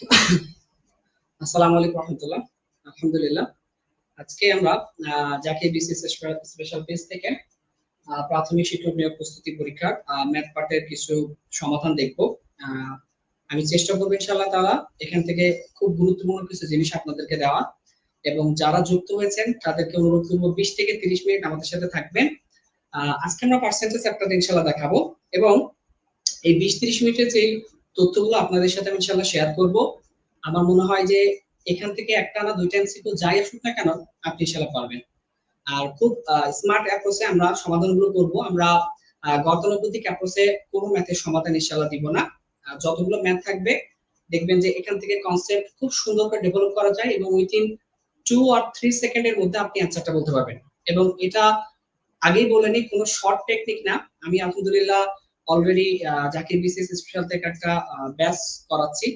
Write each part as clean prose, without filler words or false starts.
আসসালামু আলাইকুম রহমতুল্লাহ। আলহামদুলিল্লাহ। আজকে আমরা জাকির বিসিএস স্পেশাল পেজ থেকে প্রাথমিক শিক্ষক নিয়োগ প্রস্তুতি পরীক্ষার ম্যাথ পার্টের কিছু সমাধান দেখব। আহ, আমি চেষ্টা করবো ইনশাআল্লাহ তাআলা এখান থেকে খুব গুরুত্বপূর্ণ কিছু জিনিস আপনাদেরকে দেওয়া, এবং যারা যুক্ত হয়েছেন তাদেরকে অনুরোধ করবো 20 থেকে 30 মিনিট আমাদের সাথে থাকবেন। আজকে আমরা পার্সেন্টেজ চ্যাপ্টারটা ইনশাআল্লাহ দেখাবো, এবং এই 20-30 মিনিটের যে তথ্যগুলো আপনাদের সাথে আমি ইনশাআল্লাহ শেয়ার করব। আমার মনে হয় যে এখান থেকে একটা না দুইটা এমসিকিউ যাই আসুক না কেন আপনি ইনশাআল্লাহ পারবেন। আর খুব স্মার্ট অ্যাপ্রোচে আমরা সমাধানগুলো করব। আমরা গতানুগতিক অ্যাপ্রোচে কোনো ম্যাথের সমাধান ইনশাআল্লাহ দিব না। যতগুলো ম্যাথ থাকবে দেখবেন যে এখান থেকে কনসেপ্ট খুব সুন্দর করে ডেভেলপ করা যায়, এবং উইথিন 2 or 3 সেকেন্ডের মধ্যে আপনি অ্যান্সারটা বলতে পারবেন। এবং এটা আগেই বলে নিই, কোনো শর্ট টেকনিক না। আমি আলহামদুলিল্লাহ অলরেডি জাকির বিসিএস স্পেশাল থেকে একটা ব্যাচ করাচ্ছি,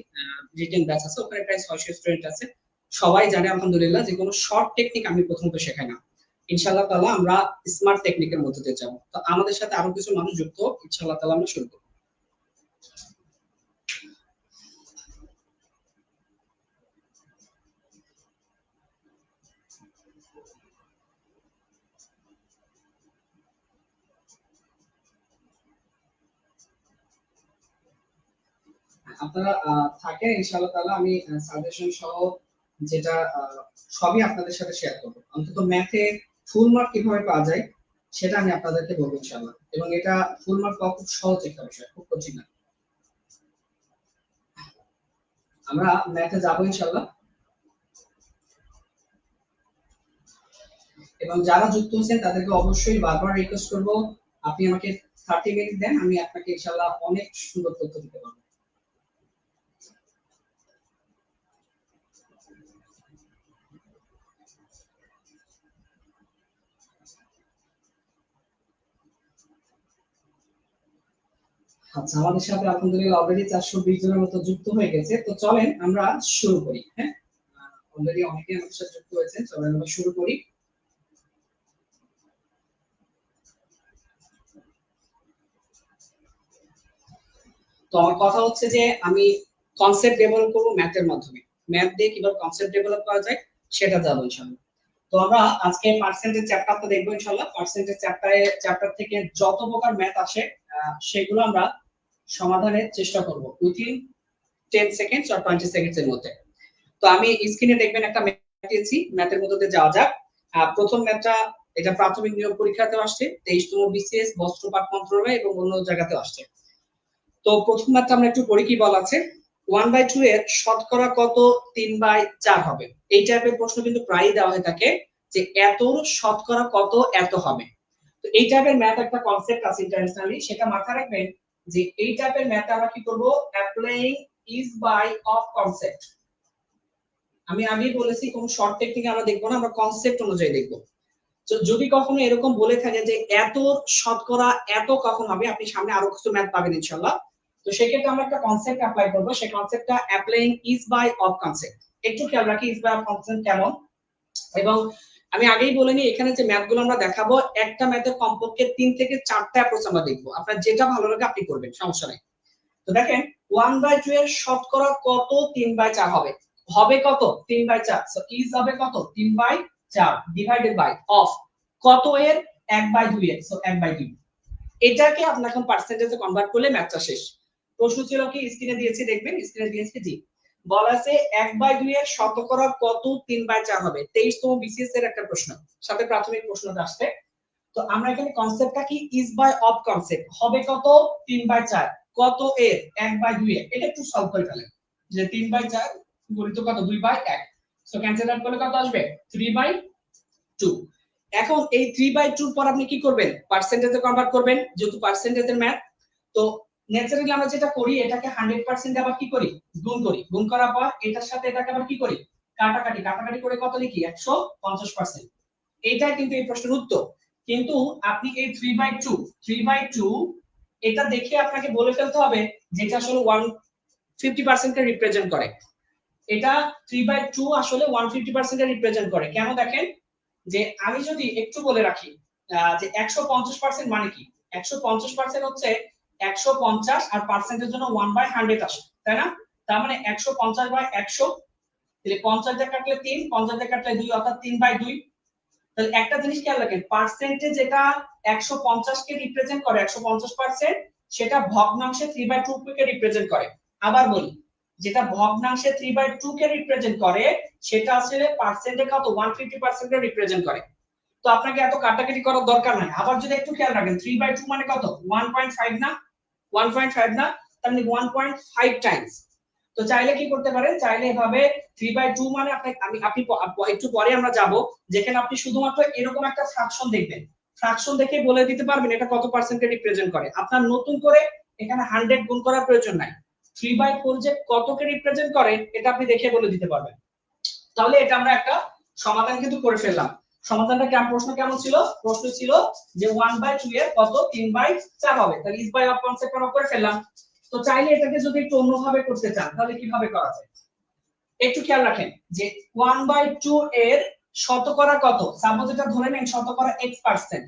রিটেন ব্যাচ আছে, ওখানে প্রায় 600 স্টুডেন্ট আছে। সবাই জানে আলহামদুলিল্লাহ যে কোনো শর্ট টেকনিক আমি প্রথমত শেখাই না। ইনশাআল্লাহ তাআলা আমরা স্মার্ট টেকনিকের মধ্যে দিয়ে যাব। তো আমাদের সাথে আরো কিছু মানুষ যুক্ত, ইনশাআল্লাহ তাআলা আমরা শুরু করব। আপনারা থাকেন ইনশাআল্লাহ তাআলা, আমি সাজেশন সহ যেটা সবই আপনাদের সাথে শেয়ার করব। অন্তত ম্যাথে ফুল মার্ক কিভাবে পাওয়া যায় সেটা আমি আপনাদেরকে বলবো ইনশাআল্লাহ। এবং এটা ফুল মার্ক পাওয়া খুব সহজ একটা বিষয়, খুব কঠিন না। আমরা ম্যাথে যাবো ইনশাআল্লাহ। এবং যারা যুক্ত হচ্ছেন তাদেরকে অবশ্যই বারবার রিকোয়েস্ট করব, আপনি আমাকে 30 মিনিট দেন, আমি আপনাকে ইনশাআল্লাহ অনেক সুন্দর তথ্য দিতে পারবো। আচ্ছা, আমাদের সাথে আলহামদুলিল্লাহ অলরেডি 420 জনের মতো যুক্ত হয়ে গেছে। তো চলেন আমরা শুরু করি। হ্যাঁ, অলরেডি অনেকে আমাদের সাথে যুক্ত হয়েছে, চলেন আমরা শুরু করি। তো আমার কথা হচ্ছে যে আমি কনসেপ্ট ডেভেলপ করবো ম্যাথের মাধ্যমে। ম্যাথ দিয়ে কিভাবে কনসেপ্ট ডেভেলপ করা যায় সেটা যাবো ইনশাআল্লাহ। তো আমরা আজকে পার্সেন্টেজ চ্যাপ্টারটা দেখবো ইনশাআল্লাহ। পার্সেন্টেজ চ্যাপ্টার থেকে যত প্রকার ম্যাথ আসে সেগুলো আমরা সমাধানের চেষ্টা করব উইথিন 10 সেকেন্ডস অর 20 সেকেন্ডস এর মধ্যে। তো আমি স্ক্রিনে দেখবেন একটা ম্যাথ দিয়েছি, ম্যাথের মধ্যে যাওয়া যাক। প্রথম ম্যাথটা, এটা প্রাথমিক নিয়োগ পরীক্ষাতেও আসছে, 23তম বিসিএস বস্ত্র পাট মন্ত্রণালয় এবং অন্য জায়গাতেও আসছে। তো প্রথম ম্যাথটা আমরা একটু পড়ি কি বলা আছে। 1/2 এর শতকরা কত 3/4 হবে? এই টাইপের প্রশ্ন কিন্তু প্রায়ই দেওয়া হয়ে থাকে যে এত শতকরা কত এত হবে। তো এই টাইপের ম্যাথ একটা কনসেপ্ট আছে ইন্টারন্যাশনালি, সেটা মাথায় রাখবেন যে এই টাইপের ম্যাথ আমরা কি করব, applying is by of concept. আমি আগেই বলেছি কোন শর্ট টেকনিক আমরা দেখবো না, আমরা কনসেপ্ট অনুযায়ী দেখবো। তো যদি কখনো এরকম বলে থাকে যে এত শতকরা এত কখন হবে, আপনি সামনে আরো কিছু ম্যাথ পাবেন ইনশাআল্লাহ। তো সেক্ষেত্রে আমরা একটা কনসেপ্ট অ্যাপ্লাই করব, সেই কনসেপ্টটা applying is by of concept. একটু খেয়াল রাখি ইজ বাই অফ কনসেপ্ট কেমন। এবং আমি আগেই বলে নি, এখানে যে ম্যাথগুলো আমরা দেখাবো একটা ম্যাথের কমপক্ষে 3 থেকে 4টা অ্যাপ্রোচ আমরা দেখবো। আপনার যেটা ভালো লাগে আপনি করবেন, সমস্যা নেই। তো দেখেন 1/2 এর শতকরা কত 3/4 হবে? হবে কত 3/4। সো ইজ হবে কত 3/4 ডিভাইডেড বাই অফ কত এর 1/2 এর, সো 1/2। এটাকে আপনি এখন পার্সেন্টেজে কনভার্ট করলে ম্যাথটা শেষ। প্রশ্ন ছিল কি, স্ক্রিনে দিয়েছি দেখবেন, স্ক্রিনে দিয়েছি জি। বলা আছে 1/2 এর শতকরা কত 3/4 হবে। 23তম বিসিএস এর একটা প্রশ্ন, সাথে প্রাথমিক প্রশ্নটা আসছে। তো আমরা এখানে কনসেপ্টটা কি, ইজ বাই অফ কনসেপ্ট। হবে কত 3/4, কত এর 1/2 এর। এটা একটু সলভ করে ফেলেন যে 3/4 গুণিত কত 2/1। সো ক্যান্সেল আউট করলে কত আসবে 3/2। এখন এই 3/2 পর আপনি কি করবেন, পার্সেন্টেজে কনভার্ট করবেন, যেহেতু পার্সেন্টেজের ম্যাথ। তো ন্যাচারালি আমরা যেটা করি, এটাকে 100% আবার কি করি, গুণ করি। গুণ করার পর এটার সাথে এটাকে আবার কি করি, কাটাকাটি। কাটাকাটি করে কত লিখি 150%। এইটাই কিন্তু এই প্রশ্নের উত্তর। কিন্তু আপনি এই 3/2 এটা দেখে আপনাকে বলে ফেলতে হবে যেটা আসলে 150% কে রিপ্রেজেন্ট করে। এটা 3/2 আসলে 150% এর রিপ্রেজেন্ট করে। কেন দেখেন, যে আমি যদি একটু বলে রাখি যে 150% মানে কি, 150% হচ্ছে 150 আর পার্সেন্টের জন্য 1/100 আসে, তাই না? তার মানে 150 বাই 100, তাহলে 50 দিয়ে কাটলে 3, 50 দিয়ে কাটলে 2, অর্থাৎ 3/2। তাহলে একটা জিনিস খেয়াল রাখেন, পার্সেন্টে যেটা 150 কে রিপ্রেজেন্ট করে 150%, সেটা ভগ্নাংশে 3/2 কে রিপ্রেজেন্ট করে। আবার বলি, যেটা ভগ্নাংশে 3/2 কে রিপ্রেজেন্ট করে সেটা আসলে পার্সেন্টে কত 150% কে রিপ্রেজেন্ট করে। তো আপনাকে এত কাটাকাটি করার দরকার নাই। আবার যদি একটু খেয়াল রাখেন 3/2 মানে কত 1.5 না, 1.5 না, তার মানে 1.5 টাইমস। তো চাইলে কি করতে পারেন, চাইলে এভাবে 3/2 মানে আপনি একটু পরে আমরা যাব যেখানে আপনি শুধুমাত্র এরকম একটা ফ্র্যাকশন দেখবেন, ফ্র্যাকশন দেখে বলে দিতে পারবেন এটা কত পার্সেন্টকে রিপ্রেজেন্ট করে। আপনার নতুন করে এখানে 100 গুণ করার প্রয়োজন নাই। 3/4 যে কতকে রিপ্রেজেন্ট করে এটা আপনি দেখে বলে দিতে পারবেন। তাহলে এটা আমরা একটা সমাধান কিন্তু করে ফেললাম। সমাধানটা কেমন, প্রশ্ন কেমন ছিল? প্রশ্ন ছিল যে 1/2 এর কত 3/4 হবে, তাহলে ইজ বাই অফ কনসেপ্ট আমরা করে ফেললাম। তো চাইলে এটাকে যদি একটু অন্যভাবে করতে চান তাহলে কিভাবে করা যায়, একটু খেয়াল রাখেন যে 1/2 এর শতকরা কত, সাপোজ এটা ধরে নেন শতকরা x%,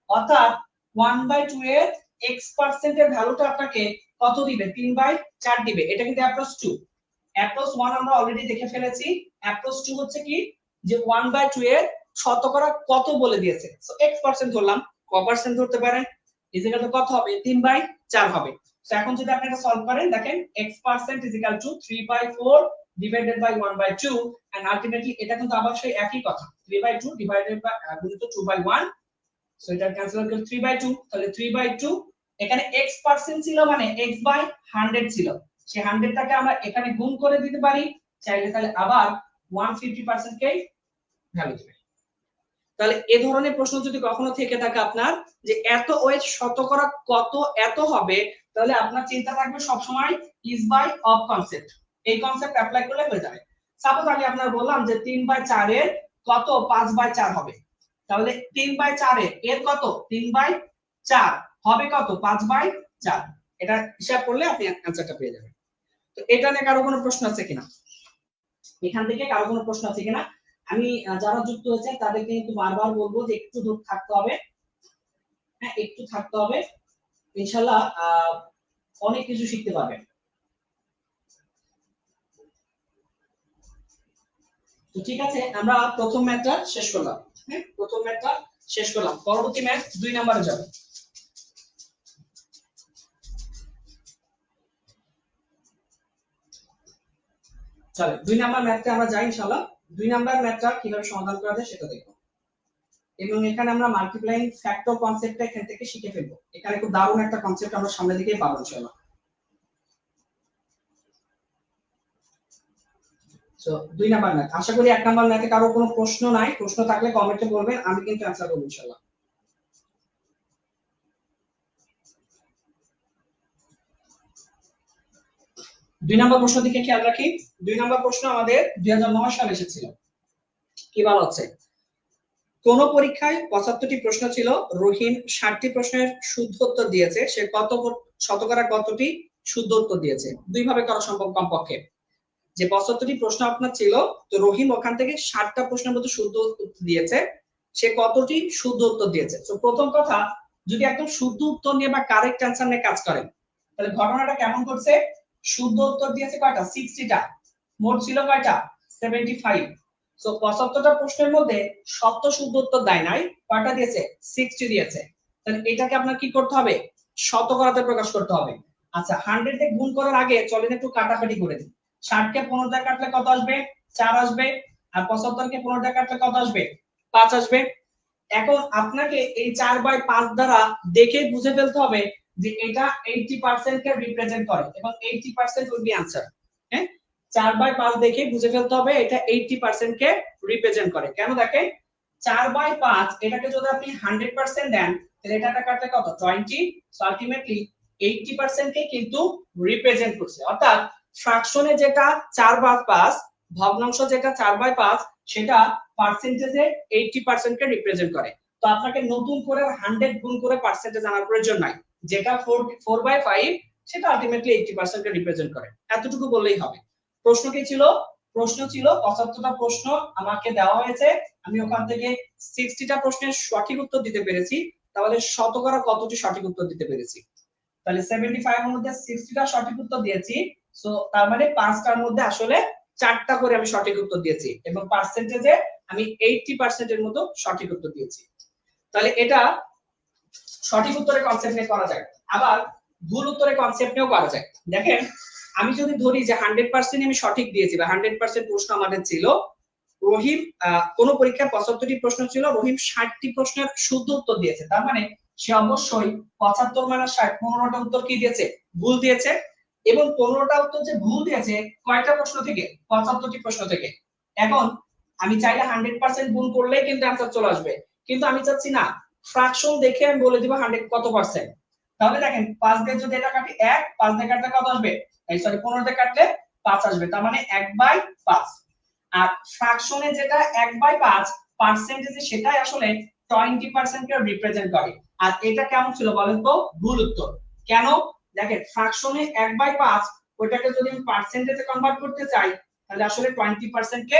অর্থাৎ 1/2 এর x% এর ভ্যালুটা আপনাকে কত দিবে, 3/4 দিবে। এটা কিন্তু অ্যাপ্রোচ 2, অ্যাপ্রোচ 1 আমরা অলরেডি দেখে ফেলেছি, অ্যাপ্রোচ 2 হচ্ছে কি যে 1/2 এর শতকরা কত বলে দিয়েছে। সো x% ধরলাম, ক পার্সেন্ট ধরতে পারেন, ইজিক্যাল টু কত হবে 3/4 হবে। তো এখন যদি আপনি এটা সলভ করেন দেখেন x% is equal to 3/4 divided by 1/2, and ultimately এটা কিন্তু আবার সেই একই কথা, 3/2 ডিভাইডেড বাই গুণিত 2/1, সো এটা ক্যান্সেল হয়ে গেল 3/2। তাহলে 3/2 এখানে x% ছিল মানে x/100 ছিল, সেই 100 টাকে আমরা এখানে গুণ করে দিতে পারি চাইলে, তাহলে আবার 150% কে ভ্যালু দিবে। তাহলে এই ধরনের প্রশ্ন যদি কখনো থেকে থাকে আপনার যে এত ওয়েট শতকরা কত এত হবে, তাহলে আপনার চিন্তা থাকবে সব সময় ইজ বাই অফ কনসেপ্ট, এই কনসেপ্ট অ্যাপ্লাই করলে হয়ে যাবে। সাপোজ আমি আপনার বললাম যে 3/4 এর কত 5/4 হবে, তাহলে 3/4 এর কত 3/4 হবে কত 5/4, এটা হিসাব করলে আপনি অ্যানসারটা পেয়ে যাবেন। তো এটা নিয়ে কারো কোনো প্রশ্ন আছে কিনা, এখান থেকে কারো কোনো প্রশ্ন আছে কিনা? আমি যারা যুক্ত হয়েছে তাদেরকে কিন্তু বারবার বলবো যে একটু ধৈর্য থাকতে হবে, হ্যাঁ একটু থাকতে হবে, ইনশাআল্লাহ অনেক কিছু শিখতে পারবেন। তো ঠিক আছে, আমরা প্রথম ম্যাথটা শেষ করলাম, হ্যাঁ প্রথম ম্যাথটা শেষ করলাম, পরবর্তী ম্যাথ 2 নম্বরে যাবে। চলো 2 নাম্বার ম্যাথে আমরা যাই ইনশাআল্লাহ। 2 নাম্বার ম্যাথটা কিভাবে সমাধান করা যায় সেটা দেখো, এবং এখানে আমরা মাল্টিপ্লাইং ফ্যাক্টর কনসেপ্টটা এখান থেকে শিখে ফেলবো। এখানে খুব দারুণ একটা কনসেপ্ট আমরা সামনের দিকে পাবো ইনশাআল্লাহ। সো 2 নাম্বার ম্যাথ, আশা করি 1 নাম্বার ম্যাথে কারো কোনো প্রশ্ন নাই, প্রশ্ন থাকলে কমেন্টে বলবেন, আমি কিন্তু অ্যানসার করব ইনশাআল্লাহ। দুই নম্বর প্রশ্ন দিকে খেয়াল রাখি। 2 নম্বর প্রশ্ন আমাদের 2009 সালে এসেছিল। কি বলা হচ্ছে, কোন পরীক্ষায় 75টি প্রশ্ন ছিল, রহিম 60টি প্রশ্নের শুদ্ধ উত্তর দিয়েছে, সে কত শতকরা কতটি শুদ্ধ উত্তর দিয়েছে। দুই ভাবে করা সম্ভব কমপক্ষে, যে 75টি প্রশ্ন আপনার ছিল, তো রহিম ওখান থেকে 60টা প্রশ্নের মধ্যে শুদ্ধ উত্তর দিয়েছে, সে কতটি শুদ্ধ উত্তর দিয়েছে। তো প্রথম কথা, যদি একদম শুদ্ধ উত্তর নিয়ে বা কারেক্ট অ্যানসার নিয়ে কাজ করেন তাহলে ঘটনাটা কেমন করছে, শুদ্ধ উত্তর দিয়েছে কয়টা 60টা, মোট ছিল কয়টা 75। সো 75টা প্রশ্নের মধ্যে সত্য শুদ্ধ উত্তর দেয় নাই, কয়টা দিয়েছে 60 দিয়েছে। তাহলে এটাকে আপনার কি করতে হবে, শতকরাতে প্রকাশ করতে হবে। আচ্ছা 100 তে গুণ করার আগে চলেন একটু কাটাকাটি করে দিই। 60 কে 15 দিয়ে কাটলে কত আসবে 4 আসবে, আর 75 কে 15 দিয়ে কাটলে কত আসবে 5 আসবে। এখন আপনাকে এই 4/5 দ্বারা দেখে বুঝে ফেলতে হবে যে এটা 80% কে রিপ্রেজেন্ট করে এবং 80% উইল বি आंसर। হ্যাঁ 4/5 দেখে বুঝে ফেলতে হবে এটা 80% কে রিপ্রেজেন্ট করে। কেন দেখেন 4/5 এটাকে যদি আপনি 100% দেন তাহলে এটাটা কাটলে কত 20, সো আলটিমেটলি 80% কে কিন্তু রিপ্রেজেন্ট করছে। অর্থাৎ ফ্র্যাকশনে যেটা 4/5, ভগ্নাংশ যেটা 4/5, সেটা পার্সেন্টেজে 80% কে রিপ্রেজেন্ট করে। তো আপনাকে নতুন করে 100 গুণ করে পার্সেন্টেজ আনার প্রয়োজন নাই, যেটা 4/5 সেটা আলটিমেটলি 80% কে রিপ্রেজেন্ট করে, এতটুকু বললেই হবে। প্রশ্ন কি ছিল, প্রশ্ন ছিল 75টা প্রশ্ন আমাকে দেওয়া হয়েছে, আমি ওখান থেকে 60টা প্রশ্নের সঠিক উত্তর দিতে পেরেছি, তাহলে শতকরা কতটি সঠিক উত্তর দিতে পেরেছি। তাহলে 75 এর মধ্যে 60টা সঠিক উত্তর দিয়েছি, সো তার মানে 5টার মধ্যে আসলে 4টা করে আমি সঠিক উত্তর দিয়েছি এবং পার্সেন্টেজে আমি 80% এর মতো সঠিক উত্তর দিয়েছি। তাহলে এটা সঠিক উত্তরের কনসেপ্ট নিয়ে করা যায়। আবার ভুল উত্তরের কনসেপ্ট নিয়েও করা যায়। দেখেন আমি যদি ধরি যে 100% আমি সঠিক দিয়েছি বা 100% প্রশ্ন আমাদের ছিল, রহিম কোন পরীক্ষায় 75টি প্রশ্ন ছিল, রহিম 60টি প্রশ্নের শুদ্ধ উত্তর দিয়েছে, তার মানে সে অবশ্যই 75 - 60 15টা উত্তর কি দিয়েছে, ভুল দিয়েছে। এবং 15টা উত্তর যে ভুল দিয়েছে কয়টা প্রশ্ন থেকে, 75টি প্রশ্ন থেকে। এখন আমি চাইলে 100% গুণ করলেই কিন্তু অ্যানসার চলে আসবে, কিন্তু আমি চাচ্ছি না, ফ্র্যাকশন দেখে আমি বলে দিব 100 কত পার্সেন্ট। তাহলে দেখেন 5 দিয়ে যদি এটা কাটি 1, 5 দিয়ে কাটলে কত আসবে, এই সরি 15 দিয়ে কাটলে 5 আসবে, তার মানে 1/5। আর ফ্র্যাকশনে যেটা 1/5 পার্সেন্টেজে সেটাই আসলে 20% কে রিপ্রেজেন্ট করে। আর এটা কেমন ছিল বলেন তো, ভুল উত্তর। কেন? দেখেন ফ্র্যাকশনে 1/5 ওইটাকে যদি আমি পার্সেন্টেজে কনভার্ট করতে চাই তাহলে আসলে 20% কে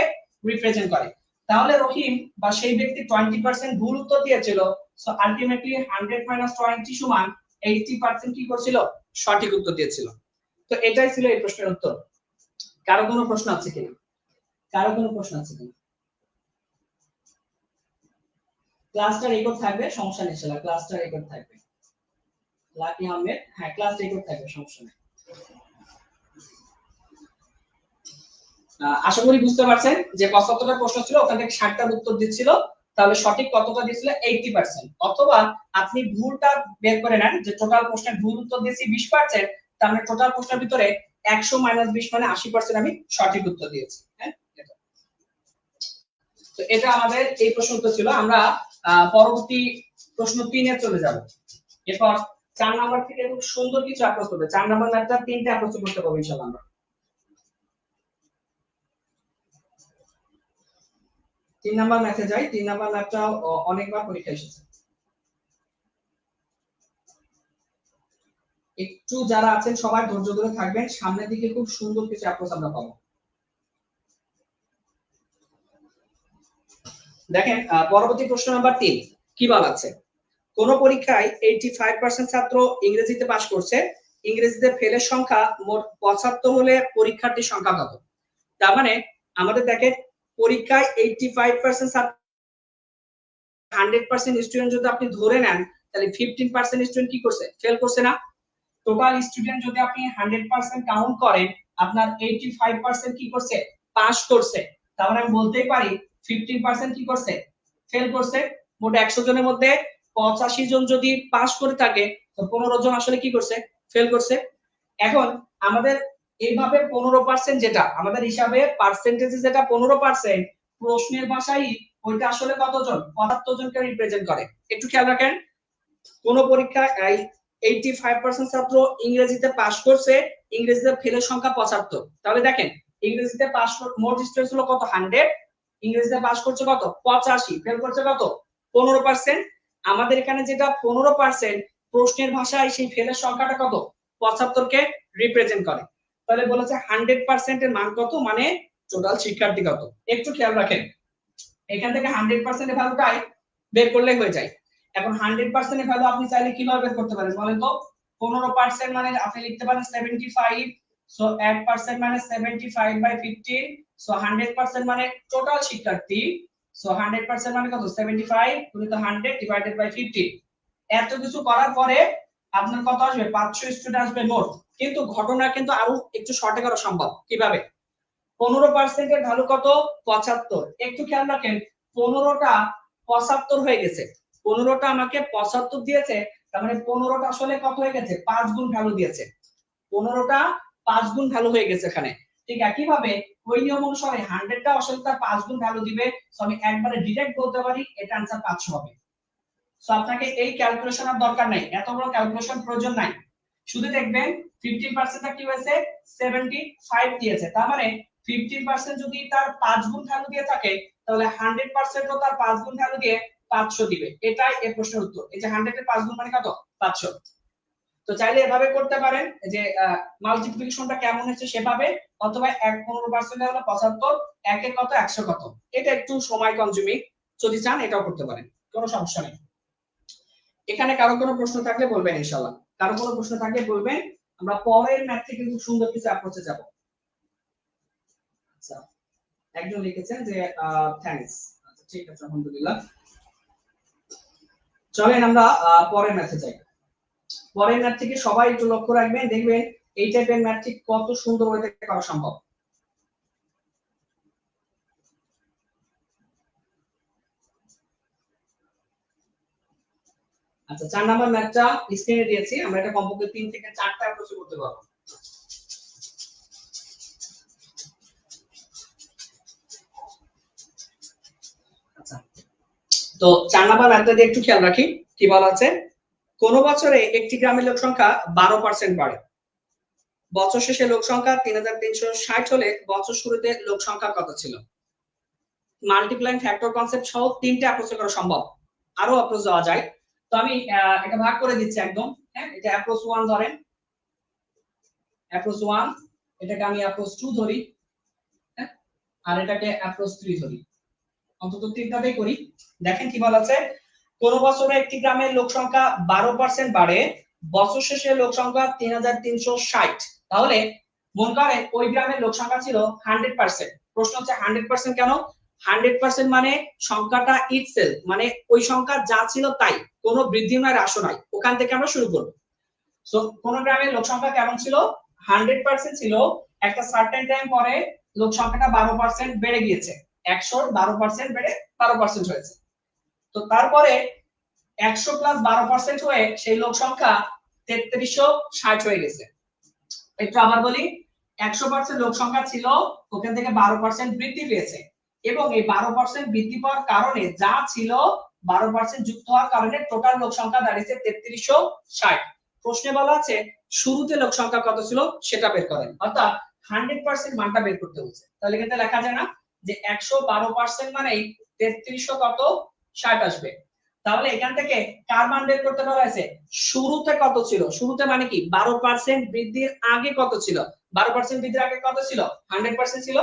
রিপ্রেজেন্ট করে। তাহলে রহিম বা সেই ব্যক্তি 20% ভুল উত্তর দিয়েছিল, সো আলটিমেটলি 100 - 20 সমান 80% কি করছিল, সঠিক উত্তর দিয়েছিল। তো এটাই ছিল এই প্রশ্নের উত্তর। কারো কোনো প্রশ্ন আছে কিনা, কারো কোনো প্রশ্ন আছে কিনা? ক্লাসটা রেকর্ড থাকবে, সমস্যা নেই, ইনশাআল্লাহ ক্লাসটা রেকর্ড থাকবে। লাকি আহমেদ, হ্যাঁ ক্লাস রেকর্ড থাকবে, সমস্যা নেই। আশা করি বুঝতে পারছেন যে 75টা প্রশ্ন ছিল, ওখান থেকে 60টার উত্তর দিচ্ছিল, তাহলে সঠিক কতটা দিয়েছিল, 80%। অথবা আপনি ভুলটা বের করে নেন যে টোটাল প্রশ্নের ভুল উত্তর দিয়েছি 20%, তার মানে টোটাল প্রশ্নের ভিতরে 100 - 20 মানে 80% আমি সঠিক উত্তর দিয়েছি। হ্যাঁ, তো এটা আমাদের এই প্রশ্ন উত্তর ছিল। আমরা পরবর্তী প্রশ্ন 3 এ চলে যাব। এরপর 4 নাম্বার থেকে খুব সুন্দর কিছু অ্যাপ্রোচ করবে। 4 নাম্বার ম্যাথটা 3টা অ্যাপ্রোচ করতে পারবো ইনশাআল্লাহ আমরা। 3 নাম্বার ম্যাথে যাই। 3 নাম্বার ম্যাথটা অনেকবার পরীক্ষা এসেছে। একটু যারা আছেন সবাই ধৈর্য ধরে থাকবেন, সামনের দিকে খুব সুন্দর কিছু অ্যাপ্রোচ আমরা পাবো। দেখেন পরবর্তী প্রশ্ন নাম্বার 3 কি বলা আছে, কোন পরীক্ষায় 85% ছাত্র ইংরেজিতে পাস করছে, ইংরেজিতে ফেলের সংখ্যা মোট 75 হলে পরীক্ষার্থীর সংখ্যা কত? তার মানে আমাদের দেখেন পরীক্ষায় 85% ছাত্র, 100% স্টুডেন্ট যদি আপনি ধরে নেন তাহলে 15% স্টুডেন্ট কি করছে, ফেল করছে না? টোটাল স্টুডেন্ট যদি আপনি 100% কাউন্ট করেন, আপনার 85% কি করছে, পাস করছে। তার মানে আমি বলতেই পারি 15% কি করছে, ফেল করছে। মোট 100 জনের মধ্যে 85 জন যদি পাস করে থাকে, তো 15 জন আসলে কি করছে, ফেল করছে। এখন আমাদের এইভাবে 15% যেটা আমাদের হিসাবে পার্সেন্টেজে যেটা 15%, প্রশ্নের ভাষায় ওইটা আসলে কতজন, 75 জনকে রিপ্রেজেন্ট করে। একটু খেয়াল রাখেন, কোন পরীক্ষায় 85% ছাত্র ইংরেজিতে পাস করছে, ইংরেজিতে ফেলের সংখ্যা 75। তাহলে দেখেন ইংরেজিতে পাস মোট স্টুডেন্টস হলো কত, 100, ইংরেজিতে পাস করছে কত, 85, ফেল করছে কত, 15%। আমাদের এখানে যেটা 15%, প্রশ্নের ভাষায় সেই ফেলের সংখ্যাটা কত, 75 কে রিপ্রেজেন্ট করে। তাহলে বলেছে 100% এর মান কত, মানে টোটাল শিক্ষার্থী কত। একটু খেয়াল রাখেন, এখান থেকে 100% এর ভ্যালুটাই বের করলে হয়ে যায়। এখন 100% এর ভ্যালু আপনি চাইলে কিভাবে বের করতে পারেন বলেন তো? 15% মানে আপনি লিখতে পারেন 75, সো 1% মানে 75/15, সো 100% মানে টোটাল শিক্ষার্থী, সো 100% মানে কত, 75 গুণিত 100 ডিভাইডেড বাই 50। এত কিছু করার পরে আপনার কত আসবে, 500 স্টুডেন্ট আসবে মোট। কিন্তু ঘটনা কিন্তু আরো একটু শর্টে করা সম্ভব। কিভাবে? 15% এর ভ্যালু কত, 75। একটু খেয়াল রাখেন 15টা 75 হয়ে গেছে, 15টা আমাকে 75 দিয়েছে, তার মানে 15টা আসলে কত হয়ে গেছে, 5 গুণ ভ্যালু দিয়েছে। 15টা 5 গুণ ভ্যালু হয়ে গেছে এখানে। ঠিক একইভাবে ওই নিয়ম অনুসারে 100টা আসলে তার 5 গুণ ভ্যালু দিবে। সো আমি একবারে ডাইরেক্ট বলতে পারি এটা आंसर 500 হবে। সো আপনাকে এই ক্যালকুলেশন আর দরকার নাই, এত বড় ক্যালকুলেশন প্রয়োজন নাই। শুধু দেখবেন 15% টা কি হয়েছে, 75 দিয়েছে, তার মানে 15% যদি তার 5 গুণ ভ্যালু দিয়ে থাকে, তাহলে 100% ও তার 5 গুণ ভ্যালু দিয়ে 500 দিবে। এটাই এই প্রশ্নের উত্তর। এই যে 100 এর 5 গুণ মানে কত, 500। তো চাইলে এভাবে করতে পারেন যে মাল্টিপ্লিকেশনটা কেমন হচ্ছে সেভাবে, অথবা 15% হলো 75, 1 এর কত, 100 কত। এটা একটু সময় কনজিউমিং, যদি চান এটাও করতে পারেন, কোনো সমস্যা নেই। এখানে কারো কোনো প্রশ্ন থাকলে বলবেন ইনশাআল্লাহ, কারো কোনো প্রশ্ন থাকলে বলবেন, আমরা পরের ম্যাথ থেকে খুব সুন্দর কিছু অ্যাপ্রোচে যাব। আচ্ছা, একজন লিখেছেন যে থ্যাঙ্কস। আচ্ছা ঠিক আছে, আলহামদুলিল্লাহ। চলেন আমরা পরের ম্যাথে যাই। পরের ম্যাথ থেকে সবাই একটু লক্ষ্য রাখবেন, দেখবেন এই টাইপের ম্যাথ ঠিক কত সুন্দর হতে করা সম্ভব। আচ্ছা 4 নাম্বার ম্যাথটা স্ক্রিনে দিয়েছি, আমরা এটা কমপক্ষে 3 থেকে 4টা অ্যাপ্রোচ করতে পারবো। আচ্ছা তো 4 নাম্বার ম্যাথটা দিয়ে একটু খেয়াল রাখি কি বলা আছে। কোন বছরে একটি গ্রামের লোক সংখ্যা 12% বাড়ে, বছর শেষে লোক সংখ্যা 3360 হলে বছর শুরুতে লোক সংখ্যা কত ছিল? মাল্টিপ্লাইং ফ্যাক্টর কনসেপ্ট সহ 3টে অ্যাপ্রোচ করা সম্ভব, আরো অ্যাপ্রোচ দেওয়া যায়। তো আমি এটা ভাগ করে দিচ্ছি একদম। হ্যাঁ, এটা অ্যাপ্রোচ 1 ধরেন, অ্যাপ্রোচ 1, এটাকে আমি অ্যাপ্রোচ 2 ধরি, হ্যাঁ, আর এটাকে অ্যাপ্রোচ 3 ধরি। অন্তত তিনটাতেই করি। দেখেন কি বলা আছে, কোন বছরে একটি গ্রামের লোক সংখ্যা 12% বাড়ে, বছর শেষে লোক সংখ্যা 3360। তাহলে মনে করেন ওই গ্রামের লোক সংখ্যা ছিল 100%। প্রশ্ন হচ্ছে 100% কেন? 100% মানে সংখ্যাটা ইটসেলফ, মানে ওই সংখ্যা যা ছিল তাই, কোনো বৃদ্ধি নয় হ্রাস নয়। ওখান থেকে আমরা শুরু করব। সো কোন গ্রামের লোক সংখ্যা কেমন ছিল? 100% ছিল। একটা সার্টেন টাইম পরে লোক সংখ্যাটা 12% বেড়ে গিয়েছে, 100 12% বেড়ে 12% হয়েছে। তো তারপরে 100 প্লাস 12% হয়ে সেই লোক সংখ্যা 3360 হয়ে গেছে। একটু আবার বলি, 100% লোক সংখ্যা ছিল, ওখান থেকে 12% বৃদ্ধি পেয়েছে, এবং এই 12% বৃদ্ধি পাওয়ার কারণে যা ছিল 12% যুক্ত হওয়ার কারণে টোটাল লোক সংখ্যা দাঁড়িয়েছে 3360। প্রশ্নে বলা আছে শুরুতে লোক সংখ্যা কত ছিল সেটা বের করেন, অর্থাৎ 100% মানটা বের করতে হচ্ছে। তাহলে এখানে লেখা যায় না যে 112% মানেই 3360 আসবে। তাহলে এখান থেকে কার মান বের করতে বলা হয়েছে? শুরুতে কত ছিল, শুরুতে মানে কি 12% বৃদ্ধির আগে কত ছিল, 12% বৃদ্ধির আগে কত ছিল? 100% ছিল।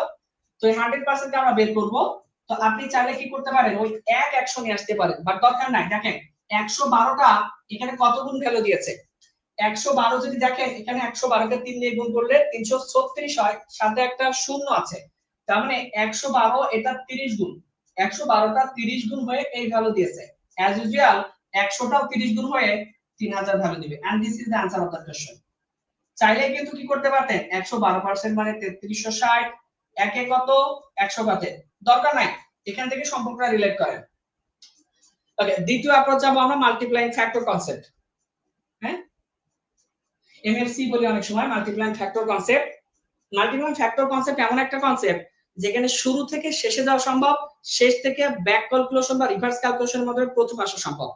তো এই 100% কে আমরা বের করব। তো আপনি চাইলে কি করতে পারেন, ওই 100 নিয়ে আসতে পারেন, বাট দরকার নাই। দেখেন 112টা এখানে কত গুণ ভ্যালু দিয়েছে, 112 যদি দেখেন এখানে 112 কে 3 দিয়ে গুণ করলে 336 হয়, সাথে একটা শূন্য আছে, তার মানে 112 এটা 30 গুণ, 112টা 30 গুণ হয়ে এই ভ্যালু দিয়েছে। অ্যাজ ইউজুয়াল 100টাও 30 গুণ হয়ে 3000 ভ্যালু দিবে, and this is the answer of the question. চাইলে কিন্তু কি করতে পারতেন, 112% মানে 3360, একে কত 100 কাতে, দরকার নাই, এখান থেকে সম্পর্কটা রিলেট করেন। ওকে, দ্বিতীয় অ্যাপ্রোচ যাব আমরা মাল্টিপ্লাইং ফ্যাক্টর কনসেপ্ট। হ্যাঁ, এমএফসি বলি অনেক সময়, multiplying factor concept. Multiplying factor concept এমন একটা কনসেপ্ট যেখানে শুরু থেকে শেষে যাওয়া সম্ভব, শেষ থেকে ব্যাক ক্যালকুলেশন বা রিভার্স ক্যালকুলেশনের মাধ্যমে প্রথম আসা সম্ভব।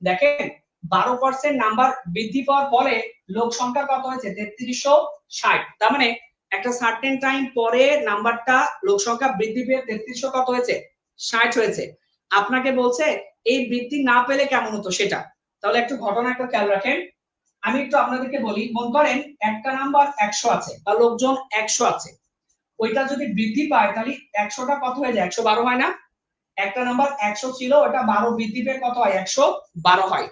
দেখেন 12% নাম্বার বৃদ্ধি পাওয়ার পরে লোক সংখ্যা কত হয়েছে? 3360। তার মানে একটা সার্টেন টাইম পরে নাম্বারটা লোক সংখ্যা বৃদ্ধি পেয়ে 3300 কত হয়েছে? 60 হয়েছে। আপনাকে বলছে এই বৃদ্ধি না পেলে কেমন হতো সেটা। তাহলে একটু ঘটনা একটা খেয়াল রাখেন, আমি একটু আপনাদেরকে বলি। মনে করেন একটা নাম্বার 100 আছে বা লোকজন 100 আছে, ওইটা যদি বৃদ্ধি পায় তাহলে 100টা কত হয়ে যায়? 112 হয় না? একটা নাম্বার 100 ছিল, ওটা 12 বৃদ্ধি পেয়ে কত হয়? 112 হয়।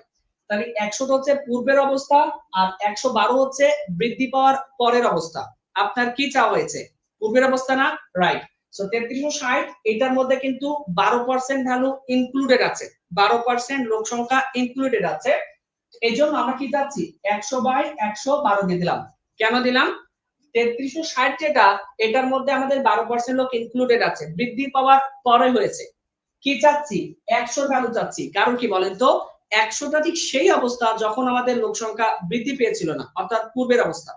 তাহলে 100টা হচ্ছে পূর্বের অবস্থা, আর 112 হচ্ছে বৃদ্ধি পাওয়ার পরের অবস্থা। আপনার কি চাওয়া হয়েছে? পূর্বের অবস্থা না? রাইট। সো 3360 এটার মধ্যে কিন্তু 12% ভ্যালু ইনক্লুডেড আছে, 12% লোক সংখ্যা ইনক্লুডেড আছে। এইজন্য আমরা কি চাচ্ছি? 100/112 দিয়ে দিলাম। কেন দিলাম? 3360 যেটা, এটার মধ্যে আমাদের 12% লোক ইনক্লুডেড আছে, বৃদ্ধি পাওয়ার পরে হয়েছে। কি চাচ্ছি? 100 ভ্যালু চাচ্ছি। কারণ কি বলেন তো, 100টা ঠিক সেই অবস্থা যখন আমাদের লোক সংখ্যা বৃদ্ধি পেয়েছিল না, অর্থাৎ পূর্বের অবস্থা।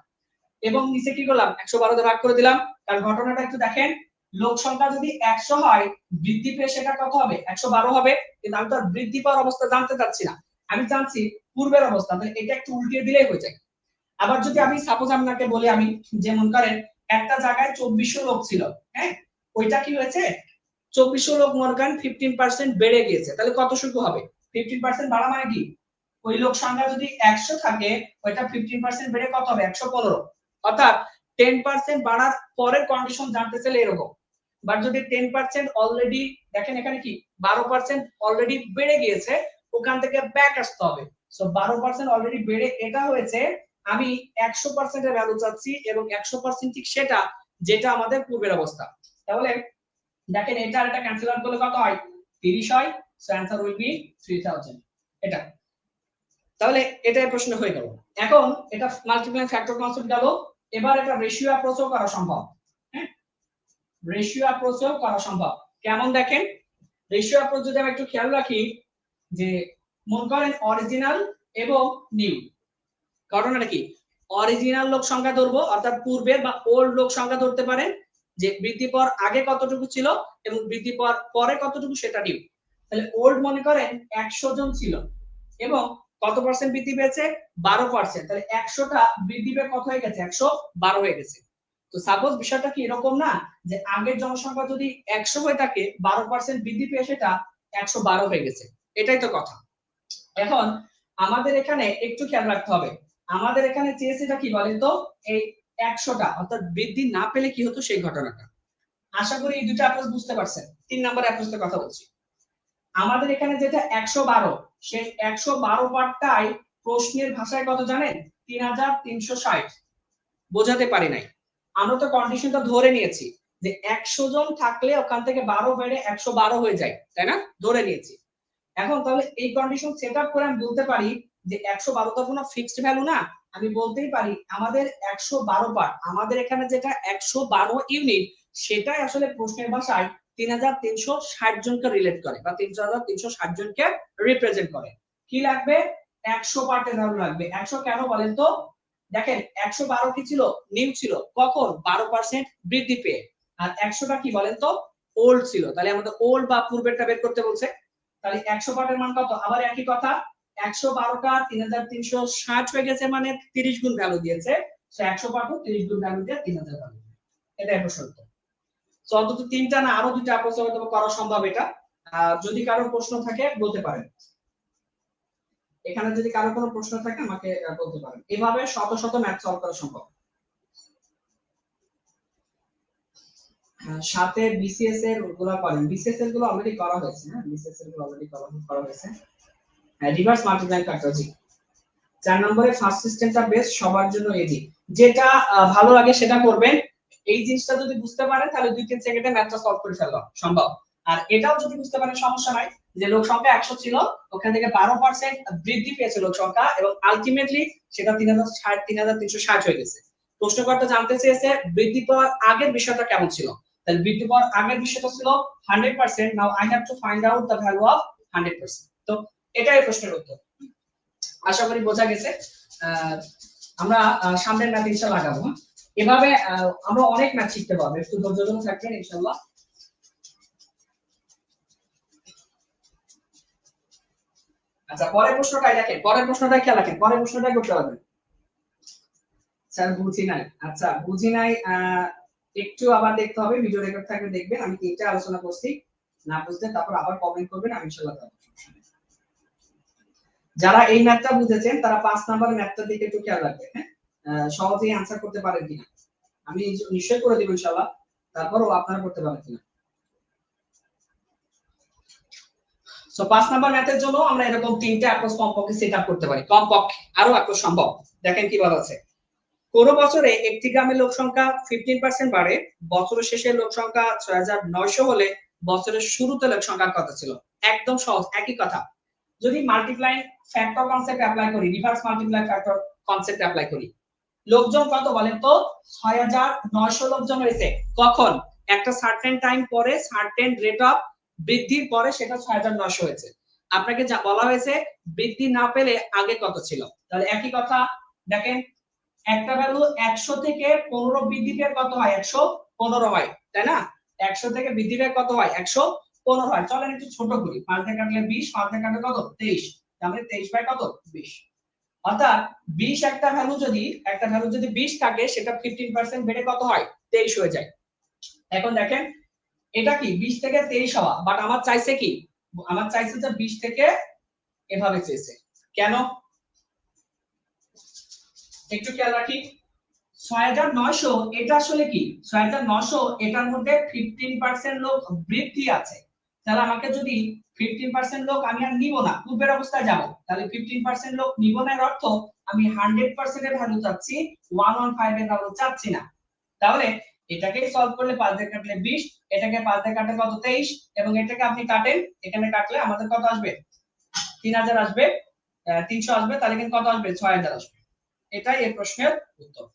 এবং নিচে কি করলাম? 112 দিয়ে ভাগ করে দিলাম। কারণ ঘটনাটা একটু দেখেন, লোক সংখ্যা যদি 100 হয়, বৃদ্ধি পেয়ে সেটা কত হবে? 112 হবে। কিন্তু আমি তো আর বৃদ্ধি পাওয়ার অবস্থা জানতে চাচ্ছি না, আমি জানছি পূর্বের অবস্থা। তাহলে এটা একটু উল্টিয়ে দিলেই হয়ে যায়। আবার যদি আমি সাপোজ আপনাকে বলি, আমি যেমন করেন একটা জায়গায় 2400 লোক ছিল, হ্যাঁ, ওইটা কি হয়েছে? 2400 লোক মনে করেন 15% বেড়ে গিয়েছে, তাহলে কত শুরু হবে? 15% বাড়া মানে কি? ওই লোক সংখ্যা যদি 100 থাকে, ওইটা 15% বেড়ে কত হবে? 115। অর্থাৎ 10% বাড়ার পরের কন্ডিশন জানতে চাইলে এরকম। বাট যদি 10% অলরেডি, দেখেন এখানে কি 12% অলরেডি বেড়ে গিয়েছে, ওখান থেকে ব্যাক আসতে হবে। সো 12% অলরেডি বেড়ে এটা হয়েছে, আমি 100% এর ভ্যালু চাচ্ছি এবং 100% ঠিক সেটা যেটা আমাদের পূর্বের অবস্থা। তাহলে দেখেন এটা আর এটা ক্যান্সেল আউট করলে কত হয়? 30 হয়। So answer will be 3000। এটা তাহলে এটাই প্রশ্ন হয়ে গেল। এখন এটা মাল্টিপ্লাইং ফ্যাক্টর কনসেপ্ট গেল। এবার এটা রেশিও অ্যাপ্রোচও করা সম্ভব। হ্যাঁ, রেশিও অ্যাপ্রোচও করা সম্ভব। কেমন দেখেন, রেশিও অ্যাপ্রোচ যদি আমরা একটু খেয়াল রাখি যে মনে করেন অরিজিনাল এবং নিউ, ঘটনাটা কি? অরিজিনাল লোক সংখ্যা ধরবো অর্থাৎ পূর্বের বা ওল্ড লোক সংখ্যা ধরতে পারেন যে বৃদ্ধি পর আগে কতটুকু ছিল এবং বৃদ্ধি পর পরে কতটুকু সেটা নিউ। তাহলে ওল্ড মনে করেন 100 জন ছিল এবং কত পার্সেন্ট বৃদ্ধি পেয়েছে? 12%। তাহলে 100টা বৃদ্ধি পেয়ে কত হয়ে গেছে? 112 হয়ে গেছে। তো সাপোজ বিষয়টা কি এরকম না যে আগের জনসংখ্যা যদি 100 হয়ে থাকে 12% বৃদ্ধি পেয়ে সেটা 112 হয়ে গেছে। এটাই তো কথা। এখন আমাদের এখানে একটু খেয়াল রাখতে হবে, আমাদের এখানে চেয়েছেটা কি বলেন তো? এই 100টা অর্থাৎ বৃদ্ধি না পেলে কি হতো সেই ঘটনাটা। আশা করি এই দুটো অ্যাপ্রোচ বুঝতে পারছেন। 3 নাম্বার অ্যাপ্রোচের কথা বলছি। আমাদের এখানে যেটা 112, সেই 112 পার্টটাই প্রশ্নের ভাষায় কত জানেন? 3360। বোঝাতে পারি নাই। আমরা তো কন্ডিশনটা ধরে নিয়েছি যে 100 জন থাকলে ওখান থেকে 12 বেড়ে 112 হয়ে যায়, তাই না? ধরে নিয়েছি। এখন তাহলে এই কন্ডিশন সেটআপ করে আমি বলতে পারি যে 112 তো কোনো ফিক্সড ভ্যালু না। আমি বলতেই পারি আমাদের 112 পার্ট, আমাদের এখানে যেটা 112 ইউনিট, সেটাই আসলে প্রশ্নের ভাষায় 3360 জনকে রিলেট করে বা 3360 জনকে রিপ্রেজেন্ট করে। কি লাগবে? 100 পার্টের ভ্যালু লাগবে। 100 কেন বলেন তো? দেখেন 112 কি ছিল? নিউ ছিল। কখন? 12% বৃদ্ধি পেয়ে। আর 100টা কি বলেন তো? ওল্ড ছিল। তাহলে আমাদের ওল্ড বা পূর্বেরটা বের করতে বলছে। তাহলে 100 পার্টের মান কত? আবার একই কথা, 112টা 3360 হয়ে গেছে মানে 30 গুণ ভ্যালু দিয়েছে। সো 100 পার্টও 30 গুণ ভ্যালু দিয়ে 3000 ভ্যালু। এটাই প্রশ্ন। সো অন্তত তিনটা না আরো দুইটা অ্যাপ্রোচ হয়তো করা সম্ভব এটা। যদি কারো প্রশ্ন থাকে বলতে পারেন। এখানে যদি কারো কোনো প্রশ্ন থাকে আমাকে বলতে পারেন। এভাবে শত শত ম্যাথ সলভ করা সম্ভব। সাথে বিসিএস এর গুলো করেন। বিসিএস এর গুলো অলরেডি করা হয়েছে। হ্যাঁ, বিসিএস এর গুলো অলরেডি করা হয়েছে। রিভার্স মাল্টিপ্লাইং ফ্যাক্টর জি। 4 নম্বরে ফার্স্ট সিস্টেমটা বেস্ট, সবার জন্য ইজি। যেটা ভালো লাগে সেটা করবেন। এই জিনিসটা যদি বুঝতে পারেন তাহলে 2-3 সেকেন্ডে ম্যাথটা সলভ করে ফেলা সম্ভব। আর এটাও যদি বুঝতে পারেন সমস্যা নাই যে লোক সংখ্যা 100 ছিল, ওখান থেকে 12% বৃদ্ধি পেয়েছে লোক সংখ্যা এবং আলটিমেটলি সেটা 3360 হয়ে গেছে। প্রশ্নকর্তা জানতে চেয়েছে বৃদ্ধি পাওয়ার আগের বিষয়টা কেমন ছিল। তাহলে বৃদ্ধি পাওয়ার আগের বিষয়টা ছিল 100%। Now I have to find out the value of 100%। তো এটাই প্রশ্নের উত্তর। আশা করি বোঝা গেছে। আমরা সামনের ম্যাথ ইনশাআল্লাহ লাগাবো। এভাবে আমরা অনেক ম্যাথ শিখতে পারবো, একটু ধৈর্য ধরে থাকবেন ইনশাআল্লাহ। আচ্ছা, পরের প্রশ্নটাই দেখেন, পরের প্রশ্নটাই খেয়াল রাখেন, পরের প্রশ্নটাই করতে পারবেন। স্যার বুঝি নাই। আচ্ছা বুঝি নাই, একটু আবার দেখতে হবে, ভিডিও রেকর্ড থাকবে দেখবেন। আমি তিনটা আলোচনা করছি, না বুঝলে তারপর আবার কমেন্ট করবেন, আমি ইনশাআল্লাহ দেব। যারা এই ম্যাথটা বুঝেছেন তারা 5 নাম্বারের ম্যাথটার দিকে একটু খেয়াল রাখবেন। হ্যাঁ, সহজেই আনসার করতে পারেন কিনা। আমি নিশ্চয় করে দেব ইনশাআল্লাহ, তারপরও আপনারা করতে পারেন কিনা। সো 5 নাম্বার ম্যাথের জন্য আমরা এরকম তিনটা অ্যাপ্রোচ কমপক্ষে সেটআপ করতে পারি, কমপক্ষে আরো অ্যাপ্রোচ সম্ভব। দেখেন কি বলা আছে। কোন বছরে একটি গ্রামের লোক সংখ্যা 15% বাড়ে, বছরের শেষে লোক সংখ্যা 6900 হলে বছরের শুরুতে লোক সংখ্যা কত ছিল? একদম সহজ, একই কথা। যদি মাল্টিপ্লাইং ফ্যাক্টর কনসেপ্ট অ্যাপ্লাই করি, reverse multiply factor concept apply করি, লোকজন কত বলেন তো? 6900 লোকজন হয়েছে। কখন? একটা সার্টেন টাইম পরে, সার্টেন রেট অফ বৃদ্ধির পরে সেটা 6900 হয়েছে। আপনাকে যা বলা হয়েছে বৃদ্ধি না পেলে আগে কত ছিল। তাহলে একই কথা দেখেন, একটা ভ্যালু 100 থেকে 15 বৃদ্ধি পেয়ে কত হয়? 115 হয়, তাই না? 100 থেকে বৃদ্ধি পেয়ে কত হয়? 115 হয়। চলেন একটু ছোট করি, 5 থেকে কাটলে 20, 5 থেকে কাটলে কত? 23। তাহলে 23 বাই কত? 20। অর্থাৎ 20 একটা ভ্যালু যদি 20 থাকে সেটা 15% বেড়ে কত হয়? 23 হয়ে যায়। এখন দেখেন এটা কি 20 থেকে 23 হওয়া, বাট আমার চাইছে কি? আমার চাইছে যে 20 থেকে এভাবে চেয়েছে। কেন? একটু খেয়াল রাখি, 6900 এটা আসলে কি? 6900 এটার মধ্যে 15% লোক বৃদ্ধি আছে। তাহলে আমাকে যদি 15% লোক আমি আর নিব না, পূর্বের অবস্থায় যাব, তাহলে 15% লোক নিব না এর অর্থ আমি 100% এর ভ্যালু চাচ্ছি, 115 এর ভ্যালু চাচ্ছি না। তাহলে এটাকে সলভ করলে 5 দিয়ে কাটলে 20, এটাকে 5 দিয়ে কাটলে কত 23, এবং এটাকে আপনি কাটেন, এখানে কাটলে আমাদের কত আসবে 3000 আসবে, 300 আসবে, তাহলে কিন্তু কত আসবে 6000 আসবে। এটাই এই প্রশ্নের উত্তর।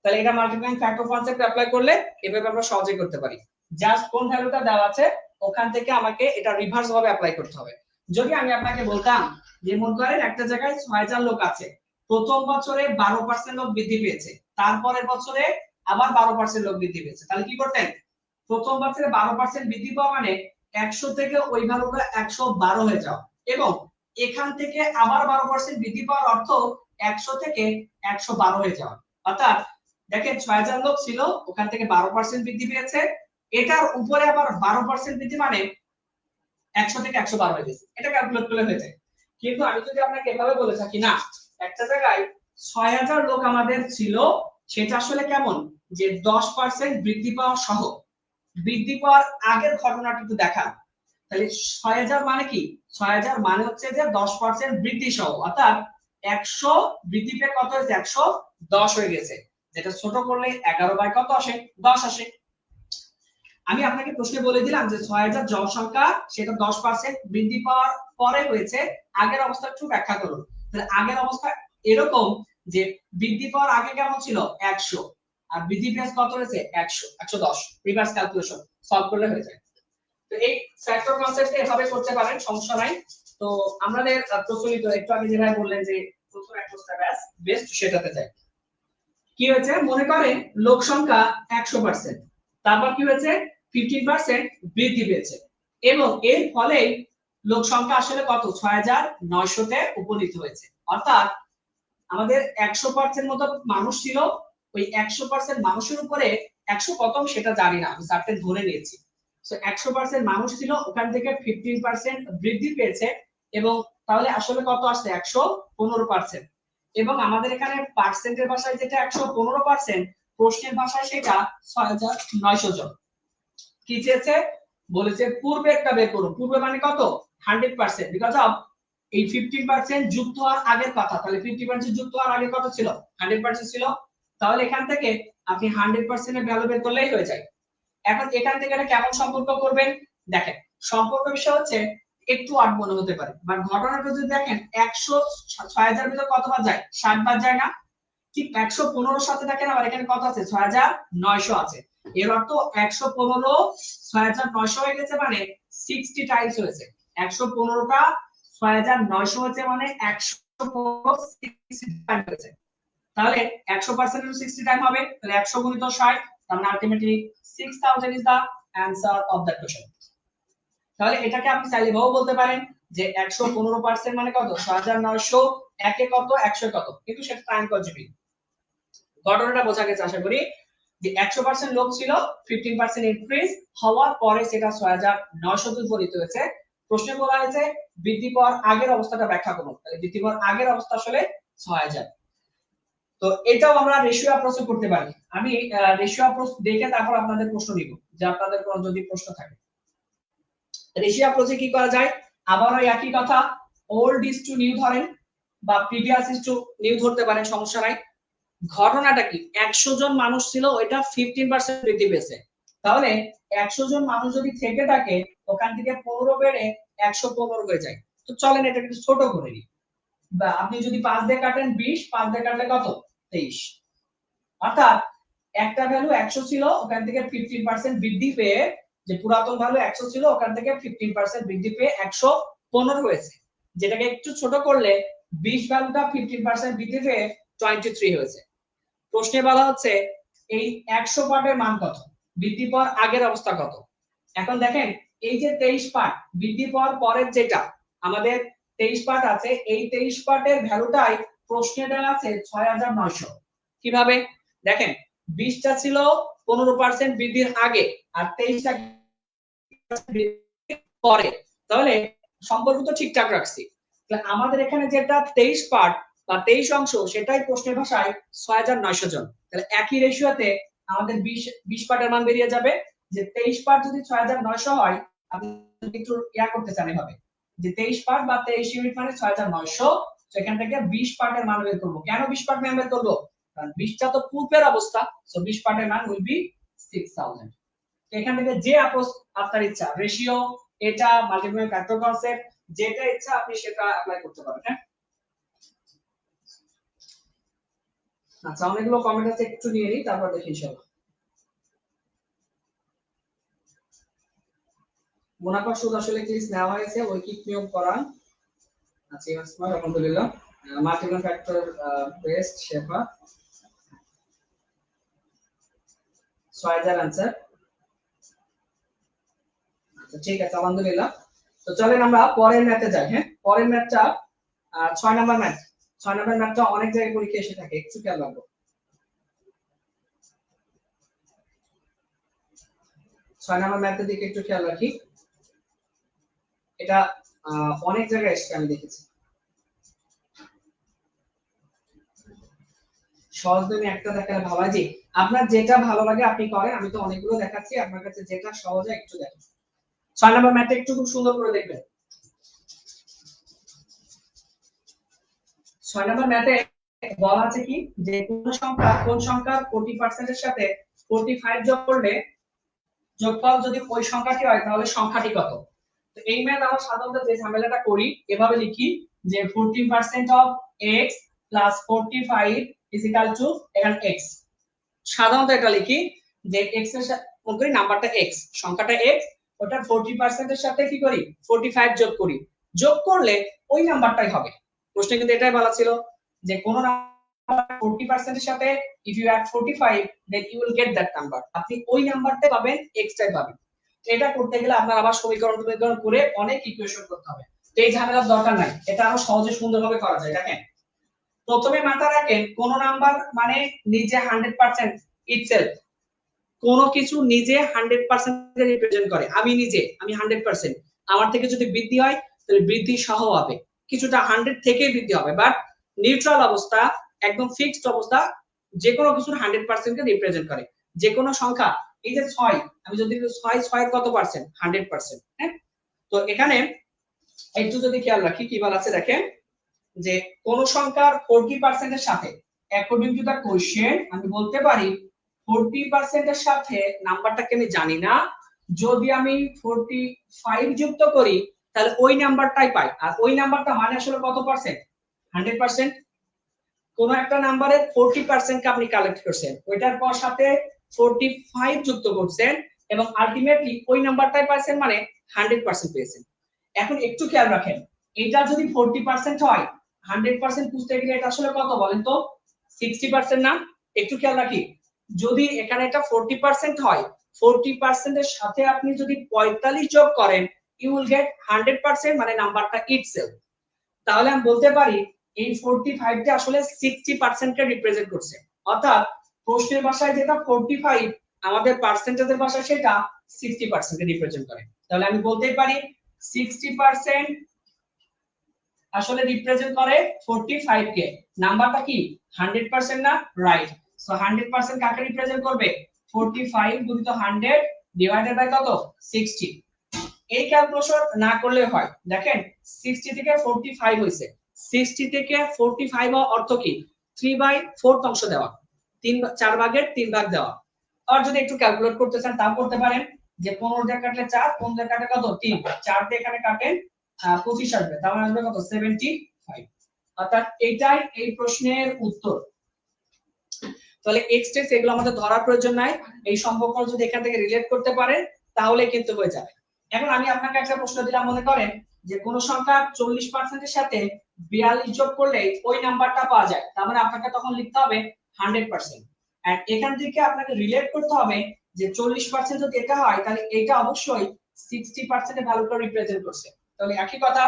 তাহলে এটা মাল্টিপ্লাইং ফ্যাক্টর কনসেপ্ট অ্যাপ্লাই করলে এভাবে আমরা সহজেই করতে পারি। জাস্ট কোন ভ্যালুটা দেওয়া আছে ওখান থেকে আমাকে এটা রিভার্স ভাবে অ্যাপ্লাই করতে হবে। যদি আমি আপনাকে বলতাম যে মনে করেন একটা জায়গায় 6000 লোক আছে, প্রথম বছরে 12% লোক বৃদ্ধি পেয়েছে, তারপরের বছরে আবার 12% লোক বৃদ্ধি পেয়েছে, তাহলে কি করতেন? প্রথম বছরে 12% বৃদ্ধি পাওয়া মানে 100 থেকে ওই ভ্যালুটা 112 হয়ে যাওয়া, এবং এখান থেকে আবার 12% বৃদ্ধি পাওয়ার অর্থ 100 থেকে 112 হয়ে যাওয়া। অর্থাৎ দেখেন 6000 লোক ছিল, ওখান থেকে 12% বৃদ্ধি পেয়েছে, এটার উপরে আবার 12% বৃদ্ধি মানে 100 থেকে 112 হয়ে গেছে। এটা ক্যালকুলেট করলে হয়ে যায়। কিন্তু আমি যদি আপনাকে এভাবে বলে থাকি না, একটা জায়গায় 6000 লোক আমাদের ছিল, সেটা আসলে কেমন যে 10% বৃদ্ধি পাওয়া সহ, বৃদ্ধি পাওয়ার আগের ঘটনাটা একটু দেখা। তাহলে 6000 মানে কি? 6000 মানে হচ্ছে যে 10% বৃদ্ধি সহ, অর্থাৎ 100 বৃদ্ধি পেয়ে কত হয়েছে 110 হয়ে গেছে, যেটা ছোট করলে 11 বাই কত আসে 10 আসে। আমি আপনাকে প্রশ্নে বলে দিলাম যে 6000 জনসংখ্যা সেটা 10% বৃদ্ধি পাওয়ার পরে হয়েছে, আগের অবস্থা একটু ব্যাখ্যা করুন। তাহলে আগের অবস্থা এরকম যে বৃদ্ধি পাওয়ার আগে কেমন ছিল 100, আর বৃদ্ধি পেয়ে কত হয়েছে 100 110, রিভার্স ক্যালকুলেশন সলভ করলে হয়ে যায়। তো এই ফ্যাক্টর কনসেপ্টে এভাবে করতে পারেন, সমস্যা নাই। তো আমাদের প্রচলিত একটু আগে যেভাবে বললেন যে প্রথম অ্যাপ্রোচটা বেস্ট, সেটাতে যাই। কি হয়েছে মনে করেন লোক সংখ্যা 100%, তারপর কি হয়েছে 15% বৃদ্ধি পেয়েছে, এবং এর ফলে লোক সংখ্যা আসলে কত 6900 তে উপনীত হয়েছে। অর্থাৎ আমাদের 100% মতো মানুষ ছিল, ওই 100% মানুষের উপরে 100 কত সেটা জানি না, আমি সার্টেন ধরে নিয়েছি। সো 100% মানুষ ছিল, ওখান থেকে 15% বৃদ্ধি পেয়েছে, এবং তাহলে আসলে কত আসছে 115%, এবং আমাদের এখানে পার্সেন্টের ভাষায় যেটা 115%, প্রশ্নের ভাষায় সেটা 6900 জন। কি চেয়েছে বলেছে পূর্বে একটা বের করুন, পূর্বে মানে কত 100%, বিকজ অফ এই 15% যুক্ত হওয়ার আগের কথা, তাহলে 50% যুক্ত হওয়ার আগে কত ছিল 100% ছিল, তাহলে এখান থেকে আপনি 100% এর ভ্যালু বের করলেই হয়ে যায়। এখন এখান থেকে এটা কেমন সম্পর্ক করবেন দেখেন, সম্পর্ক বিষয় হচ্ছে একটু আট মনে হতে পারে, বাট ঘটনাটা যদি দেখেন 100 6000 ভিতর কতবার যায় 60 বার যায় না, ঠিক 115 সাথে দেখেন আবার এখানে কত আছে 6900 আছে, এর অর্থ 115 6900 হয়ে গেছে, মানে 60 টাইমস হয়েছে। 115টা 6900 হয়েছে, মানে 115 60 টাইম হয়েছে। তাহলে 100% এর 60 টাইম হবে, তাহলে 100 গুণিত 60, তার মানে ultimately 6000 is the answer of that question. তাহলে এটাকে আপনি চাইলে ভাবে বলতে পারেন যে 115% মানে কত 6900, একে কত 100 কত, কিন্তু সেটা টাইম কনজিউমিং। ঘটনাটা বোঝা গেছে আশা করি, যে 100% লোক ছিল, 15% ইনক্রিজ হওয়ার পরে সেটা 6900 তে উপনীত হয়েছে। প্রশ্নে বলা হয়েছে বৃদ্ধি পাওয়ার আগের অবস্থাটা ব্যাখ্যা করুন, তাহলে বৃদ্ধি পাওয়ার আগের অবস্থা আসলে 6000। তো এটাও আমরা রেশিও অ্যাপ্রোচে করতে পারি। আমি রেশিও অ্যাপ্রোচ দেখে তারপর আপনাদের প্রশ্ন নিব, যে আপনাদের কোনো যদি প্রশ্ন থাকে। রেশিও অ্যাপ্রোচে কি করা যায়, আবারও একই কথা, ওল্ড ইজ টু নিউ ধরেন, বা প্রিভিয়াস ইজ টু নিউ ধরতে পারেন, সমস্যা নাই। ঘটনাটা কি 100 জন মানুষ ছিল, ওইটা 15% বৃদ্ধি পেয়েছে, তাহলে 100 জন মানুষ যদি থেকে থাকে, ওখান থেকে 15 বেড়ে 115 হয়ে যায়। তো চলেন এটা একটু ছোট করে নিই, বা আপনি যদি 5 দিয়ে কাটেন 20, 5 দিয়ে কাটলে কত 23, অর্থাৎ একটা ভ্যালু 100 ছিল, ওখান থেকে 15% বৃদ্ধি পেয়ে, যে পুরাতন ভ্যালু 100 ছিল, ওখান থেকে 15% বৃদ্ধি পেয়ে 115 হয়েছে, যেটাকে একটু ছোট করলে 20 ভ্যালুটা 15% বৃদ্ধি পেয়ে 23 হয়েছে। প্রশ্নে বলা হচ্ছে এই 100 পার্টের মান কত, বৃদ্ধি পাওয়ার আগের অবস্থা কত। এখন দেখেন এই যে 23 পার্ট বৃদ্ধি পাওয়ার পরের যেটা আমাদের 23 পার্ট আছে, এই 23 পার্টের ভ্যালুটাই প্রশ্নে দেওয়া আছে 6900। কিভাবে দেখেন, 20টা ছিল 15% বৃদ্ধির আগে, আর 23টা পরে, তাহলে সম্পর্ক তো ঠিকঠাক রাখছি। তাহলে আমাদের এখানে যেটা 23 পার্ট বা 23 অংশ, সেটাই প্রশ্নের ভাষায় 6900 জন। তাহলে একই রেশিওতে আমাদের 20 পার্টের মান বেরিয়ে যাবে, যে 23 পার্ট যদি 6900 হয়, আপনি একটু ইয়া করতে চান এভাবে, যে 23 পার্ট বা 23 ইউনিট মানে 6900, তো এখান থেকে 20 পার্টের মান বের করব। কেন 20 পার্ট মান বের করব? কারণ 20টা তো পূর্বের অবস্থা, সো 20 পার্টের মান উইল বি 6000। তো এখান থেকে যে আপনার ইচ্ছা, রেশিও, এটা মাল্টিপ্লাই ফ্যাক্টর কনসেপ্ট, যেটা ইচ্ছা আপনি সেটা অ্যাপ্লাই করতে পারেন। হ্যাঁ, আচ্ছা, অনেকগুলো কমেন্ট আছে, একটু নিয়ে নিই, তারপর দেখি ইনশাআল্লাহ। মুনাফা সুদ আসলে কি নেওয়া হয়েছে ঐকিক নিয়ম করা? আচ্ছা, আলহামদুলিল্লাহ। মাল্টিপ্লাই ফ্যাক্টর বেস্ট শেফা 6000 आंसर। আচ্ছা, ঠিক আছে, আলহামদুলিল্লাহ। তো চলেন আমরা পরের ম্যাথে যাই। হ্যাঁ, পরের ম্যাথটা 6 নাম্বার ম্যাথ। 6 নাম্বার ম্যাথটা অনেক জায়গায় পরীক্ষা এসে থাকে, একটু খেয়াল রাখবো। 6 নাম্বার ম্যাথের দিকে একটু খেয়াল রাখি। এটা অনেক জায়গায় এসে আমি দেখেছি। সহজ তুমি একটা দেখালে ভালো হয়। জি, আপনার যেটা ভালো লাগে আপনি করেন, আমি তো অনেকগুলো দেখাচ্ছি, আপনার কাছে যেটা সহজ হয় একটু দেখেন। 6 নাম্বার ম্যাথটা একটু খুব সুন্দর করে দেখবেন। 6 নাম্বার ম্যাথে বলা আছে কি যে কোন সংখ্যার 40% এর সাথে 45 যোগ করলে যোগফল যদি ওই সংখ্যাটি হয় তাহলে সংখ্যাটি কত? তো এই ম্যাথ আমরা সাধারণত যে ঝামেলাটা করি এভাবে লিখি যে 40% of x plus 45 is equal to এখানে x। সাধারণত এটা লিখি যে x এর সাথে কোন করি নাম্বারটা x, সংখ্যাটা x, ওটা 40% এর সাথে কি করি 45 যোগ করি, যোগ করলে ওই নাম্বারটাই হবে। প্রশ্নে কিন্তু এটাই বলা ছিল যে কোন নাম্বার 40% এর সাথে if you add 45 then you will get that number, আপনি ওই নাম্বারটাই পাবেন, x টাই পাবেন। এটা করতে গেলে আপনার আবার সমীকরণ করে অনেক ইকুয়েশন করতে হবে, তো এই ঝামেলার দরকার নাই, এটা আরো সহজে সুন্দরভাবে করা যায়। দেখেন, প্রথমে মাথা রাখেন কোন নাম্বার মানে নিজে 100% itself, কোন কিছু নিজে 100% রিপ্রেজেন্ট করে। আমি 100%, আমার থেকে যদি বৃদ্ধি হয় তাহলে বৃদ্ধি সহ হবে, কিছুটা 100 থেকে বৃদ্ধি হবে, বাট নিউট্রাল অবস্থা, একদম ফিক্সড অবস্থা, যে কোনো কিছুর 100% কে রিপ্রেজেন্ট করে। যে কোনো সংখ্যা, এই যে 6, আমি যদি 6 কত পার্সেন্ট? 100%। হ্যাঁ, তো এখানে একটু যদি খেয়াল রাখি কি বলা আছে দেখেন যে কোন সংখ্যার 40% এর সাথে অ্যাকর্ডিং টু দা কোশ্চেন আমি বলতে পারি 40% এর সাথে নাম্বারটাকে আমি জানি না, যদি আমি 45 যুক্ত করি তাহলে ওই নাম্বারটাই পাই, আর ওই নাম্বারটা মানে আসলে কত পার্সেন্ট? 100%। কোন একটা নাম্বারের 40% কে আপনি কালেক্ট করছেন, ওইটার পর সাথে 45 যুক্ত করছেন এবং আলটিমেটলি ওই নাম্বারটাই পাইছেন, মানে 100% পেয়েছেন। এখন একটু খেয়াল রাখেন, এটা যদি 40% হয় 100% বুঝতে গেলে এটা আসলে কত বলেন তো? 60% না? একটু খেয়াল রাখি, যদি এখানে এটা 40% হয়, 40% এর সাথে আপনি যদি 45 যোগ করেন ইউ উইল গেট 100%, মানে নাম্বারটা ইটসেলফ। তাহলে আমি বলতে পারি এই 45 টা আসলে 60% কে রিপ্রেজেন্ট করছে, অর্থাৎ প্রশ্নের ভাষায় যেটা 45 আমাদের পার্সেন্টেজের ভাষায় সেটা 60% কে রিপ্রেজেন্ট করে। তাহলে আমি বলতেই পারি 60% আসলে রিপ্রেজেন্ট করে 45 কে, নাম্বারটা কি 100% না? রাইট। সো 100% কাকে রিপ্রেজেন্ট করবে? 45 গুণিত 100 ডিভাইডেড বাই কত? 60। এই ক্যালকুলেশন না করলে হয়, দেখেন 60 থেকে 45 হইছে, 60 থেকে 45 হওয়ার অর্থ কি? 3/4 অংশ দেওয়া, 4 ভাগের 3 ভাগ দেওয়া। আর যদি একটু ক্যালকুলেট করতে চান তাও করতে পারেন যে 15 দিয়ে কাটলে 4, 15 দিয়ে কাটলে কত? 3, 4 দিয়ে এখানে কাটেন 25 আসবে, তার মানে আসবে কত? 75। অর্থাৎ এটাই এই প্রশ্নের উত্তর। তাহলে এক্স এগুলো আমাদের ধরার প্রয়োজন নাই, এই সম্পর্ক যদি এখান থেকে রিলেট করতে পারে তাহলে কিন্তু হয়ে যাবে। এখন আমি আপনাকে একটা প্রশ্ন দিলাম, মনে করেন যে কোন সংখ্যা 40% এর সাথে 42 যোগ করলে ওই নাম্বারটা পাওয়া যায়, তার মানে আপনাকে তখন লিখতে হবে 100%, এন্ড এখান থেকে আপনাকে রিলেট করতে হবে যে 40% যদি এটা হয় তাহলে এটা অবশ্যই 60% এর ভ্যালুটা রিপ্রেজেন্ট করছে। তাহলে একই কথা,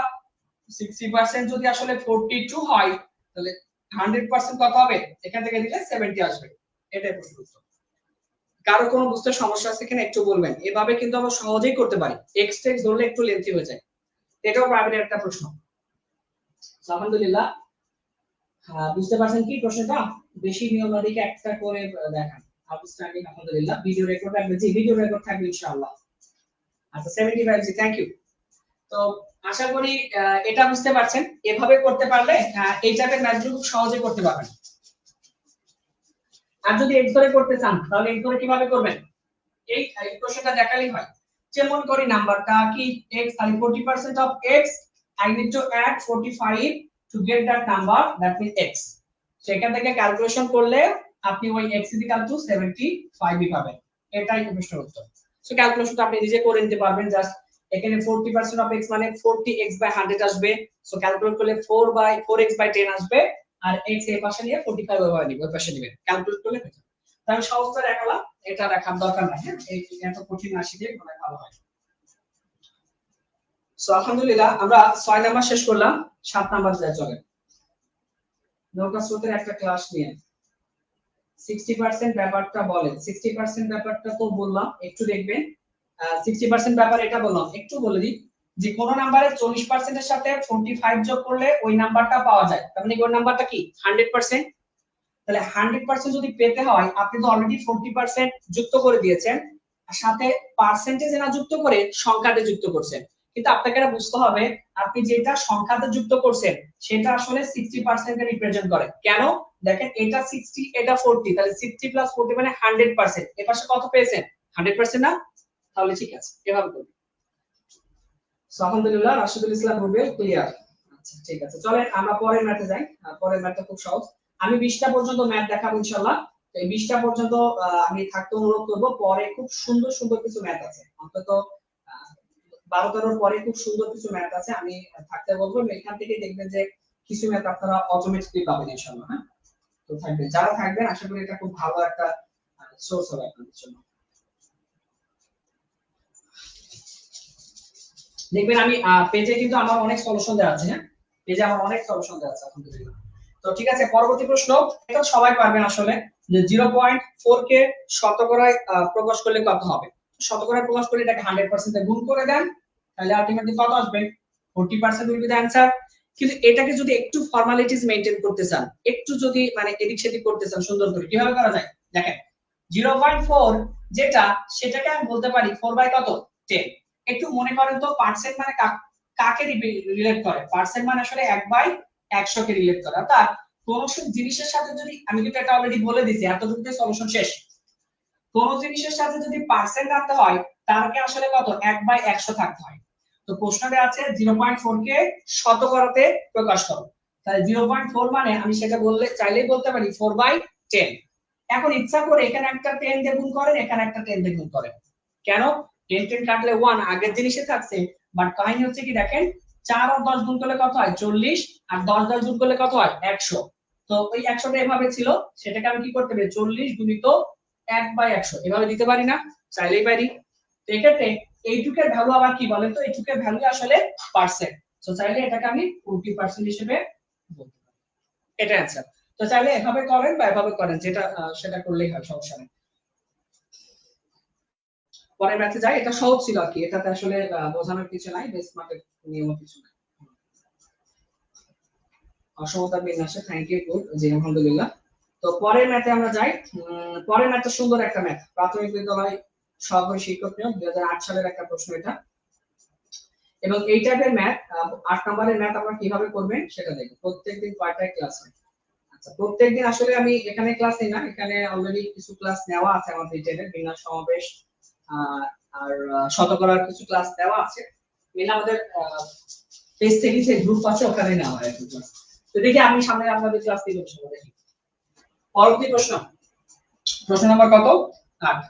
60% যদি আসলে 42 হয় তাহলে 100% কত হবে? এখান থেকে দিলে 70 আসবে। এটাই প্রশ্ন উত্তর। কারো কোনো বুঝতে সমস্যা আছে কিনা একটু বলবেন, এভাবে কিন্তু আমরা সহজেই করতে পারি, এক্স টেক্স ধরলে একটু লেন্থি হয়ে যায়। এটাও প্রাইভেটের একটা প্রশ্ন। আলহামদুলিল্লাহ, বুঝতে পারছেন কি প্রশ্নটা? বেশি নিয়ম না দেখে একটা করে দেখান। আউটস্ট্যান্ডিং, আলহামদুলিল্লাহ। ভিডিও রেকর্ড থাকবে? জি, ভিডিও রেকর্ড থাকবে ইনশাআল্লাহ। আচ্ছা, 75 জি, থ্যাংক ইউ। তো আশা করি এটা বুঝতে পারছেন। এভাবে করতে পারলে এই টাইপের ম্যাথগুলো খুব সহজে করতে পারবেন। আর যদি এক্স ধরে করতে চান তাহলে এক্স ধরে কিভাবে করবেন, এই প্রশ্নটা দেখালেই হয়। যেমন করি নাম্বারটা কি x, তাহলে 40% of x I need to add 45 to get that number, that means x. সেখান থেকে ক্যালকুলেশন করলে আপনি ওই x = 75 ই পাবেন। এটাই প্রশ্নের উত্তর। সো ক্যালকুলেশনটা আপনি নিজে করে নিতে পারবেন। জাস্ট এখানে 40% of x মানে 40x/100 আসবে। সো ক্যালকুলেট করলে 4x/10 আসবে, আর x এর পাশে নিয়ে 45 ওই পাশে দিবেন, ক্যালকুলেট করলে হয়ে যাবে। তাহলে সহজটা দেখালাম, এটা দেখার দরকার নাই। হ্যাঁ, এই এত কঠিন রাশি দিয়ে মনে ভালো হয়। সো আলহামদুলিল্লাহ আমরা 6 নাম্বার শেষ করলাম, 7 নাম্বার যায় চলে। নৌকা স্রোতের একটা ক্লাস নিয়ে 60% ব্যাপারটা বলেন। 60% ব্যাপারটা তো বললাম, একটু দেখবেন। 60% ব্যাপার এটা বললাম, একটু বলে দিই যে কোন নাম্বারে 40% এর সাথে 45 যোগ করলে ওই নাম্বারটা পাওয়া যায়। তার মানে ওই নাম্বারটা কি 100%। তাহলে 100% যদি পেতে হয় আপনি তো অলরেডি 40% যুক্ত করে দিয়েছেন, আর সাথে পার্সেন্টেজ না যুক্ত করে সংখ্যাতে যুক্ত করছেন। কিন্তু আপনাকে এটা বুঝতে হবে আপনি যেটা সংখ্যাতে যুক্ত করছেন সেটা আসলে 60% এর রিপ্রেজেন্ট করে। কেন দেখেন, এটা 60 এটা 40, তাহলে 60 + 40 মানে 100%। এর পাশে কত পেয়েছেন 100% না, তাহলে ঠিক আছে এভাবে করুন। সো আলহামদুলিল্লাহ রাশিদুল ইসলাম রুবেল ক্লিয়ার। আচ্ছা ঠিক আছে, চলেন আমরা পরের ম্যাথে যাই। পরের ম্যাথটা খুব সহজ। আমি 20টা পর্যন্ত ম্যাথ দেখাবো ইনশাআল্লাহ। তো এই 20টা পর্যন্ত আমি থাকতে অনুরোধ করব। পরে খুব সুন্দর সুন্দর কিছু ম্যাথ আছে, অন্তত 12-13 পরে খুব সুন্দর কিছু ম্যাথ আছে, আমি থাকতে বলবো। এখান থেকে দেখবেন যে কিছু ম্যাথ আপনারা অটোমেটিক্যালি পাবেন ইনশাআল্লাহ। হ্যাঁ, তো থাকবেন, যারা থাকবেন আশা করি এটা খুব ভালো একটা সোর্স হবে আপনাদের জন্য। দেখবেন আমি পেজে কিন্তু আমার অনেক সলিউশন দেওয়া আছে। হ্যাঁ, পেজে আমার অনেক সলিউশন দেওয়া আছে আলহামদুলিল্লাহ। তো ঠিক আছে, পরবর্তী প্রশ্ন এটা সবাই পারবেন আসলে, যে 0.4 কে শতকরায় প্রকাশ করলে কত হবে। শতকরায় প্রকাশ করলে এটাকে 100% এ গুণ করে দেন, তাহলে আলটিমেটলি কত আসবে 40% উইল বি দ্য অ্যানসার। কিন্তু এটাকে যদি একটু ফর্মালিটিস মেইনটেইন করতে চান, একটু যদি মানে এদিক সেদিক করতে চান সুন্দর করে, কিভাবে করা যায় দেখেন। 0.4 যেটা সেটাকে আমি বলতে পারি 4 কত 10। একটু মনে করেন তো পার্সেন্ট মানে কাকে রিলেট করে। পার্সেন্ট মানে আসলে 1/100 কে রিলেট করে। অর্থাৎ কোন জিনিসের সাথে যদি, আমি কিন্তু এটা অলরেডি বলে দিয়েছি, এতটুকুতে সলিউশন শেষ। কোন জিনিসের সাথে যদি পার্সেন্ট আনতে হয় তারকে আসলে কত 1/100 থাকতে হয়। তো প্রশ্নটা আছে 0.4 কে শতকরাতে প্রকাশ করো। তাহলে 0.4 মানে আমি সেটা বললে চাইলেই বলতে পারি 4/10। এখন ইচ্ছা করে এখানে একটা 10 দিয়ে গুণ করেন, এখানে একটা 10 দিয়ে গুণ করেন। কেন 10 কাটলে 1 আগের জিনিসে থাকছে, বাট কাহিনী হচ্ছে কি দেখেন 4 আর 10 গুণ করলে কত হয় 40, আর 10 গুণ করলে কত হয় 100। তো ওই 100টা এভাবে ছিল, সেটাকে আমি কি করতে পারি 40 গুণিত 1/100 এভাবে দিতে পারি না, চাইলেই পারি। তো এক্ষেত্রে এইটুকের ভ্যালু আবার কি বলেন তো, এইটুকের ভ্যালু আসলে পার্সেন্ট। তো চাইলে এটাকে আমি 40% হিসেবে বলতে পারি, এটা অ্যানসার। তো চাইলে এভাবে করেন বা এভাবে করেন, যেটা সেটা করলেই হয়, সমস্যা নেই। পরের ম্যাথে যাই, এটা সহজ ছিল আর কি, এটাতে আসলে বোঝানোর কিছু নাই, বেস মার্কেট নিয়ম কিছু নাই। অসমতা বিন্যাসে থ্যাংক ইউ, গুড, জি আলহামদুলিল্লাহ। তো পরের ম্যাথে আমরা যাই। পরের ম্যাথটা সুন্দর একটা ম্যাথ, প্রাথমিক বিদ্যালয় সহকারী শিক্ষক নিয়োগ 2008 সালের একটা প্রশ্ন এটা। এবং এই টাইপের ম্যাথ 8 নম্বরের ম্যাথ আমরা কিভাবে করবেন সেটা দেখব। প্রত্যেকদিন কয়টা ক্লাস হয়? আচ্ছা, প্রত্যেকদিন আসলে আমি এখানে ক্লাস নিই না, এখানে অলরেডি কিছু ক্লাস নেওয়া আছে আমাদের ডিটেইলে, বিন্যাস সমাবেশ আর শতকরার কিছু ক্লাস দেওয়া আছে। মেন আমাদের পেজ থেকে যে গ্রুপ আছে ওখানে নেওয়া হয় ক্লাস। তো দেখি আমি সামনে আপনাদের ক্লাস দিব ইনশাআল্লাহ। দেখি পরবর্তী প্রশ্ন, প্রশ্ন নাম্বার কত 8।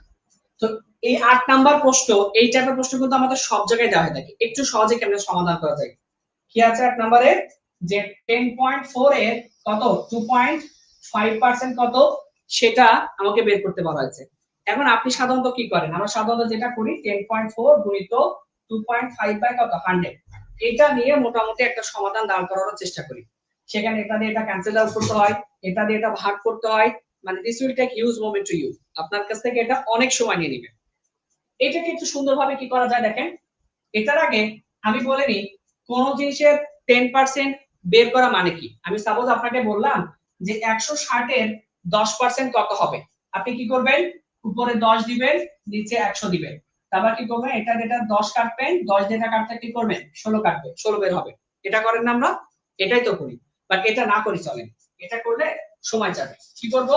তো এই 8 নাম্বার প্রশ্ন, এই টাইপের প্রশ্ন কিন্তু আমাদের সব জায়গায় দেওয়া হয় থাকে। একটু সহজে কেমনে সমাধান করা যায়, কি আছে 8 নম্বরে, যে 10.4 এর কত 2.5% কত সেটা আমাকে বের করতে বলা হয়েছে। এখন আপনি সাধারণত কি করেন, আমরা সাধারণত যেটা করি 10.4 গুণিত 2.5 বাই কত 100, এটা নিয়ে মোটামুটি একটা সমাধান দাঁড় করানোর চেষ্টা করি। সেখানে এটা দিয়ে এটা ক্যান্সেল আউট করতে হয়, এটা দিয়ে এটা ভাগ করতে হয়, মানে this will take huge moment to you, আপনার কাছ থেকে এটা অনেক সময় নিয়ে নেবে। এটাকে একটু সুন্দরভাবে কি করা যায় দেখেন। এটার আগে আমি বলে নিই কোন জিনিসের 10% বের করা মানে কি। আমি সাপোজ আপনাকে বললাম যে 160 এর 10% কত হবে, আপনি কি করবেন উপরে 10 দিবেন নিচে 100 দিবেন। তারপর কি করবেন, এটা যেটা 10 কাটবেন, 10 যেটা কাটতে কি করবেন 16 কাটবেন, 16 বের হবে। এটা করেন না আমরা, এটাই তো করি, বাট এটা না করি চলেন, এটা করলে সময় যাবে। কি করব,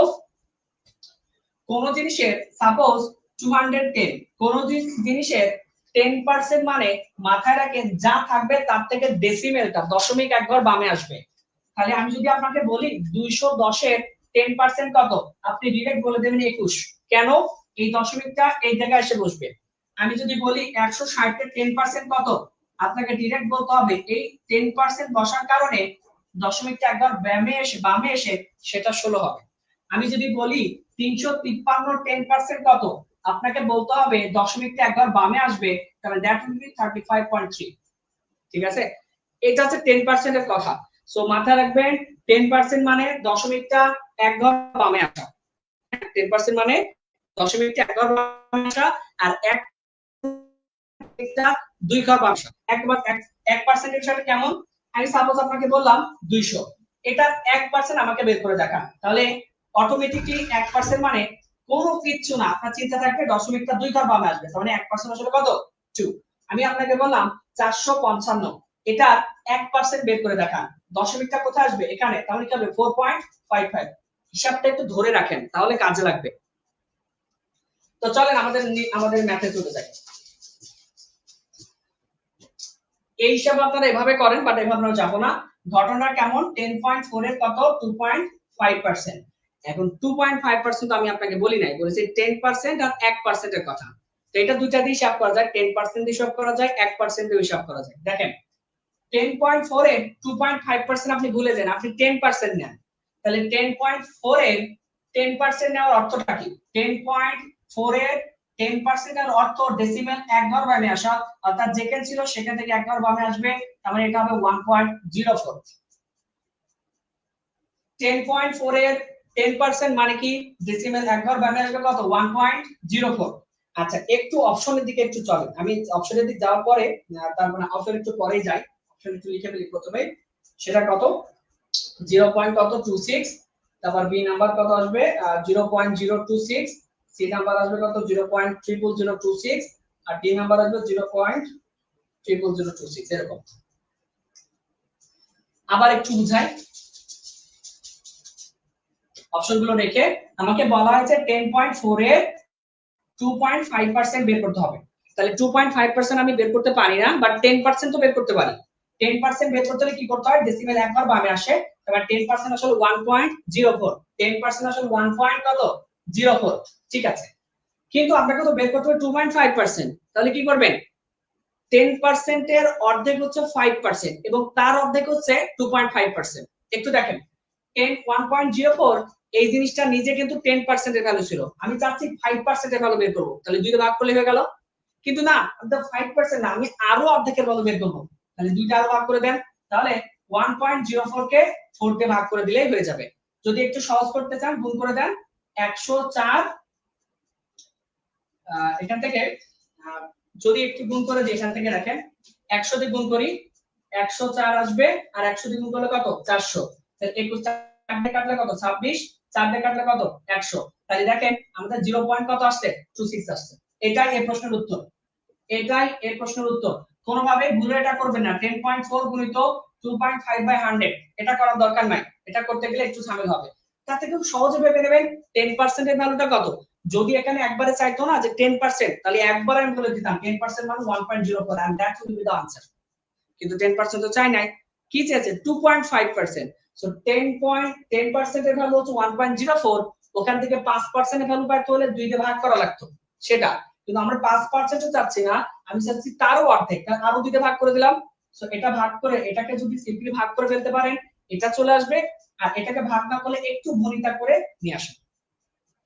কোন জিনিসের সাপোজ 210, কোন জিনিসের 10% মানে মাথায় রাখেন যা থাকবে তার থেকে ডেসিমেলটা দশমিক এক ঘর বামে আসবে। তাহলে আমি যদি আপনাকে বলি 210 এর 10% কত, আপনি ডিরেক্ট বলে দেবেন 21। কেন, এই দশমিকটা এই জায়গায় এসে বসবে। আমি যদি বলি 160 এর 10% কত, আপনাকে ডিরেক্ট বলতে হবে এই 10% বসার কারণে দশমিকটা একবার বামে এসে সেটা 16 হবে। আমি যদি বলি 353 10% কত, আপনাকে বলতে হবে দশমিকটা একবার বামে আসবে, তাহলে দ্যাট উইল বি 35.3। ঠিক আছে, এটা হচ্ছে 10% এর কথা। সো মাথায় রাখবেন 10% মানে দশমিকটা এক ঘর বামে আসা, 10% মানে দশমিকটা এক ঘর বামে আসা, আর একটা দুই ঘর বামে আসা। একবার 1% এর সাথে কেমন, আমি সাপোজ আপনাকে বললাম 200, এটা 1% আমাকে বের করে দেখান, তাহলে অটোমেটিকলি 1% মানে কোনো কিছু না, আপনার চিন্তা থাকবে দশমিকটা দুই ঘর বামে আসবে, তার মানে 1% আসলে কত 2। আমি আপনাকে বললাম 455, এটা 1% বের করে দেখান, দশমিকটা কোথায় আসবে এখানে, তাহলে কি হবে 4.55। হিসাবটা একটু ধরে রাখেন, তাহলে কাজে লাগবে। তো চলেন আমাদের ম্যাথে চলে যাই। এই হিসাব আপনারা এভাবে করেন, বাট এভাবে আমরা যাব না। ঘটনা কেমন, 10.4 এর কত 2.5%। এখন 2.5% আমি আপনাকে বলি নাই, বলেছি 10% আর 1% এর কথা। তো এটা দুইটা দিয়ে হিসাব করা যায়, 10% দিয়ে হিসাব করা যায়, 1% দিয়ে হিসাব করা যায়। দেখেন 10.4 এর 2.5% আপনি ভুলে যান, আপনি 10% নেন, তাহলে 10.4 এর 10% নেওয়ার অর্থটা কি, 10.4 এর 10% এর অর্থ ডেসিমেল এক ঘর বামে আসা, অর্থাৎ যেখানে ছিল সেখান থেকে এক ঘর বামে আসবে, তার মানে এটা হবে 1.04। 10.4 এর 10% মানে কি, ডেসিমেল এক ঘর বামে আসবে কত 1.04। আচ্ছা একটু অপশনের দিকে একটু চলেন, আমি অপশনের দিকে যাওয়ার পরে তার মানে অপশন একটু পরেই যাই, অপশন একটু লিখে ফেলি প্রথমে, সেটা কত 0.26, তারপর বি নাম্বার কত আসবে 0.026, সি নাম্বার আসবে কত 0.00026, আর ডি নাম্বার আসবে 0.00026, এরকম। আবার একটু বুঝাই, অপশনগুলো রেখে আমাকে বলা হয়েছে 10.4 এর 2.5% বের করতে হবে, তাহলে 2.5% আমি বের করতে পারি না, বাট 10% তো বের করতে পারি। 10% বের করতে হলে কি করতে হয়, ডেসিমেল একবার বামে আসে, তারপর 10% আসলে 1.04, 10% আসলে 1.04। ঠিক আছে, কিন্তু আপনাকে তো বের করতে হবে 2.5%, তাহলে কি করবেন, 10% এর অর্ধেক হচ্ছে 5% এবং তার অর্ধেক হচ্ছে 2.5%। একটু দেখেন 1.04 এই জিনিসটা নিজে কিন্তু 10% এর ভ্যালু ছিল, আমি চাচ্ছি 5% এর ভ্যালু বের করব, তাহলে দুইটা ভাগ করলে হয়ে গেল। কিন্তু না, আমি তো 5% না, আমি আরো অর্ধেকের ভ্যালু বের করব, তাহলে দুইটা আরো ভাগ করে দেন, তাহলে 1.04 কে 4 তে ভাগ করে দিলেই হয়ে যাবে। যদি একটু সহজ করতে চান গুণ করে দেন 104, এখান থেকে যদি একটু গুণ করে দিই, এখান থেকে রাখেন 100 দিয়ে গুণ করি 104 আসবে, আর 100 দিয়ে গুণ করলে কত 400, তাহলে 21 4 দিয়ে কাটলে কত 26, 4 দিয়ে কাটলে কত 100, তাহলে দেখেন আমাদের 0 পয়েন্ট কত আসছে 26 আসছে। এটাই এই প্রশ্নের উত্তর, এটাই এই প্রশ্নের উত্তর। কোনোভাবে ভুলে এটা করবেন না, 10.4 গুণিত 2.5/100 এটা করার দরকার নাই, এটা করতে গেলে একটু ঝামেলা হবে। তাতে খুব সহজে ভেবে নেবেন 10% এর ভ্যালুটা কত। যদি এখানে একবারে চাইতো না যে 10%, তাহলে একবার আমি বলে দিতাম 10% মানে 1.04 and that will be the answer, কিন্তু 10% তো চাই নাই, কি চেয়েছে 2.5%। সো 10% এর ভ্যালু হচ্ছে 1.04, ওখান থেকে 5% এর ভ্যালু পাইতে হলে 2 দিয়ে ভাগ করা লাগতো সেটা, কিন্তু আমরা 5% ও চাচ্ছি না, আমি চাচ্ছি তারও অর্ধেক, আরো 2 দিয়ে ভাগ করে দিলাম। সো এটা ভাগ করে এটাকে যদি সিম্পলি ভাগ করে ফেলতে পারেন এটা চলে আসবে, আর এটাকে ভাগ না করলে একটু ভনিতা করে নিয়ে আসেন।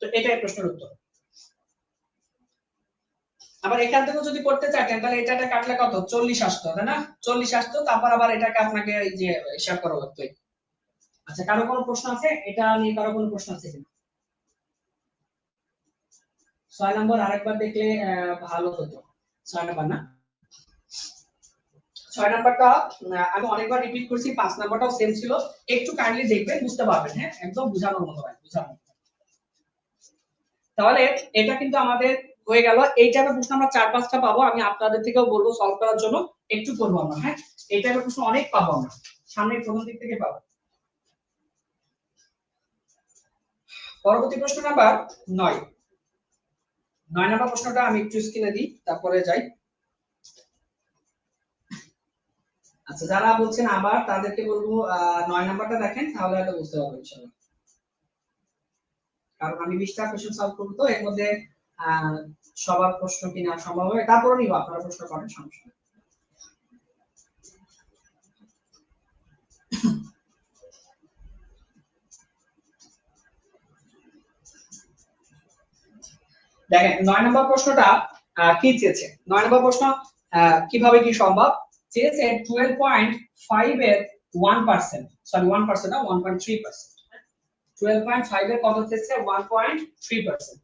তো এটাই প্রশ্নের উত্তর। আবার এখান থেকে যদি করতে চাইতেন তাহলে এটাটা কাটলে কত 40 আসতো, তাই না, 40 আসতো, তারপর আবার এটাকে আপনাকে এই যে হিসাব করা লাগতো। আচ্ছা কারো কোনো প্রশ্ন আছে, এটা নিয়ে কারো কোনো প্রশ্ন আছে কিনা? 6 নম্বর আরেকবার দেখলে ভালো হতো। 6 নম্বর না, 6 নাম্বারটা আমি অনেকবার রিপিট করছি, 5 নাম্বারটাও সেম ছিল, একটু কাইন্ডলি দেখবেন বুঝতে পারবেন, হ্যাঁ একদম বোঝানোর মতো হয়, বোঝানোর। তাহলে এটা কিন্তু আমাদের হয়ে গেল। এই টাইপের প্রশ্ন আমরা 4-5টা পাবো, আমি আপনাদের থেকেও বলবো সলভ করার জন্য একটু করবো আমরা। হ্যাঁ, এই টাইপের প্রশ্ন অনেক পাবো আমরা, সামনে প্রথম দিক থেকে পাবো। পরবর্তী প্রশ্ন নাম্বার 9 নম্বর প্রশ্নটা আমি একটু স্ক্রিনে দিই, তারপরে যাই। আচ্ছা, যারা বলছেন আবার তাদেরকে বলবো 9 নাম্বারটা দেখেন, তাহলে হয়তো বুঝতে পারবেন ইনশাআল্লাহ। কারণ আমি 20টা কোশ্চেন সলভ করব, তো এর মধ্যে সবার প্রশ্ন কিনা সম্ভব হবে, তারপরে নিব, আপনারা প্রশ্ন করেন, সমস্যা নেই। দেখেন 9 নম্বর প্রশ্নটা কি চেয়েছে। 9 নম্বর প্রশ্ন কিভাবে কি সম্ভব চেয়েছে। 12.5 এর 1%, সরি 1% না, 1.3%। 12.5 এর কত চেয়েছে? 1.3%।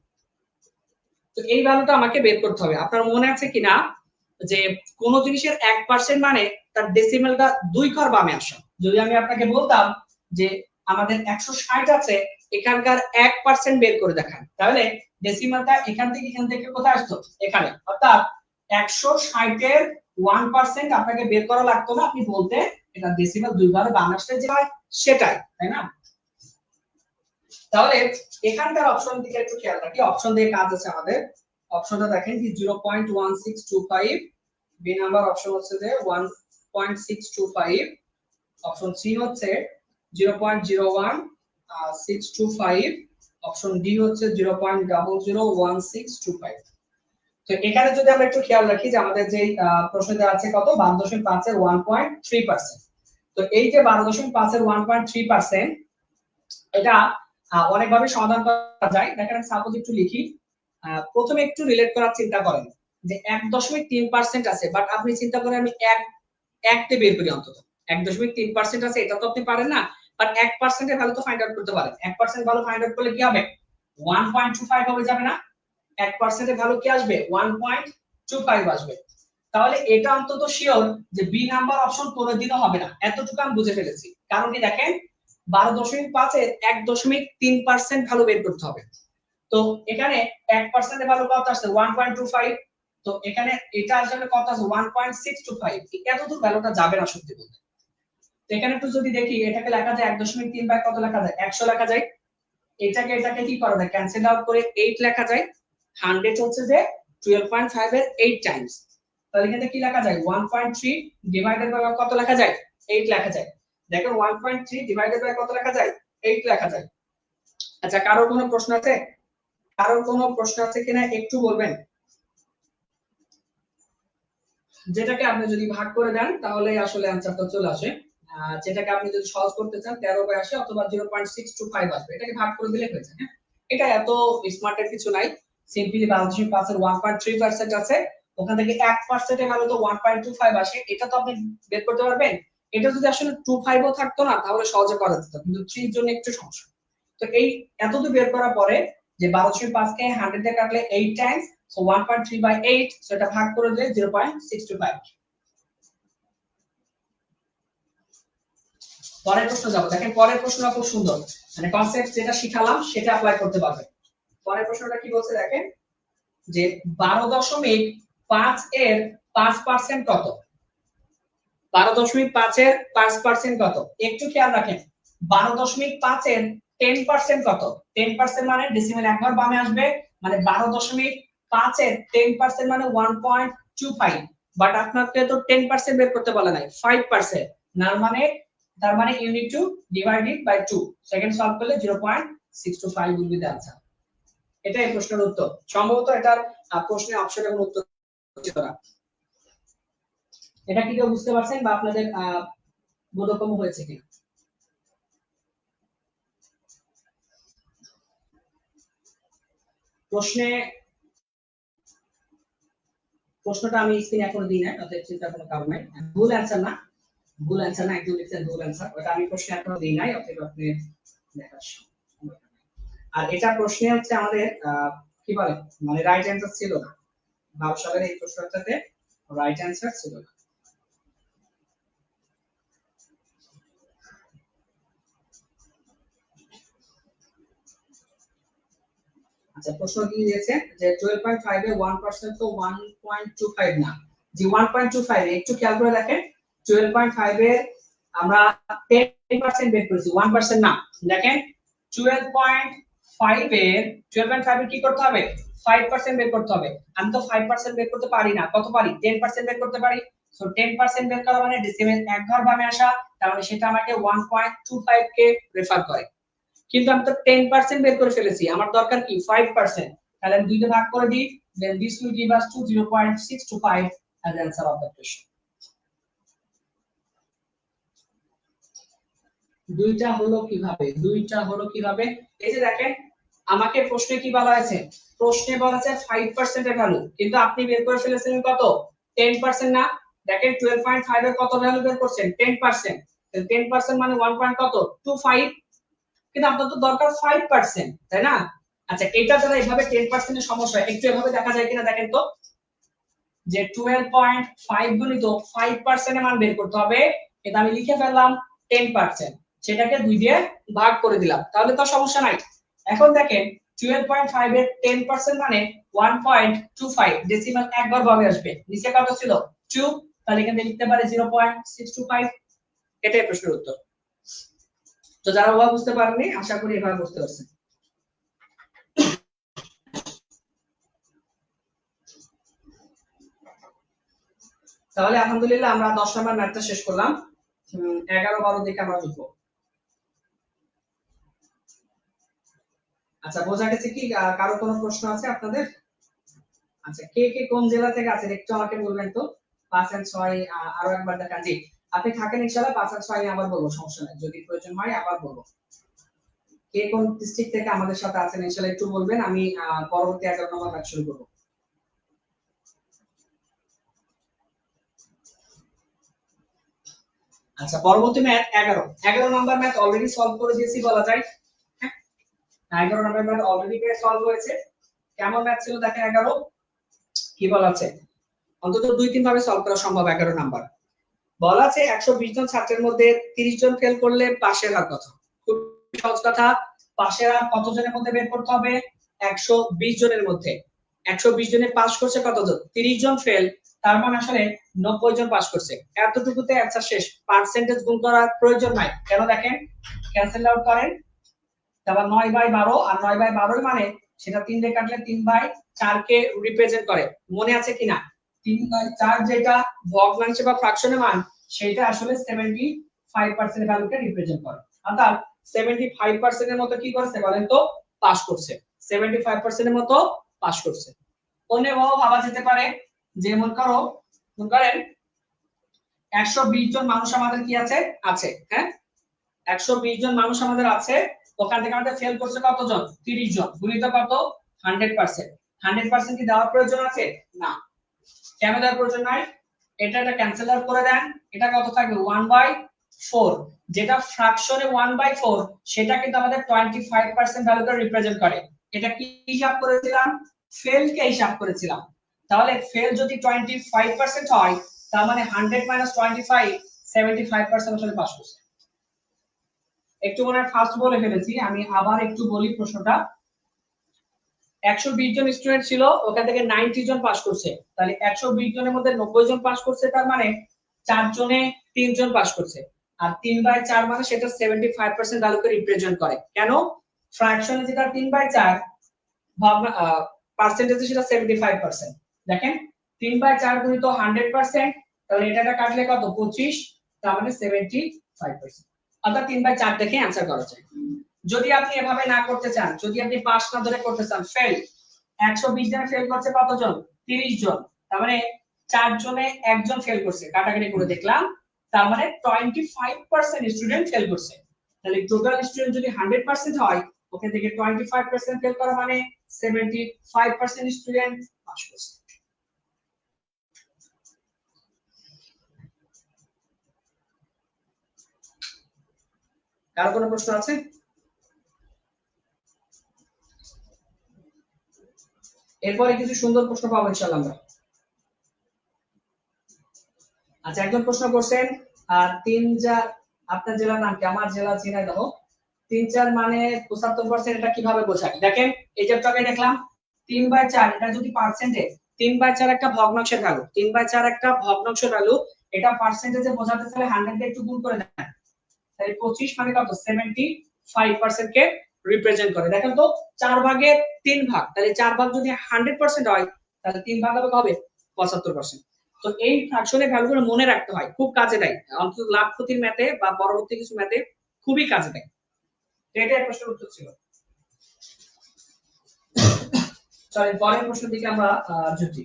তো এই ভ্যালুটা আমাকে বের করতে হবে। আপনার মনে আছে কিনা যে কোন জিনিসের 1% মানে তার ডেসিমেলটা 2 ঘর বামে আসা। যদি আমি আপনাকে বলতাম যে আমাদের 160 আছে, এখানকার 1% বের করে দেখান, তাহলে ডেসিমেলটা এখান থেকে কোথায় আসতো? এখানে। অর্থাৎ 160 এর 1% আপনাকে বের করা লাগতো না, আপনি বলতে এটা ডেসিমেল 2 ঘর বামে আসলে যে হয় সেটাই, তাই না? তাহলে এখানকার অপশন দিকে একটু খেয়াল রাখি। অপশন দিয়ে কাজ আছে আমাদের। অপশনটা দেখেন কি 0.1625, বি নাম্বার অপশন হচ্ছে যে 1.625, অপশন সি হচ্ছে 0.01625, অপশন ডি হচ্ছে 0.001625। তো এখানে যদি আমরা একটু খেয়াল রাখি যে আমাদের যে প্রশ্ন দেওয়া আছে কত 12.5 এর 1.3%। তো এই যে 12.5 এর 1.3%, এটা অনেকভাবে সমাধান করা যায়। দেখেন সাপোজ একটু লিখি, প্রথমে একটু রিলেট করার চিন্তা করেন যে 1.3% আছে, বাট আপনি চিন্তা করেন আমি একতে বের করি অন্তত 1.3% আছে, এটা তো আপনি পারেন না, বাট 1% এর ভ্যালু তো ফাইন্ড আউট করতে পারেন। 1% ভ্যালু ফাইন্ড আউট করলে কি হবে? 1.25 হবে, যাবে না? 1% এর ভ্যালু কি আসবে? 1.25 আসবে। তাহলে এটা অন্তত শিওর যে বি নাম্বার অপশন কোনোদিনও হবে না, এতটুকু আমি বুঝে ফেলেছি। কারণ কি দেখেন 12.5 এর 1.3% ভ্যালু বের করতে হবে। তো এখানে 1% এর ভ্যালু কত আসছে? 1.25। তো এখানে এটা আসলে কত আছে? 1.625। এতদূর ভ্যালুটা যাবে না সত্যি বলতে। তো এখানে একটু যদি দেখি, এটাকে লেখা যায় 1.3 বাই কত লেখা যায়? 100 লেখা যায়। এটাকে কি করা যায়? ক্যান্সেল আউট করে 8 লেখা যায়। 100 হচ্ছে যে 12.5 এর 8 টাইমস। তাহলে এখানে কি লেখা যায়? 1.3 ডিভাইডেড বাই কত লেখা যায়? 8 লেখা যায়। দেখো 1.3 ডিভাইডেড বাই কত লেখা যায়? 8 লেখা যায়। আচ্ছা, কারোর কোনো প্রশ্ন আছে? কারোর কোনো প্রশ্ন আছে কিনা একটু বলবেন। যেটাকে আপনি যদি ভাগ করে দেন তাহলে আসলে অ্যানসারটা চলে আসে। যেটাকে আপনি যদি সহজ করতে চান 13/80 অথবা 0.625 আসবে, এটাকে ভাগ করে দিলে হয়ে যায়। হ্যাঁ, এটা এত স্মার্টের কিছু নাই। সিম্পলি 12.5 এর 1.3% আছে, ওখান থেকে 1% এর ভ্যালু তো 1.25 আসে, এটা তো আপনি বের করতে পারবেন। এটা যদি আসলে 25 ও থাকতো না তাহলে সহজে করা যেত, কিন্তু 3 এর জন্য একটু সমস্যা। তো এই এতদূর বের করার পরে যে 12.5 কে 100 দিয়ে কাটলে 8 টাইমস, সো 1.3 বাই 8, সো এটা ভাগ করে দিলে 0.625। পরের প্রশ্ন যাব। দেখেন পরের প্রশ্নটা খুব সুন্দর, মানে কনসেপ্ট যেটা শিখালাম সেটা অ্যাপ্লাই করতে পারবেন। পরের প্রশ্নটা কি বলছে দেখেন যে 12.5 এর 5% কত? 12.5 এর 5% কত? একটু খেয়াল রাখেন। 12.5 এর 10% কত? 10% মানে ডেসিমেল এক ঘর বামে আসবে, মানে 12.5 এর 10% মানে 1.25। বাট আপনাকে তো 10% বের করতে বলে নাই, 5%। তার মানে you need to divide it by 2। Second solve করলে 0.625 উইল বি দ্য আনসার। এটা এই প্রশ্নের উত্তর। সম্ভবত এটার প্রশ্নের অপশনের উত্তর ছিল না। এটা কি কেউ বুঝতে পারছেন বা আপনাদের বোধগম্য হয়েছে কিনা? প্রশ্নটা আমি স্ক্রিনে এখনো দিই না, অতএব চিন্তার কোনো কারণ নাই। ভুল অ্যান্সার না, ভুল অ্যান্সার না, একদম লিখছেন ভুল অ্যান্সার। ওটা আমি প্রশ্ন এখনো দিই নাই, অতএব আপনি দেখার। আর এটা প্রশ্নে হচ্ছে আমাদের কি বলে, মানে রাইট অ্যান্সার ছিল না। 12 সালের এই প্রশ্নটাতে রাইট অ্যান্সার ছিল না। আচ্ছা প্রশ্ন কি দিয়েছে যে 12.5 এ 1% তো 1.25 না, যে 1.25 একটু খেয়াল করে দেখেন 12.5 এর আমরা 10% বের করেছি 1% না। দেখেন 12.5 এর 12.5 এর কি করতে হবে 5% বের করতে হবে। আমি তো 5% বের করতে পারি না, কত পারি 10% বের করতে পারি। সো 10% বের করা মানে ডেসিমেল এক ঘর বামে আসা, তার মানে সেটা আমাকে 1.25 কে রেফার করে। কিন্তু আমি তো 10% বের করে ফেলেছি, আমার দরকার কি 5%। তাহলে আমি দুইটা ভাগ করে দিই, then this will give us to 0.625 as the answer of the question. দুইটা হলো কিভাবে এই যে দেখেন আমাকে প্রশ্নে কি বলা হয়েছে, প্রশ্নে বলা আছে 5% এর ভ্যালু, কিন্তু আপনি বের করে ফেলেছেন কত 10% না। দেখেন 12.5 এর কত ভ্যালু বের করছেন 10%, তাহলে 10% মানে 1. কত 25, কিন্তু আপনার তো দরকার 5%, তাই না? আচ্ছা এটা যারা এভাবে 10% এর সমস্যা একটু এভাবে দেখা যায় কিনা দেখেন তো, যে 12.5 গুণিত 5% এর মান বের করতে হবে, এটা আমি লিখে ফেললাম 10%, সেটাকে 2 দিয়ে ভাগ করে দিলাম, তাহলে তো সমস্যা নাই। এখন দেখেন 12.5 এর 10% মানে 1.25, ডেসিমাল একবার ভাবে আসবে, নিচে কত ছিল 2, তাহলে এখানে লিখতে পারি 0.625। এটাই প্রশ্নের উত্তর। তো যারা ওভাবে বুঝতে পারেননি আশা করি এভাবে বুঝতে পারছেন। তাহলে আলহামদুলিল্লাহ আমরা 10 নম্বর ম্যাথটা শেষ করলাম। 11-12 দিকে আমরা দেখব। আচ্ছা বোঝা গেছে কি, কারো কোনো প্রশ্ন আছে আপনাদের? আচ্ছা কে কে কোন জেলা থেকে আছেন একটু আমাকে বলবেন তো। 5 আর 6 আরো একবার দেখা জি আপনি থাকেন ইনশাআল্লাহ, 5 আর 6 আবার বলবো, সমস্যা নাই, যদি প্রয়োজন হয় আবার বলবো। কে কোন ডিস্ট্রিক্ট থেকে আমাদের সাথে আছেন ইনশাআল্লাহ একটু বলবেন, আমি পরবর্তী 11 নম্বর ম্যাথ শুরু করব। আচ্ছা পরবর্তী ম্যাথ 11 নম্বর ম্যাথ অলরেডি সলভ করে দিয়েছি বলা যায়। হ্যাঁ 11 নম্বর ম্যাথ অলরেডি সলভ হয়েছে। কেমন ম্যাথ ছিল দেখেন 11 কি বলা আছে, অন্তত 2-3 ভাবে সলভ করা সম্ভব। 11 নাম্বার বলা আছে 120 জন ছাত্রের মধ্যে 30 জন ফেল করলে পাশের হার কত। খুব সহজ কথা, পাশের হার কত জনের মধ্যে বের করতে হবে 120 জনের মধ্যে। 120 জনে পাস করছে কতজন 30 জন ফেল, তার মানে আসলে 90 জন পাস করছে। এতটুকুতে অ্যানসার শেষ, পার্সেন্টেজ গুণ করার প্রয়োজন নাই। কেন দেখেন ক্যান্সেল আউট করেন, তারপর 9/12 আর 9/12 মানে সেটা 3 দিয়ে কাটলে 3/4 কে রিপ্রেজেন্ট করে, মনে আছে কিনা 3/4 যেটা ভগ্নাংশ বা ফ্র্যাকশনের মান সেটা আসলে 75% ভ্যালুকে রিপ্রেজেন্ট করে, অর্থাৎ 75% এর মতো কি করছে বলেন তো পাস করছে, 75% এর মতো পাস করছে। অন্যভাবে ভাবা যেতে পারে যে মনে করেন 120 জন মানুষ আমাদের কি আছে হ্যাঁ 120 জন মানুষ আমাদের আছে, ওখান থেকে আমাদের ফেল করছে কতজন 30 জন, গুণিত কত 100%। 100% কি দেওয়ার প্রয়োজন আছে না, কেন দেওয়ার প্রয়োজন নাই, এটা ক্যান্সেল আউট করে দেন, এটা কত থাকবে 1/4, যেটা ফ্র্যাকশনে 1/4 সেটা কিন্তু আমাদের 25% ভ্যালুকে রিপ্রেজেন্ট করে। এটা কি হিসাব করেছিলাম ফেল কে হিসাব করেছিলাম, তাহলে ফেল যদি 25% হয় তার মানে 100 - 25 75% আসলে পাস করছে। একটু মনে ফার্স্ট বলে ফেলেছি, আমি আবার একটু বলি প্রশ্নটা। 120 জন স্টুডেন্ট ছিল, ওখান থেকে 90 জন পাস করছে, তাহলে 120 জনের মধ্যে 90 জন পাস করছে, তার মানে 4 জনে 3 জন পাস করছে, আর 3/4 মানে সেটা 75% ভ্যালুকে রিপ্রেজেন্ট করে। কেন ফ্র্যাকশনে যেটা 3/4 পার্সেন্টেজে সেটা 75%। দেখেন 3/4 গুণিত 100%, তাহলে এটা কাটলে কত 25, তার মানে 75%, অর্থাৎ 3/4 দেখে অ্যানসার করা যায়। যদি আপনি এভাবে না করতে চান, যদি আপনি পাস না ধরে করতে চান, ফেল 120 জন ফেল করছে কতজন 30 জন, তার মানে 4 জনে একজন ফেল করছে, কাটাকাটি করে দেখলাম, তার মানে 25% স্টুডেন্ট ফেল করছে। তাহলে টোটাল স্টুডেন্ট যদি 100% হয়, ওখান থেকে 25% ফেল করা মানে 75% স্টুডেন্ট পাস করছে। কার কোনো প্রশ্ন আছে? এরপরে কিছু সুন্দর প্রশ্ন পাবো ইনশাআল্লাহ আমরা। আচ্ছা একজন প্রশ্ন করছেন আপনার জেলার নাম কি, আমার জেলা ঝিনাইদহ। 3/4 মানে 75%। এটা কিভাবে বোঝাই দেখেন, এই যে টকে দেখলাম 3/4, এটা যদি পার্সেন্টে 3/4 একটা ভগ্নাংশের ভ্যালু, 3/4 একটা ভগ্নাংশের ভ্যালু, এটা পার্সেন্টেজে বোঝাতে চাইলে 100 দিয়ে একটু গুণ করে দেন, তাহলে 25 মানে কত 75% কে রিপ্রেজেন্ট করে। দেখেন তো 4 ভাগের 3 ভাগ, তাহলে 4 ভাগ যদি 100% হয় তাহলে 3 ভাগ হবে কবে 75%। তো এই ফ্র্যাকশনের ভ্যালুগুলো মনে রাখতে হয়, খুব কাজে দেয়, অন্তত লাভ ক্ষতির ম্যাথে বা পরবর্তী কিছু ম্যাথে খুবই কাজে দেয়। এটাই প্রশ্নের উত্তর ছিল। চলেন পরের প্রশ্নের দিকে আমরা ঝুঁকি।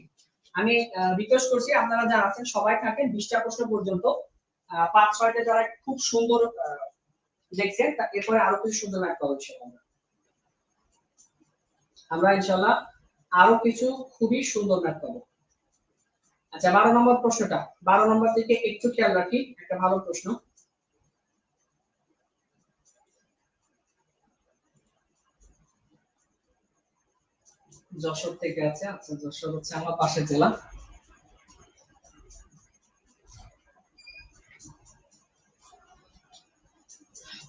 আমি রিকোয়েস্ট করছি আপনারা যারা আছেন সবাই থাকেন 20টা প্রশ্ন পর্যন্ত, 5-6টা যারা খুব সুন্দর দেখছেন এরপরে আরো কিছু সুন্দর ম্যাথ পাবো আমরা ইনশাআল্লাহ, আরো কিছু খুবই সুন্দর ম্যাথ পাবো। আচ্ছা 12 নম্বর প্রশ্নটা, 12 নম্বর থেকে একটু খেয়াল রাখি, একটা ভালো প্রশ্ন। যশোর থেকে আছে, আচ্ছা যশোর হচ্ছে আমার পাশের জেলা।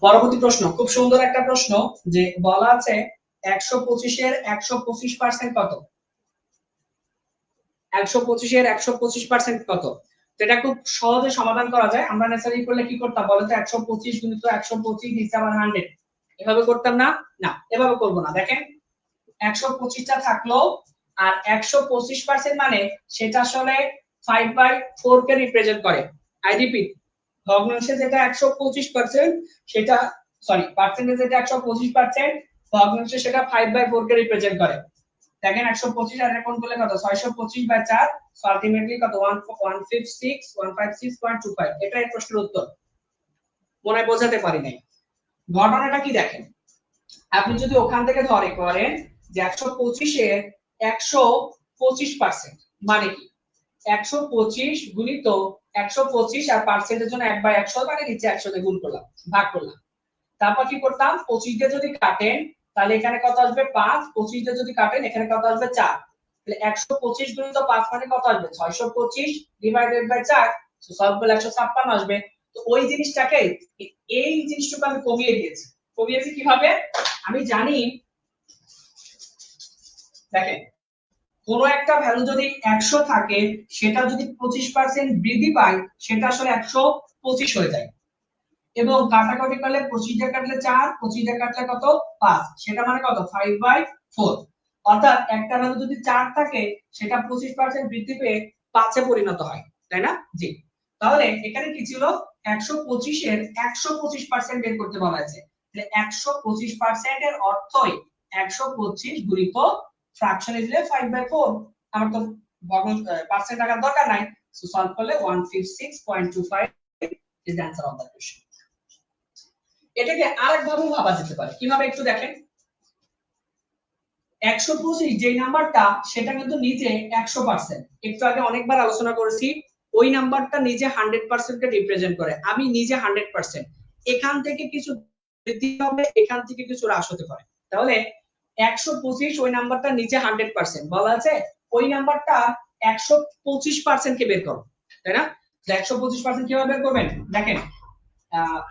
পরবর্তী প্রশ্ন খুব সুন্দর একটা প্রশ্ন, যে বলা আছে 125 এর 125% কত? 125 এর 125% কত? তো এটা খুব সহজে সমাধান করা যায়। আমরা নেচারালি করলে কি করতাম বলেন তো, 125 গুণিত 125 দিছে আমার 100, এভাবে করতাম না? না এভাবে করব না। দেখেন 125টা থাকলো আর 125% মানে সেটা আসলে 5/4 কে রিপ্রেজেন্ট করে। আই রিপিট, ভগ্নাংশে যেটা 125% সেটা, সরি পার্সেন্টেজ যেটা 125%, ভগ্নাংশে সেটা 5/4 কে রিপ্রেজেন্ট করে। দেখেন 125 আর কোন করলে কত 625/4, সো আলটিমেটলি কত 156.25। এটা এই প্রশ্নের উত্তর। মনে বোঝাতে পারি নাই। ঘটনাটা কি দেখেন, আপনি যদি ওখান থেকে ধরে করেন যে 125 এর 125% মানে কি 125 গুণিত 125 আর পার্সেন্টের জন্য 1/100 মানে নিচে 100 দিয়ে গুণ করলাম, ভাগ করলাম। তারপর কি করতাম 25 দিয়ে যদি কাটেন তাহলে এখানে কত আসবে 5, 25 দিয়ে যদি কাটেন এখানে কত আসবে 4, তাহলে 125 গুণিত 5 মানে কত আসবে 625 ডিভাইডেড বাই 4, সো সলভ করলে 156 আসবে। তো ওই জিনিসটাকে এই জিনিসটুকু আমি কমিয়ে দিয়েছি। কমিয়েছি কিভাবে? আমি জানি দেখেন কোন একটা ভ্যালু যদি 100 থাকে সেটা যদি 25% বৃদ্ধি পায় সেটা আসলে 125 হয়ে যায়, এবং কাটাকাটি করলে 25 দিয়ে কাটলে 4, 25 দিয়ে কাটলে কত 5, সেটা মানে কত 5/4। অর্থাৎ একটা ভ্যালু যদি 4 থাকে সেটা 25% বৃদ্ধি পেয়ে 5 এ পরিণত হয়, তাই না? জি। তাহলে এখানে কি ছিল 125 এর 125% বের করতে বলা আছে, তাহলে 125% এর অর্থই 125 গুণিত ফ্র্যাকশন দিলে 5/4। আমার তো পার্সেন্ট টাকার দরকার নাই, সো সলভ করলে 156.25 is the answer of the question. এটাকে আরেকভাবে ভাবা যেতে পারে, কিভাবে একটু দেখেন। 125 যে নাম্বারটা সেটা কিন্তু নিজে 100%, একটু আগে অনেকবার আলোচনা করেছি, ওই নাম্বারটা নিজে 100% কে রিপ্রেজেন্ট করে। আমি নিজে 100%, এখান থেকে কিছু বৃদ্ধি হবে, এখান থেকে কিছু হ্রাস হতে পারে। তাহলে 125 ওই নাম্বারটা নিজে 100%, বলা আছে ওই নাম্বারটা 125% কে বের করো, তাই না? 125% কিভাবে বের করবেন দেখেন,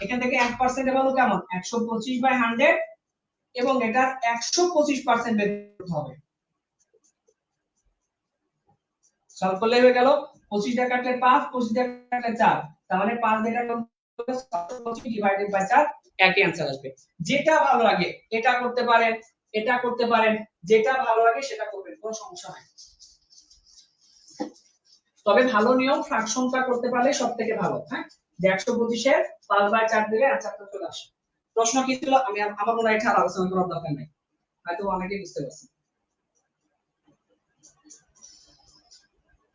এখান থেকে 1% এর ভ্যালু কেমন 125/100, এবং এটার 125% বের করতে হবে। সলভ করলে হয়ে গেল 25 দিয়ে কাটলে 5, 25 দিয়ে কাটলে 4, তার মানে 5 দিয়ে কাটলে 25 ডিভাইডেড বাই 4, একই आंसर আসবে। যেটা ভালো লাগে এটা করতে পারেন, এটা করতে পারেন, যেটা ভালো লাগে সেটা করবেন, কোনো সমস্যা নাই। তবে ভালো নিয়ম ফ্র্যাকশনটা করতে পারলে সবথেকে ভালো। হ্যাঁ, যে 125 এর 5/4 দিলে आंसरটা চলে আসে। প্রশ্ন কি ছিল আমি আমার মনে হয় এটা আলোচনা করার দরকার নাই, হয়তো অনেকেই বুঝতে পারছেন।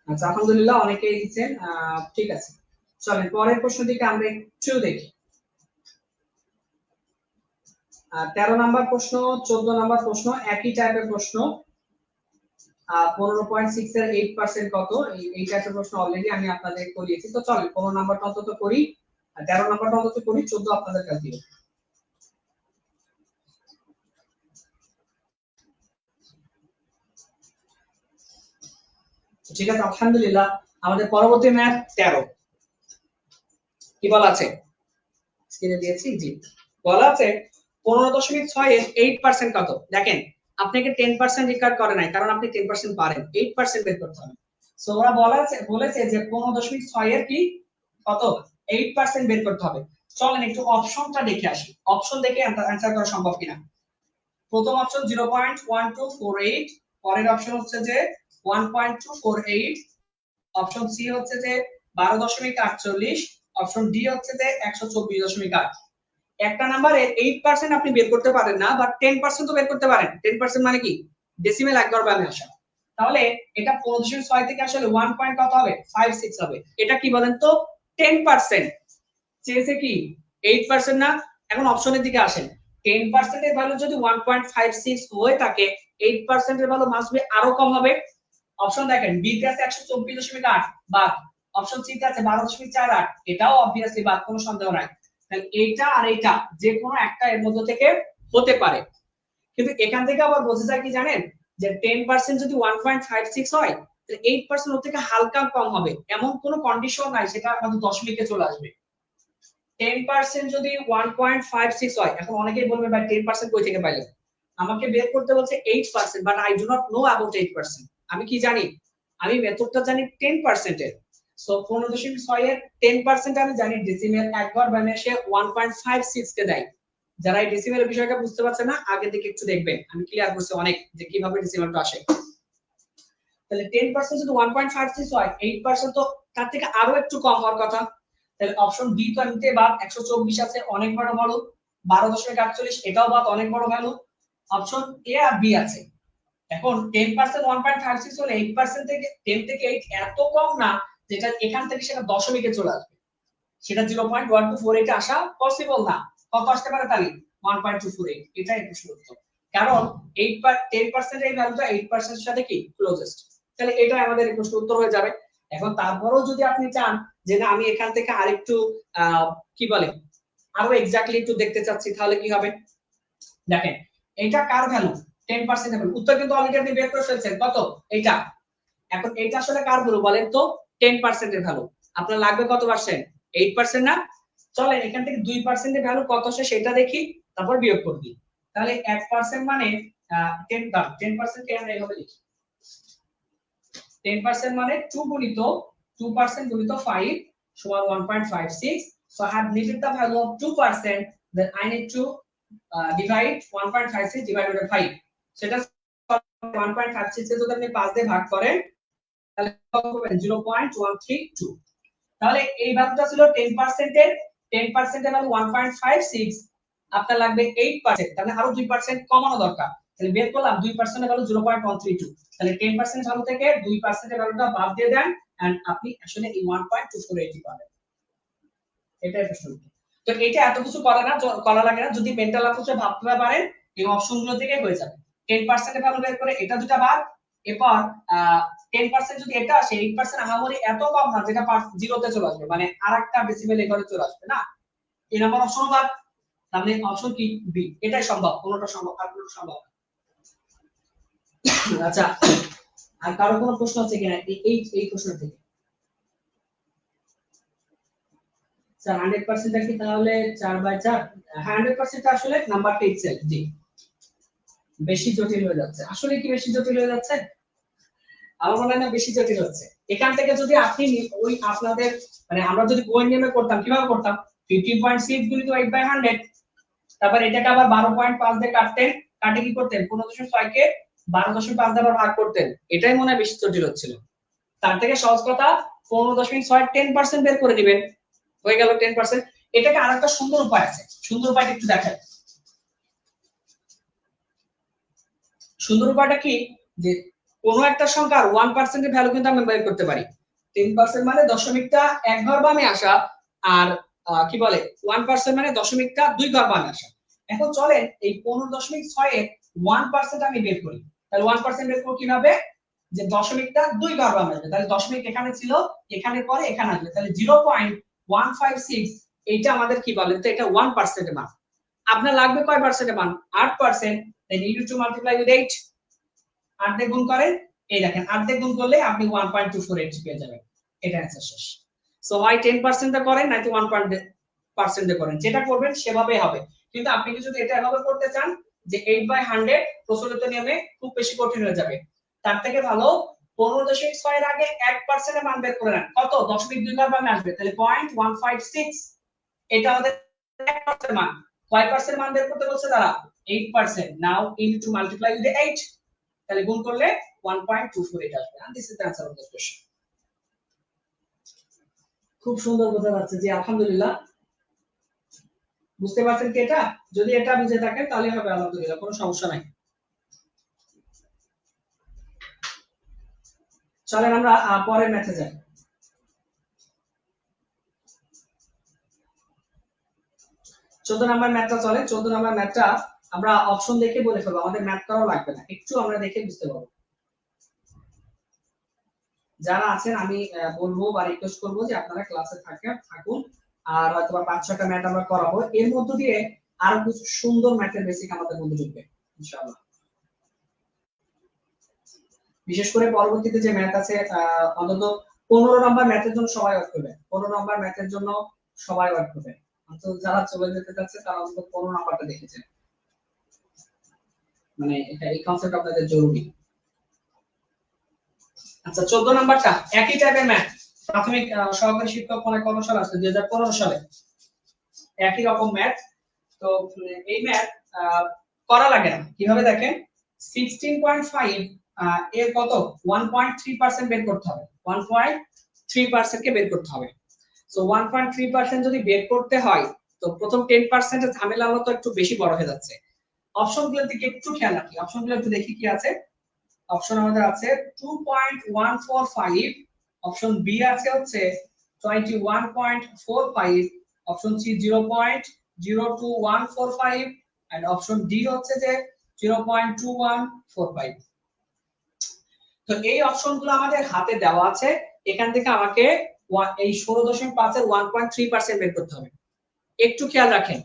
আচ্ছা আলহামদুলিল্লাহ অনেকেই দিচ্ছেন, ঠিক আছে। চলেন পরের প্রশ্ন দিকে আমরা একটু দেখি। 13 নাম্বার প্রশ্ন, 14 নাম্বার প্রশ্ন, একই টাইপের প্রশ্ন। 15.6 এর 8% কত? এই টাইপের প্রশ্ন অলরেডি আমি আপনাদের করিয়েছি। তো চলেন 15 নাম্বারটা অন্তত করি, 13 নাম্বারটা অন্তত করি, 14 আপনাদের কাছে দিব। ঠিক আছে আলহামদুলিল্লাহ। আমাদের পরবর্তী ম্যাথ 13। কি বলা আছে? স্ক্রিনে দিয়েছি, জি। বলা আছে 15.6 এর 8% কত? দেখেন আপনাকে 10% রিকার্ড করে নাই, কারণ আপনি 10% পারেন, 8% বের করতে হবে। সো ওরা বলেছে যে 15.6 এর কি কত? 8% বের করতে হবে। চলেন একটু অপশনটা দেখে আসি, অপশন দেখে অ্যানসার করা সম্ভব কিনা। প্রথম অপশন 0.1248, পরের অপশন হচ্ছে যে 1.248, অপশন সি হচ্ছে যে 12.48, অপশন ডি হচ্ছে যে 124.8। একটা নাম্বারে 8% আপনি বের করতে পারেন না, বাট 10% তো বের করতে পারেন। 10% মানে কি? ডেসিমেল একবার বামে আসা। তাহলে এটা 15.6 থেকে আসলে 1 পয়েন্ট কত হবে? 56 হবে। এটা কি বলেন তো? 10%। চেয়েছে কি 8% না? এখন অপশনের দিকে আসেন। 10% এর ভ্যালু যদি 1.56 হয়ে থাকে, 8% এর ভ্যালু মাস্ট বি আরো কম হবে। অপশন দেখেন, বি তে আছে 124.8 বাদ, অপশন সি তে আছে 12.48, এটাও অবভিয়াসলি বাদ, কোনো সন্দেহ নাই। তাহলে এইটা আর এইটা যে কোনো একটা এর মধ্যে থেকে হতে পারে। কিন্তু এখান থেকে আবার বোঝা যায় কি জানেন, যে 10% যদি 1.56 হয়, তাহলে 8% ওর থেকে হালকা কম হবে, এমন কোনো কন্ডিশন নাই সেটা আমাদের দশমিকে চলে আসবে। 10% যদি 1.56 হয়, এখন অনেকেই বলবে ভাই 10% কই থেকে পাইলেন? আমাকে বের করতে বলছে 8%, but I do not know about 8%। আমি কি জানি? আমি মেথডটা জানি 10% এর। সো 15.6 এর 10% আমি জানি ডেসিমেল একবার বামে এসে 1.56 কে দেয়। যারা এই ডেসিমেলের বিষয়টা বুঝতে পারছে না, আগে থেকে একটু দেখবেন, আমি ক্লিয়ার করছি অনেক যে কিভাবে ডেসিমেলটা আসে। তাহলে 10% যদি 1.56 হয়, 8% তো তার থেকে আরো একটু কম হওয়ার কথা। তাহলে অপশন বি তো নিতে বাদ, 124 আছে অনেক বড় ভ্যালু, 12.48 এটাও বাদ, অনেক বড় ভ্যালু। অপশন এ আর বি আছে। এখন 10% 1.56 হলে 8% থেকে 10 থেকে 8 এত কম না যেটা এখান থেকে সেটা দশমিকে চলে আসবে, সেটা 0.1248 আসা পসিবল না। কত আসতে পারে তাহলে? 1.248। এটাই প্রশ্ন উত্তর, কারণ 10% এই ভ্যালুটা 8% এর সাথে কি ক্লোজেস্ট। তাহলে এটা আমাদের প্রশ্ন উত্তর হয়ে যাবে। এখন তারপরেও যদি আপনি চান যে না আমি এখান থেকে আরেকটু কি বলে আরো এক্স্যাক্টলি একটু দেখতে চাচ্ছি, তাহলে কি হবে? দেখেন এটা কার ভ্যালু? 10% এর ভ্যালু। উত্তর কিন্তু অলরেডি আপনি বের করে ফেলছেন, কত? এইটা। এখন এইটা আসলে কার ভ্যালু বলেন তো? 10% এর ভ্যালু। আপনার লাগবে কত পার্সেন্ট? 8% না? চলেন এখান থেকে 2% এর ভ্যালু কত আসে সেটা দেখি, তারপর বিয়োগ করে দিই। তাহলে 1% মানে 10% কে আমরা এইভাবে লিখি, 10% মানে 2 গুণিত 2% গুণিত 5 সমান 1.56. So I have needed the value of 2%, then I need to divide 1.56 divided by 5. সেটা 1.56 কে যদি আপনি 5 দিয়ে ভাগ করেন তাহলে কত পাবেন? 0.132। তাহলে এই ভ্যালুটা ছিল 10% এর, 10% এর ভ্যালু 1.56, আপনার লাগবে 8%, তাহলে আরো 2% কমানো দরকার। তাহলে বের করলাম 2% এর ভ্যালু 0.132। তাহলে 10% ভ্যালু থেকে 2% এর ভ্যালুটা বাদ দিয়ে দেন এন্ড আপনি আসলে এই 1.248 পাবেন। এটাই প্রশ্ন। তো এটা এত কিছু করা লাগে না, যদি মেন্টাল অ্যাপ্রোচে ভাবতে পারেন এই অপশনগুলো থেকে হয়ে যাবে। 10% এর ভ্যালু বের করে এটা দুটো বাদ, এরপর 10% যদি এটা আসে, 8% আহামরি এত কম না যেটা 0 তে চলে আসবে, মানে আরেকটা ডেসিমেল এখানে চলে আসবে না। এই নাম্বার অপশন বাদ, তাহলে অপশন কি? বি। এটাই সম্ভব, কোনটা সম্ভব আর কোনটা সম্ভব। আচ্ছা, আর কারো কোনো প্রশ্ন আছে কিনা এই প্রশ্ন থেকে? স্যার 100% টা কি তাহলে 4/4? 100% টা আসলে নাম্বারটা ইটসেলফ। জি, বেশি জটিল হয়ে যাচ্ছে। আসলে কি বেশি জটিল হয়ে যাচ্ছে? আমার মনে হয় না বেশি জটিল হচ্ছে। এখান থেকে যদি আপনি ওই আপনাদের মানে আমরা যদি গোয়েন নিয়মে করতাম, কিভাবে করতাম? 15.6 গুণিত 8/100, তারপর এটাকে আবার 12.5 দিয়ে কাটতেন, কাটে কি করতেন? 15.6 কে 12.5 দিয়ে ভাগ করতেন। এটাই মনে হয় বেশি জটিল হচ্ছিল। তার থেকে সহজ কথা 15.6 10% বের করে দিবেন, হয়ে গেল 10%। এটাকে আরেকটা সুন্দর উপায় আছে, সুন্দর উপায়টা একটু দেখাই। সুন্দর উপায়টা কি, যে কোনো একটা সংখ্যার 1% এর ভ্যালু কিন্তু আমরা বের করতে পারি। 10% মানে দশমিকটা এক ঘর বামে আসা, আর কি বলে 1% মানে দশমিকটা দুই ঘর বামে আসা। এখন চলেন এই 15.6 এর 1% আমি বের করি। তাহলে 1% বের করব কিভাবে? যে দশমিকটা দুই ঘর বামে আসবে, তাহলে দশমিক এখানে ছিল, এখানে পরে এখানে আসবে, তাহলে 0.156 এইটা আমাদের কি বলেন তো? এটা 1% এর মান। আপনার লাগবে কয় পার্সেন্টের মান? 8%, then you need to multiply with 8। 8 দিয়ে গুণ করেন, এই দেখেন 8 দিয়ে গুণ করলে আপনি 1.248 পেয়ে যাবেন। এটা অ্যানসার শেষ। সো হয় 10% টা করেন নাকি 1. পার্সেন্টে করেন, যেটা করবেন সেভাবে হবে। কিন্তু আপনি যদি এটা এভাবে করতে চান যে 8/100 প্রচলিত নিয়মে খুব বেশি কঠিন হয়ে যাবে। তার থেকে ভালো 15.6 এর আগে 1% এর মান বের করে নেন। কত? 0.2 ঘর বামে আসবে, তাহলে 0.156। এটা আমাদের 1% মান। কয় পার্সেন্ট মান বের করতে বলছে তারা? 8%। নাও you need to multiply with the 8, তাহলে গুণ করলে 1.24 এটা আসবে। and this is the answer of this question. খুব সুন্দর বোঝা যাচ্ছে যে আলহামদুলিল্লাহ। বুঝতে পারছেন কি এটা? যদি এটা বুঝে থাকেন তাহলে হবে আলহামদুলিল্লাহ, কোনো সমস্যা নাই। চলেন আমরা পরের ম্যাথে যাই। 14 নাম্বার ম্যাথটা চলে। 14 নাম্বার ম্যাথটা আমরা অপশন দেখে বলে ফেলবো, আমাদের ম্যাথ করাও লাগবে না, একটু আমরা দেখে বুঝতে পারবো। যারা আছেন আমি বলবো বা রিকোয়েস্ট করবো যে আপনারা ক্লাসে থাকুন, আর হয়তো 5-6টা ম্যাথ আমরা করাবো, এর মধ্য দিয়ে আরো কিছু সুন্দর ম্যাথের বেসিক আমাদের মধ্যে ঢুকবে ইনশাআল্লাহ। বিশেষ করে পরবর্তীতে যে ম্যাথ আছে অন্তত 15 নাম্বার ম্যাথের জন্য সবাই ওয়ার্ক করবে। 15 নাম্বার ম্যাথের জন্য সবাই ওয়ার্ক করবে। অন্তত যারা চলে যেতে চাচ্ছে তারা অন্তত 15 নাম্বারটা দেখেছেন, মানে এটা এই কনসেপ্ট আপনাদের জরুরি। আচ্ছা 14 নাম্বারটা একই টাইপের ম্যাথ, প্রাথমিক সহকারী শিক্ষক মনে কোন সালে আসছে? 2015 সালে। একই রকম ম্যাথ। তো এই ম্যাথ করা লাগে না। কিভাবে দেখেন, 16.5 এর কত 1.3% বের করতে হবে। 1.3% কে বের করতে হবে। সো 1.3% যদি বের করতে হয় তো প্রথম 10% এর ঝামেলা হলো তো একটু বেশি বড় হয়ে যাচ্ছে। অপশনগুলোর দিকে একটু খেয়াল রাখি, অপশনগুলো একটু দেখি কি আছে। অপশন আমাদের আছে 2.145, অপশন বি আছে হচ্ছে 21.45, option C 0.02145 and option D হচ্ছে যে 0.2145। তো এই অপশনগুলো আমাদের হাতে দেওয়া আছে, এখান থেকে আমাকে এই 16.5 এর 1.3% বের করতে হবে। একটু খেয়াল রাখেন,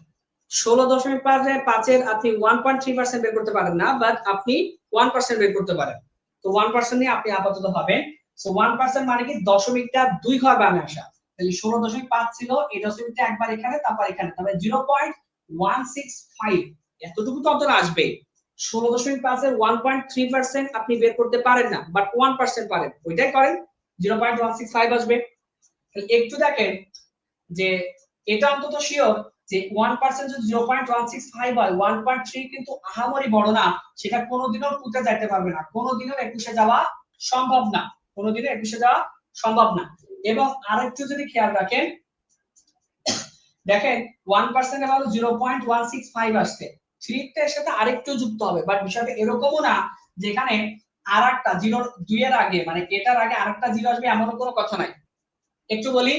16.5 এর আপনি 1.3% বের করতে পারেন না, বাট আপনি 1% বের করতে পারেন। তো 1% নিয়ে আপনি আপাতত ভাবেন। সো 1% মানে কি দশমিকটা 2 ঘর বামে আসা। তাহলে 16.5 ছিল, এই দশমিকটা একবার এখানে তারপর এখানে, তবে 0.165 এতটুকু তো অন্তত আসবে। 16.5 এর 1.3% আপনি বের করতে পারেন না, বাট 1% পারেন, ওইটাই করেন, 0.165 আসবে। তাহলে একটু দেখেন যে এটা অন্তত শিওর যে 1% যদি 0.165 হয়, 1.3 কিন্তু আহামরি বড় না, সেটা কোনোদিনও টুতে যেতে পারবে না, কোনোদিনও 21 এ যাওয়া সম্ভব না, কোনোদিনও 21 এ যাওয়া সম্ভব না। এবং আরেকটু যদি খেয়াল রাখেন, দেখেন 1% এর ভ্যালু 0.165 আসছে, 3 এর সাথে আরেকটু যুক্ত হবে, বাট বিষয়টা এরকমও না যেখানে আরেকটা 2 এর আগে, মানে এটার আগে আরেকটা 0 আসবে এমন কোনো কথা নাই। একটু বলি,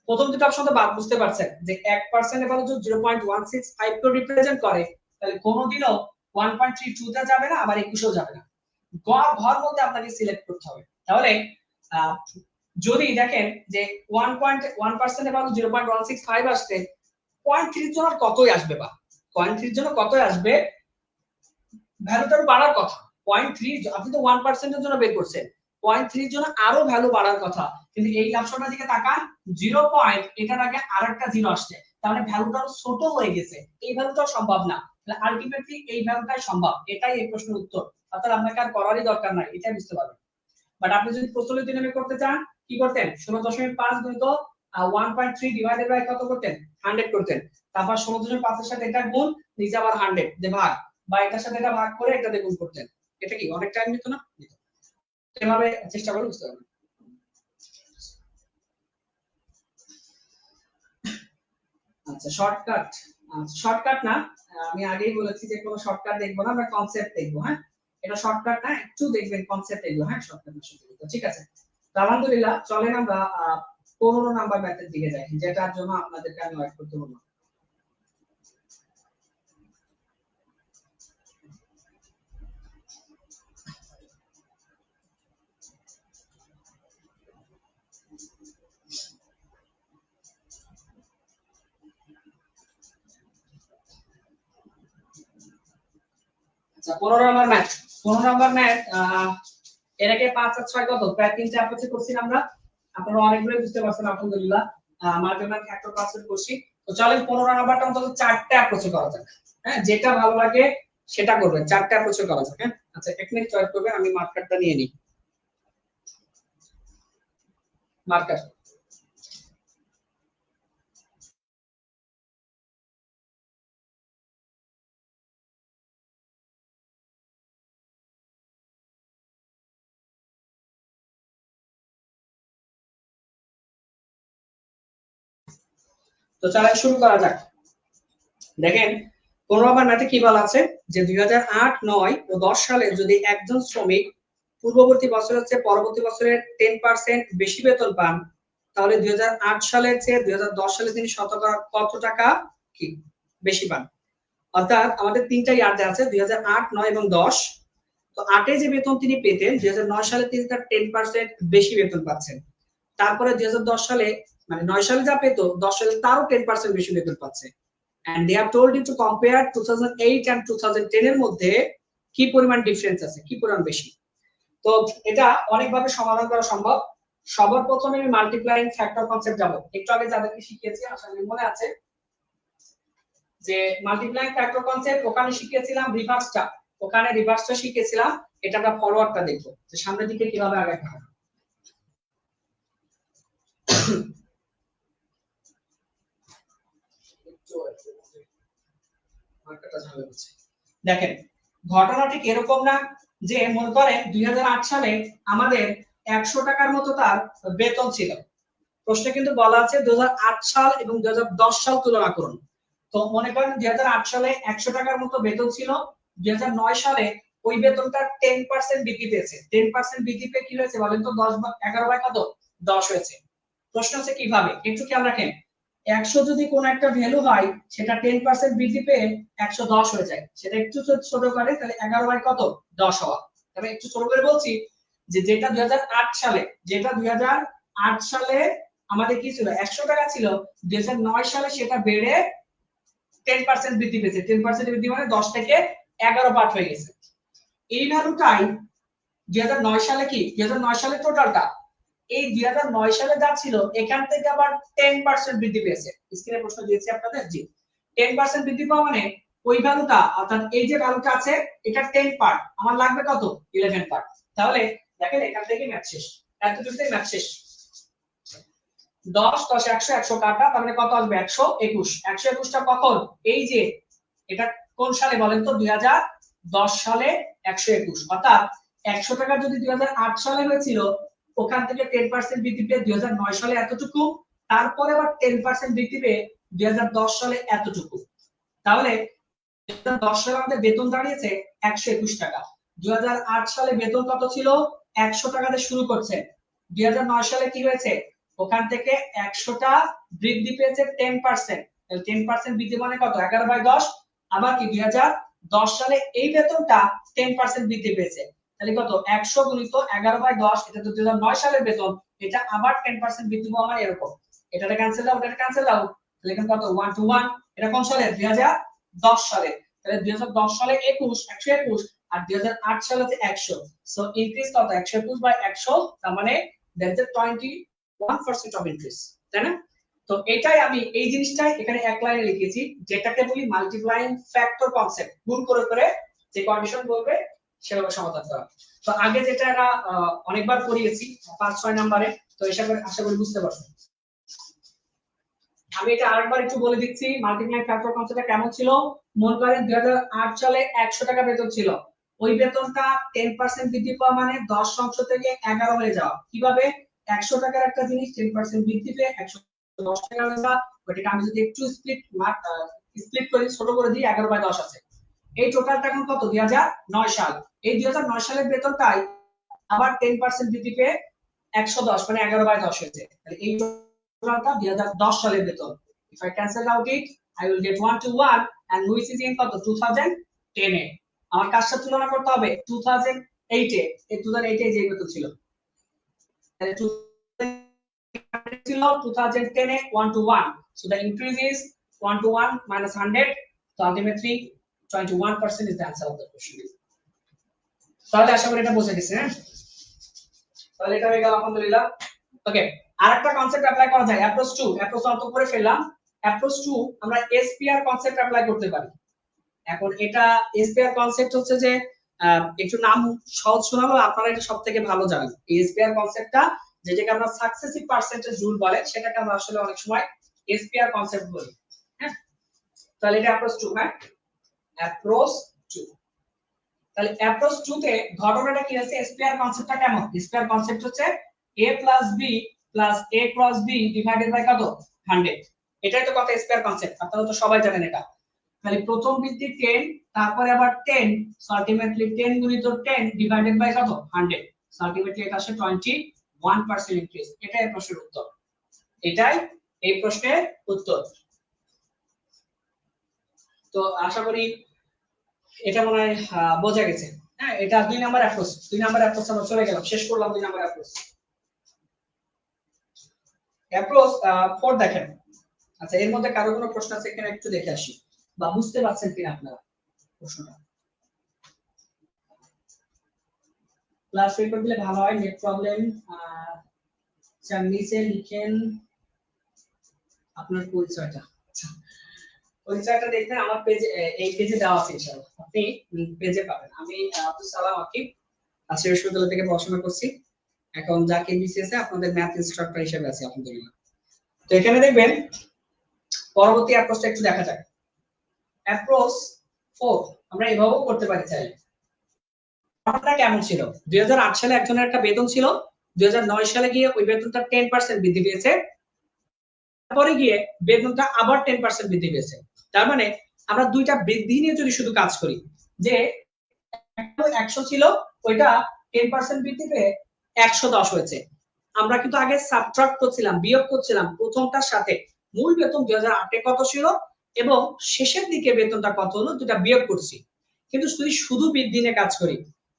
প্রথম দুটো অপশন তো বাদ, বুঝতে পারছেন যে 1% এর ভ্যালু যদি 0.165 কে রিপ্রেজেন্ট করে, তাহলে কোনোদিনও 1.32 তে যাবে না, আবার 21 এও যাবে না। ঘর মধ্যে আপনাকে সিলেক্ট করতে হবে। তাহলে যদি দেখেন যে 1% এর ভ্যালু 0.165 আসছে, 0.3 এর জন্য কতই আসবে, বা 0.3 এর জন্য কতই আসবে, ভ্যালুটা বাড়ার কথা। 0.3 আপনি তো 1% এর জন্য বের করছেন, 0.3 এর জন্য আরো ভ্যালু বাড়ার কথা, কিন্তু এই অপশনটার দিকে তাকান, 0 পয়েন্ট এটার আগে আরেকটা 0 আসছে, তাহলে ভ্যালুটা ছোট হয়ে গেছে, এই ভ্যালুটাও সম্ভব না। তাহলে আলটিমেটলি এই ভ্যালুটাই সম্ভব, এটাই এই প্রশ্নের উত্তর। অর্থাৎ আপনাকে আর করারই দরকার নাই, এটাই বুঝতে পারবেন। বাট আপনি যদি প্রচলিত নিয়মে করতে চান কি করতেন, 16.5 গুণিত 1.3 ডিভাইডেড বাই কত করতেন, 100 করতেন, তারপর 16.5 এর সাথে এটা গুণ, নিচে আবার 100 যে ভাগ, বা এটার সাথে এটা ভাগ করে এটাতে গুণ করতেন। এটা কি অনেক টাইম নিত না? এভাবে চেষ্টা করে বুঝতে পারবেন। আচ্ছা শর্টকাট না, আমি আগেই বলেছি যে কোনো শর্টকাট দেখবো না, আমরা কনসেপ্ট দেখবো। হ্যাঁ, এটা শর্টকাট না, একটু দেখবেন কনসেপ্ট এগুলো। হ্যাঁ, শর্টকাট না শুধু, ঠিক আছে। তো আলহামদুলিল্লাহ, চলেন আমরা 15 নাম্বার ম্যাথের দিকে যাই, যেটার জন্য আপনাদেরকে আমি ওয়েট করতে বলবো। আচ্ছা 15 নাম্বার ম্যাথ, 15 নাম্বার ম্যাথ, এর আগে 5 আর 6 কত, প্রায় 3 চার করছি আমরা, আপনারা অনেকগুলো বুঝতে পারছেন আলহামদুলিল্লাহ। মার্জিনাল ফ্যাক্টর ক্লাসে করছি, তো চলেন 15 নাম্বারটা অন্তত 4টা অ্যাপ্রোচে করা যাক। হ্যাঁ, যেটা ভালো লাগে সেটা করবেন, 4টা অ্যাপ্রোচে করা যাক। হ্যাঁ, আচ্ছা 1 মিনিট ওয়েট করবেন, আমি মার্কারটা নিয়ে নিই। মার্কার তো চলেন শুরু করা যাক। দেখেন 15 নাম্বার ম্যাথে কি বলা আছে যে 2008, 9 ও 10 সালে যদি একজন শ্রমিক পূর্ববর্তী বছরের চেয়ে পরবর্তী বছরের 10% বেশি বেতন পান, তাহলে 2008 সালের চেয়ে 2010 সালে তিনি শতকরা কত টাকা কি বেশি পান। অর্থাৎ আমাদের তিনটা ইয়ার দেওয়া আছে 2008, 9 এবং 10। তো 8 এ যে বেতন তিনি পেতেন 2009 সালে তিনি তার 10% বেশি বেতন পাচ্ছেন। তারপরে 2010 সালে মানে 9 সালে যা পেত 10 সালে তারও 10% বেশি বেতন পাচ্ছে। and they have told you to compare 2008 and 2010 এর মধ্যে কি পরিমাণ ডিফারেন্স আছে, কি পরিমাণ বেশি। তো এটা অনেকভাবে সমাধান করা সম্ভব। সবার প্রথমে আমি মাল্টিপ্লাইং ফ্যাক্টর কনসেপ্ট যাব। একটু আগে যাদেরকে শিখিয়েছি আশা করি মনে আছে যে মাল্টিপ্লাইং ফ্যাক্টর কনসেপ্ট ওখানে শিখিয়েছিলাম রিভার্সটা, ওখানে রিভার্সটা শিখিয়েছিলাম। এটা আমরা ফরওয়ার্ডটা দেখব যে সামনের দিকে কিভাবে আগাতে হয়। দেখেন ঘটনা ঠিক এরকম না যে মনে করেন 2008 সালে আমাদের 100 টাকার মতো তার বেতন ছিল। প্রশ্নে কিন্তু বলা আছে 2008 সাল এবং 2010 সাল তুলনা করুন। তো মনে করেন 2008 সালে 100 টাকার মতো বেতন ছিল, 2009 সালে ওই বেতনটা 10% বৃদ্ধি পেয়েছে। 10% বৃদ্ধি পেয়ে কি হয়েছে বলেন তো 11 বাই কত 10 হয়েছে। প্রশ্ন হচ্ছে কিভাবে, একটু খেয়াল রাখেন 100 যদি কোন একটা ভ্যালু হয় সেটা 10% বৃদ্ধি পেয়ে 110 হয়ে যায়, সেটা একটু ছোট করে তাহলে 11 বাই কত 10 হওয়া। তবে একটু ছোট করে বলছি যে যেটা 2008 সালে আমাদের কি ছিল 100 টাকা ছিল, 2009 সালে সেটা বেড়ে 10% বৃদ্ধি পেয়েছে। 10% বৃদ্ধি মানে 10 থেকে 11 পার্ট হয়ে গেছে। এই ভ্যালুটাই 2009 সালে কি 2009 সালে টোটালটা এই 2009 সালে যা ছিল এখান থেকে আবার 10% বৃদ্ধি পেয়েছে। স্ক্রিনে প্রশ্ন দিয়েছি আপনাদের, জি 10% বৃদ্ধি পাওয়া মানে ওই ভ্যালুটা অর্থাৎ এই যে ভ্যালুটা আছে এটা 10 পার্ট, আমার লাগবে কত 11 পার্ট। তাহলে দেখেন এখান থেকে ম্যাথ শেষ, এতটুকুতেই ম্যাথ শেষ। 10 10 100 100 কাটা তার মানে কত আসবে 121। 121 টা কখন এই যে এটা কোন সালে বলেন তো 2010 সালে 121। অর্থাৎ 100 টাকা যদি 2008 সালে হয়েছিল ওখান থেকে 10% বৃদ্ধি পেয়ে 2009 সালে এতটুকু, তারপরে আবার 10% বৃদ্ধি পেয়ে 2010 সালে এতটুকু। তাহলে 2010 সালে আমাদের বেতন দাঁড়িয়েছে 121 টাকা। 2008 সালে বেতন কত ছিল 100 টাকাতে শুরু করছে, 2009 সালে কি হয়েছে ওখান থেকে 100টা বৃদ্ধি পেয়েছে 10%। তাহলে 10% বৃদ্ধি মানে কত 11 বাই 10। আবার কি 2010 সালে এই বেতনটা 10% বৃদ্ধি পেয়েছে, তাহলে কত 100 গুণিত 11 বাই 10, এটা তো 2009 সালের বেতন, এটা আবার 10% বৃদ্ধি পাওয়া মানে এরকম। এটাতে ক্যান্সেল দাও, এটা ক্যান্সেল দাও, তাহলে এখানে কত 1 to 1। এটা কোন সালে 2010 সালে। তাহলে 2010 সালে 21 121 আর 2008 সালে 100। সো ইনক্রিজ কত 121 বাই 100, তার মানে দ্যাটস এ 21% অফ ইনক্রিজ, তাই না? তো এটাই আমি এই জিনিসটাই এখানে এক লাইনে লিখেছি, যেটাকে বলি মাল্টিপ্লাইং ফ্যাক্টর কনসেপ্ট। গুণ করে করে যে কন্ডিশন বলবে সেভাবে সমাধান করা। তো আগে যেটা আমরা অনেকবার পড়িয়েছি 5-6 নম্বরে, তো আশা করি বুঝতে পারছেন। আমি এটা আরেকবার একটু বলে দিচ্ছি মাল্টিপ্লাইং ফ্যাক্টর কনসেপ্টটা কেমন ছিল। মনে করেন 2008 সালে 100 টাকা বেতন ছিল, ওই বেতনটা 10% বৃদ্ধি পাওয়া মানে 10 অংশ থেকে 11 হয়ে যাওয়া। কিভাবে 100 টাকার একটা জিনিস 10% বৃদ্ধি পেয়ে 110 টাকা হয়ে যাওয়া, ওটাকে আমি যদি একটু স্প্লিট করে ছোট করে দিই 11 বাই 10 আছে। এই টোটালটা এখন কত 2009 সাল। এই 2009 সালের বেতনটাই আবার 10% বৃদ্ধি পেয়ে 110 মানে 11 বাই 10 হয়েছে। তাহলে এই টোটালটা 2010 সালের বেতন। If I cancel out it, I will get 1 to 1 and which is in কত 2010 এ। আমার কাজটা তুলনা করতে হবে 2008 এ, এই 2008 এ যে বেতন ছিল, তাহলে ছিল 2010 এ 1 to 1, so the increase is 1 to 1 minus 100, so ultimately 21% is the answer of the question. তাহলে আশা করি এটা বুঝে গেছেন। তাহলে এটা হয়ে গেল আলহামদুলিল্লাহ। ওকে, আরেকটা কনসেপ্ট অ্যাপ্লাই করা যায় অ্যাপ্রোচ 2। অ্যাপ্রোচ অত করে ফেললাম, অ্যাপ্রোচ টু আমরা এসপিআর কনসেপ্ট অ্যাপ্লাই করতে পারি। এখন এটা এসপিআর কনসেপ্ট হচ্ছে যে একটু নাম সহজ শোনালো, আপনারা এটা সবথেকে ভালো জানেন। এই এসপিআর কনসেপ্টটা যেটাকে আমরা সাকসেসিভ পার্সেন্টেজ রুল বলে, সেটাকে আমরা আসলে অনেক সময় এসপিআর কনসেপ্ট বলি। হ্যাঁ, তাহলে এটা অ্যাপ্রোচ টু। হ্যাঁ, অ্যাপ্রোচ টু। তাহলে অ্যাপ্রোচ টু তে ঘটনাটা কি আছে? এসপিআর কনসেপ্টটা কেমন? এসপিআর কনসেপ্ট হচ্ছে a plus b plus a cross b divided by কত? 100। এটাই তো কথা এসপিআর কনসেপ্ট, আপনারা তো সবাই জানেন এটা। তাহলে প্রথম বৃদ্ধি 10, তারপরে আবার 10, আলটিমেটলি 10 গুণিত 10 ডিভাইডেড বাই কত? 100। আলটিমেটলি এটা আসে 21% ইনক্রিজ। এটাই প্রশ্নের উত্তর। এটাই এই প্রশ্নের উত্তর। তো আশা করি এটা মনে হয় বোঝা গেছে। হ্যাঁ, এটা 2 নাম্বার অ্যাপ্রোচ। 2 নাম্বার অ্যাপ্রোচ আমরা চলে গেলাম, শেষ করলাম 2 নাম্বার অ্যাপ্রোচ। অ্যাপ্রোচ 4 দেখেন। আচ্ছা, এর মধ্যে কারো কোনো প্রশ্ন আছে কিনা একটু দেখে আসি, বা বুঝতে পারছেন কিনা আপনারা প্রশ্নটা। ক্লাস রেকর্ড দিলে ভালো হয়, নেট প্রবলেম। নিচে লিখেন আপনার পরিচয়টা। আচ্ছা, পরিচয়টা দেখবেন আমার পেজে, এই পেজে দেওয়া আছে ইনশাআল্লাহ, আপনি পেজে পাবেন। আমি আব্দুল সালাম আকিব, রাজশাহী বিশ্ববিদ্যালয় থেকে পড়াশোনা করছি। এখন জাকির বিসিএস এ আপনাদের ম্যাথ ইনস্ট্রাক্টর হিসেবে আছি আলহামদুলিল্লাহ। তো এখানে দেখবেন পরবর্তী অ্যাপ্রোচটা একটু দেখা যাক। অ্যাপ্রোচ 4 আমরা এভাবেও করতে পারি চাইলে। ঘটনাটা কেমন ছিল? 2008 সালে একজনের একটা বেতন ছিল, 2009 সালে গিয়ে ওই বেতনটা 10% বৃদ্ধি পেয়েছে, তারপরে গিয়ে বেতনটা আবার 10% বৃদ্ধি পেয়েছে। তার মানে আমরা দুইটা বৃদ্ধি নিয়ে যদি শুধু কাজ করি, যে 100 ছিল, ওইটা 10% বৃদ্ধি পেয়ে 110 হয়েছে। আমরা কিন্তু আগে সাবট্রাক্ট করছিলাম, বিয়োগ করছিলাম প্রথমটার সাথে। মূল বেতন 2008 এ কত ছিল এবং শেষের দিকে বেতনটা কত হলো, দুটা বিয়োগ করছি। কিন্তু যদি শুধু বৃদ্ধি নিয়ে কাজ করি,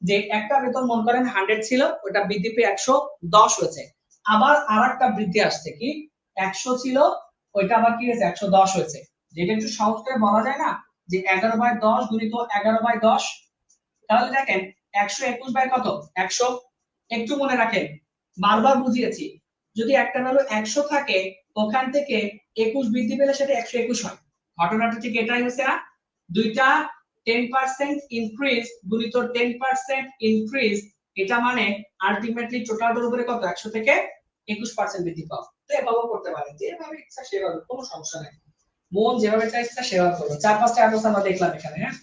যে একটা বেতন মনে করেন 100 ছিল, ওটা বৃদ্ধি পেয়ে 110 হয়েছে। আবার আরেকটা বৃদ্ধি আসছে, কি 100 ছিল, ওইটা আবার কি হয়েছে? 110 হয়েছে। যেটা একটু সহজ করে বলা যায় না, যে 11/10 গুণিত 11/10। তাহলে দেখেন 121 বাই কত? 100। একটু মনে রাখেন, বারবার বুঝিয়েছি, যদি একটা ভ্যালু 100 থাকে, ওখান থেকে 21 বৃদ্ধি পেলে সেটা 121 হয়। ঘটনাটা ঠিক এটাই হচ্ছে না? দুইটা 10% ইনক্রিজ গুণিত 10% ইনক্রিজ, এটা মানে আলটিমেটলি টোটালটার উপরে কত? 100 থেকে 21% বৃদ্ধি পাও। তো এভাবেও করতে পারেন, যেভাবে ইচ্ছা সেভাবে, কোনো সমস্যা নেই। মন যেভাবে চাইছে সেভাবে করবে। 4-5টা অ্যাপ্রোচ আমরা দেখলাম এখানে। হ্যাঁ,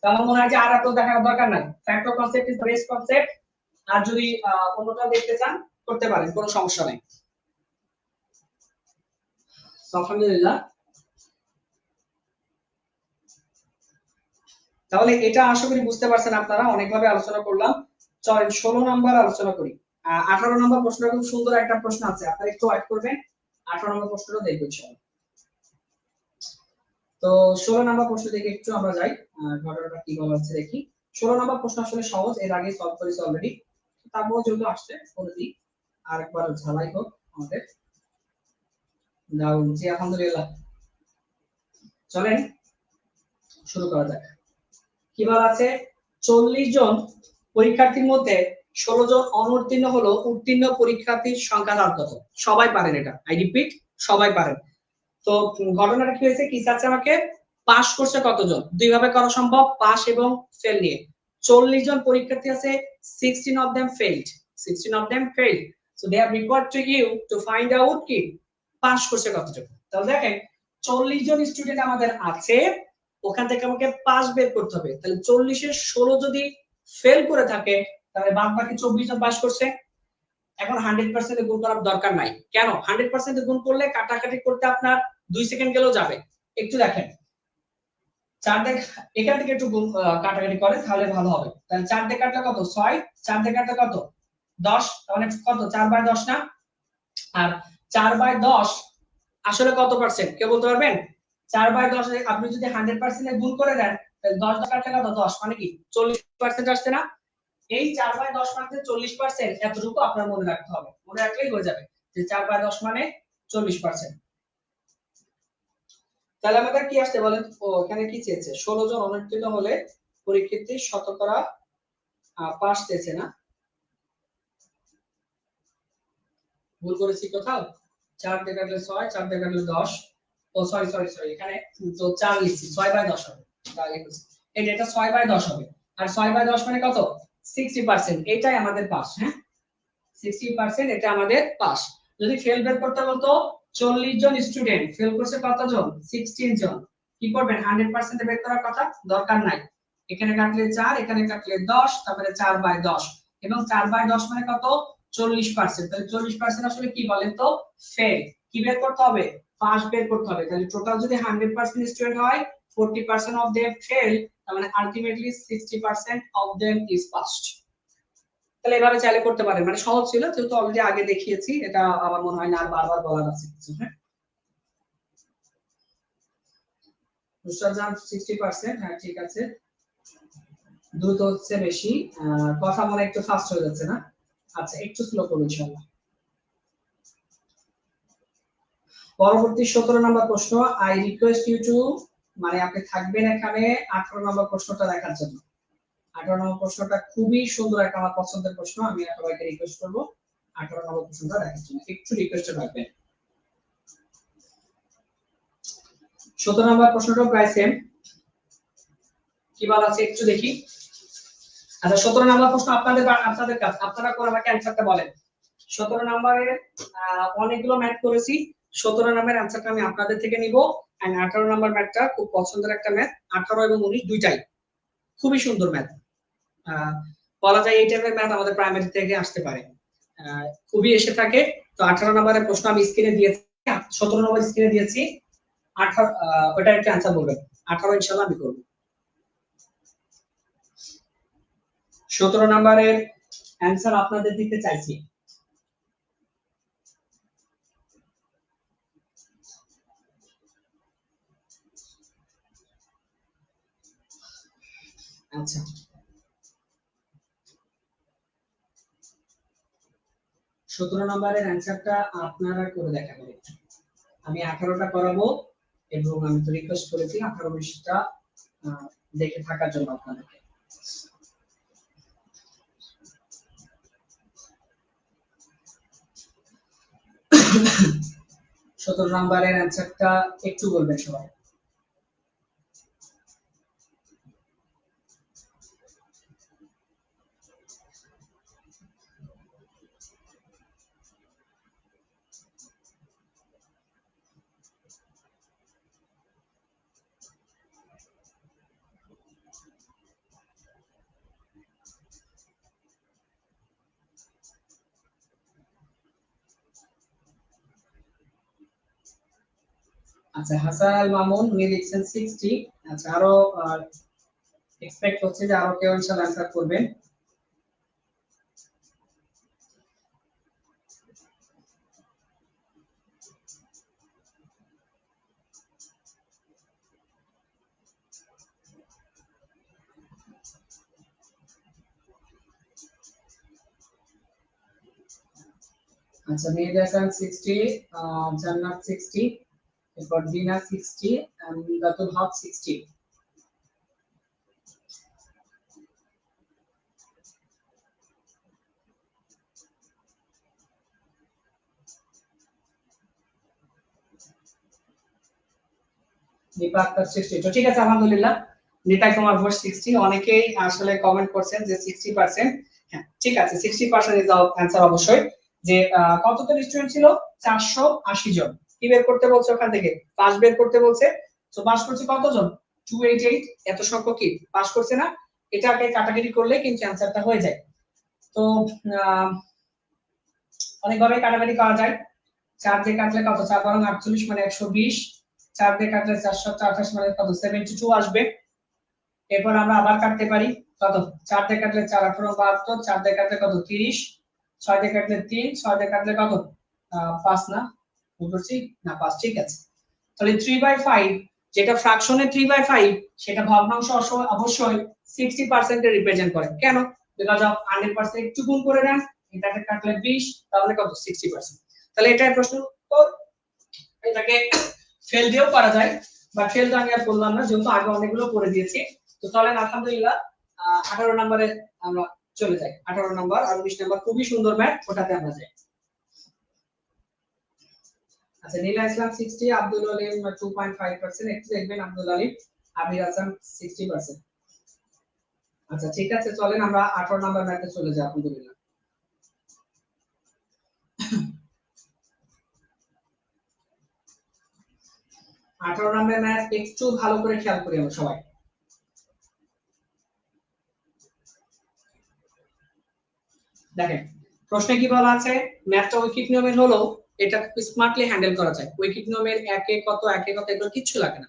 আমার মনে হয় যে আর অ্যাপ্রোচ দেখার দরকার নাই। Factor concept is the best concept. আর যদি অন্যটা দেখতে চান করতে পারেন, কোনো সমস্যা নেই। আলহামদুলিল্লাহ। তাহলে এটা আশা করি বুঝতে পারছেন আপনারা, অনেকভাবে আলোচনা করলাম। চলেন 16 নাম্বার আলোচনা করি। 18 নাম্বার প্রশ্নটা খুব সুন্দর একটা প্রশ্ন আছে, আপনারা একটু ওয়েট করবেন, 18 নাম্বার প্রশ্নটা দেখব ইনশাআল্লাহ। তো 16 নাম্বার প্রশ্ন দেখে একটু আমরা যাই, ঘটনাটা কি বলা হচ্ছে দেখি। 16 নাম্বার প্রশ্ন আসলে সহজ, এর আগে সলভ করেছি অলরেডি, তারপরে যেহেতু আসছে করে দিই, আরেকবার ঝালাই হোক আমাদের। দারুন, জি আলহামদুলিল্লাহ। চলেন শুরু করা যাক। কি বলা আছে? 40 জন পরীক্ষার্থীর মধ্যে 16 জন অনুত্তীর্ণ হলো, উত্তীর্ণ পরীক্ষার্থীর সংখ্যা কত? সবাই পারেন এটা, আই রিপিট, সবাই পারেন। তো ঘটনাটা কি হয়েছে? কি চাচ্ছে আমাকে? পাস করছে কতজন? দুই ভাবে করা সম্ভব, পাস এবং ফেল নিয়ে। 40 জন পরীক্ষার্থী আছে, 16 of them failed, 16 of them failed, so they are required to you to find out কি পাস করছে কতজন। তাহলে দেখেন 40 জন স্টুডেন্ট আমাদের আছে, ওখান থেকে আমাকে পাস বের করতে হবে। তাহলে 40 এর 16 যদি ফেল করে থাকে, তাহলে বাদ বাকি 24 জন পাস করছে। এখন 100% গুণ করার দরকার নাই। কেন? 100% গুণ করলে কাটাকাটি করতে আপনার 2 সেকেন্ড গেলেও যাবে। একটু দেখেন, 4 দিয়ে এখান থেকে একটু গুণ কাটাকাটি করে তাহলে ভালো হবে। তাহলে 4 দিয়ে কাটলে কত? 6, 4 দিয়ে কাটলে কত? 10, তাহলে কত? 4/10 না? আর 4/10 আসলে কত পার্সেন্ট কেউ বলতে পারবেন? 4/10 আপনি যদি 100% এ গুণ করে দেন, তাহলে 10 দিয়ে কাটলে কত? 10 মানে কি 40% আসছে না? এই 4/10 মানে 40%, এতটুকু আপনার মনে রাখতে হবে। মনে রাখলেই হয়ে যাবে যে 4/10 মানে 40%। তাহলে আমাদের কি আসছে বলেন? ও এখানে কি চেয়েছে? 16 জন অনুত্তীর্ণ হলে পরীক্ষার্থী শতকরা পাস চেয়েছে না? ভুল করেছি কোথাও? 4 দিয়ে কাটলে 6, 4 দিয়ে কাটলে 10, ও সরি এখানে তো 4 লিখছি, 6/10 হবে, তাহলে এটা 6/10 হবে, আর 6/10 মানে কত, 60%, এটাই আমাদের পাস। হ্যাঁ, 60% এটা আমাদের পাস। যদি ফেল বের করতে বলতো, 40 জন স্টুডেন্ট ফেল করছে কতজন, 16 জন, কি করবেন, 100% বের করার কথা দরকার নাই, এখানে কাটলে 4, এখানে কাটলে 10, তারপরে 4/10, এবং 4/10 মানে কত, 40%। তাহলে 40% আসলে কি বলেন তো, ফেল। কি বের করতে হবে, পাস বের করতে হবে। তাহলে টোটাল যদি 100% স্টুডেন্ট হয়, 40% অফ देम ফেল, তার মানে ultimately 60% of them is passed. তাহলে এভাবে চাইলে করতে পারেন, মানে সহজ ছিল, যেহেতু অলরেডি আগে দেখিয়েছি, এটা আমার মনে হয় না আর বারবার বলার আছে কিছু। হ্যাঁ, নুসরাত 60%, হ্যাঁ ঠিক আছে, দ্রুত হচ্ছে বেশি, কথা মনে একটু ফাস্ট হয়ে যাচ্ছে না, আচ্ছা একটু স্লো করুন ইনশাআল্লাহ। পরবর্তী 17 নম্বর প্রশ্ন, আই রিকোয়েস্ট ইউ টু, মানে আপনি থাকবেন এখানে 18 নম্বর প্রশ্নটা দেখার জন্য। 18 নম্বর প্রশ্নটা খুবই সুন্দর, একটা আমার পছন্দের প্রশ্ন, আমি সবাইকে রিকোয়েস্ট করব 18 নম্বর প্রশ্নটা দেখার জন্য, একটু রিকোয়েস্ট রাখবেন। 17 নম্বর প্রশ্নটা প্রায় সেম, কি বলা আছে একটু দেখি। আচ্ছা 17 নম্বর প্রশ্ন আপনাদের কাছে, আপনারা করে আমাকে অ্যানসারটা বলেন। 17 নম্বরের অনেকগুলো ম্যাথ করেছি, 17 নম্বরের অ্যানসারটা আমি আপনাদের থেকে নিব, এন্ড 18 নম্বর ম্যাথটা খুব পছন্দের একটা ম্যাথ, 18 এবং 19 দুইটাই খুবই সুন্দর ম্যাথ, বলা যায় এই টাইপের ম্যাথ আমাদের প্রাইমারি থেকে আসতে পারে, খুবই এসে থাকে। তো 18 নম্বরের প্রশ্ন আমি স্ক্রিনে দিয়েছি, 17 নম্বর স্ক্রিনে দিয়েছি, 18 ওটা একটা অ্যানসার বলবেন, 18 ইনশাআল্লাহ আমি করব। 17 নম্বরের অ্যানসার আপনাদের দিতে চাইছি। আচ্ছা 17 নম্বরের অ্যানসারটা আপনারা করে দেখাবেন, আমি 18টা করাবো, এবং আমি তো রিকোয়েস্ট করেছি 18-20টা দেখে থাকার জন্য আপনাদেরকে। সতেরো নম্বরের অ্যানসারটা একটু বলবেন সবাই। আচ্ছা হাসান আল মামুন উনি লিখছেন 60, আচ্ছা আরো এক্সপেক্ট হচ্ছে যে আরো কেউ ইনশাআল্লাহ অ্যানসার করবেন। আচ্ছা মেহেদি হাসান 60, জান্নাত 60, এরপর দিনা 60, গাতুল হক 60। দীপা আক্তার 60, তো ঠিক আছে আলহামদুলিল্লাহ, নিতাই কুমার ঘোষ 60, অনেকেই আসলে কমেন্ট করছেন যে 60%, হ্যাঁ ঠিক আছে 60% ইজ আওয়ার অ্যানসার অবশ্যই। যে কতজন স্টুডেন্ট ছিল, 480 জন, কি বের করতে বলছে ওখান থেকে, পাস বের করতে বলছে, তো পাস করছে কতজন, 288, এত সংখ্যক কি পাস করছে না, এটাকে কাটাকাটি করলে কিন্তু অ্যানসারটা হয়ে যায়। তো অনেকভাবে কাটাকাটি করা যায়, 4 দিয়ে কাটলে কত, 4 বরং 48 মানে 120, 4 দিয়ে কাটলে 428 মানে কত, 72 আসবে। এরপর আমরা আবার কাটতে পারি, কত, 4 দিয়ে কাটলে 4 18 72, 4 দিয়ে কাটলে কত 30, 6 দিয়ে কাটলে 3, 6 দিয়ে কাটলে কত 5 না, ভুল করছি না 5, ঠিক আছে। তাহলে 3/5, যেটা ফ্র্যাকশনে 3/5 সেটা ভগ্নাংশ অবশ্যই 60% এ রিপ্রেজেন্ট করে, কেন, বিকজ অফ 100% একটু গুণ করে নেন, এটাকে কাটলে 20, তাহলে কত 60%। তাহলে এটাই প্রশ্ন, তো এটাকে ফেল দিয়েও করা যায়, বা ফেল তো আমি আর বললাম না, যেহেতু আগে অনেকগুলো করে দিয়েছি। তো তাহলে আলহামদুলিল্লাহ 18 নম্বরে আমরা চলে যাই, 18 নম্বর আর 19 নম্বর খুবই সুন্দর ম্যাথ, ওটাতে আমরা যাই। আচ্ছা নীলা ইসলাম 60, আব্দুল আলিম 2.5%, একটু দেখবেন আব্দুল আলিম, আবির হাসান 60%। আচ্ছা ঠিক আছে, চলেন আমরা 18 নাম্বার ম্যাথে চলে যাই। আলহামদুলিল্লাহ 18 নাম্বার ম্যাথ একটু ভালো করে খেয়াল করি আমরা সবাই। দেখেন প্রশ্নে কি বলা আছে, ম্যাথটা ঐকিক নিয়মের হলো এটা খুব স্মার্টলি হ্যান্ডেল করা যায়। ঐকিক নিয়মের একে কত এগুলো কিচ্ছু লাগে না।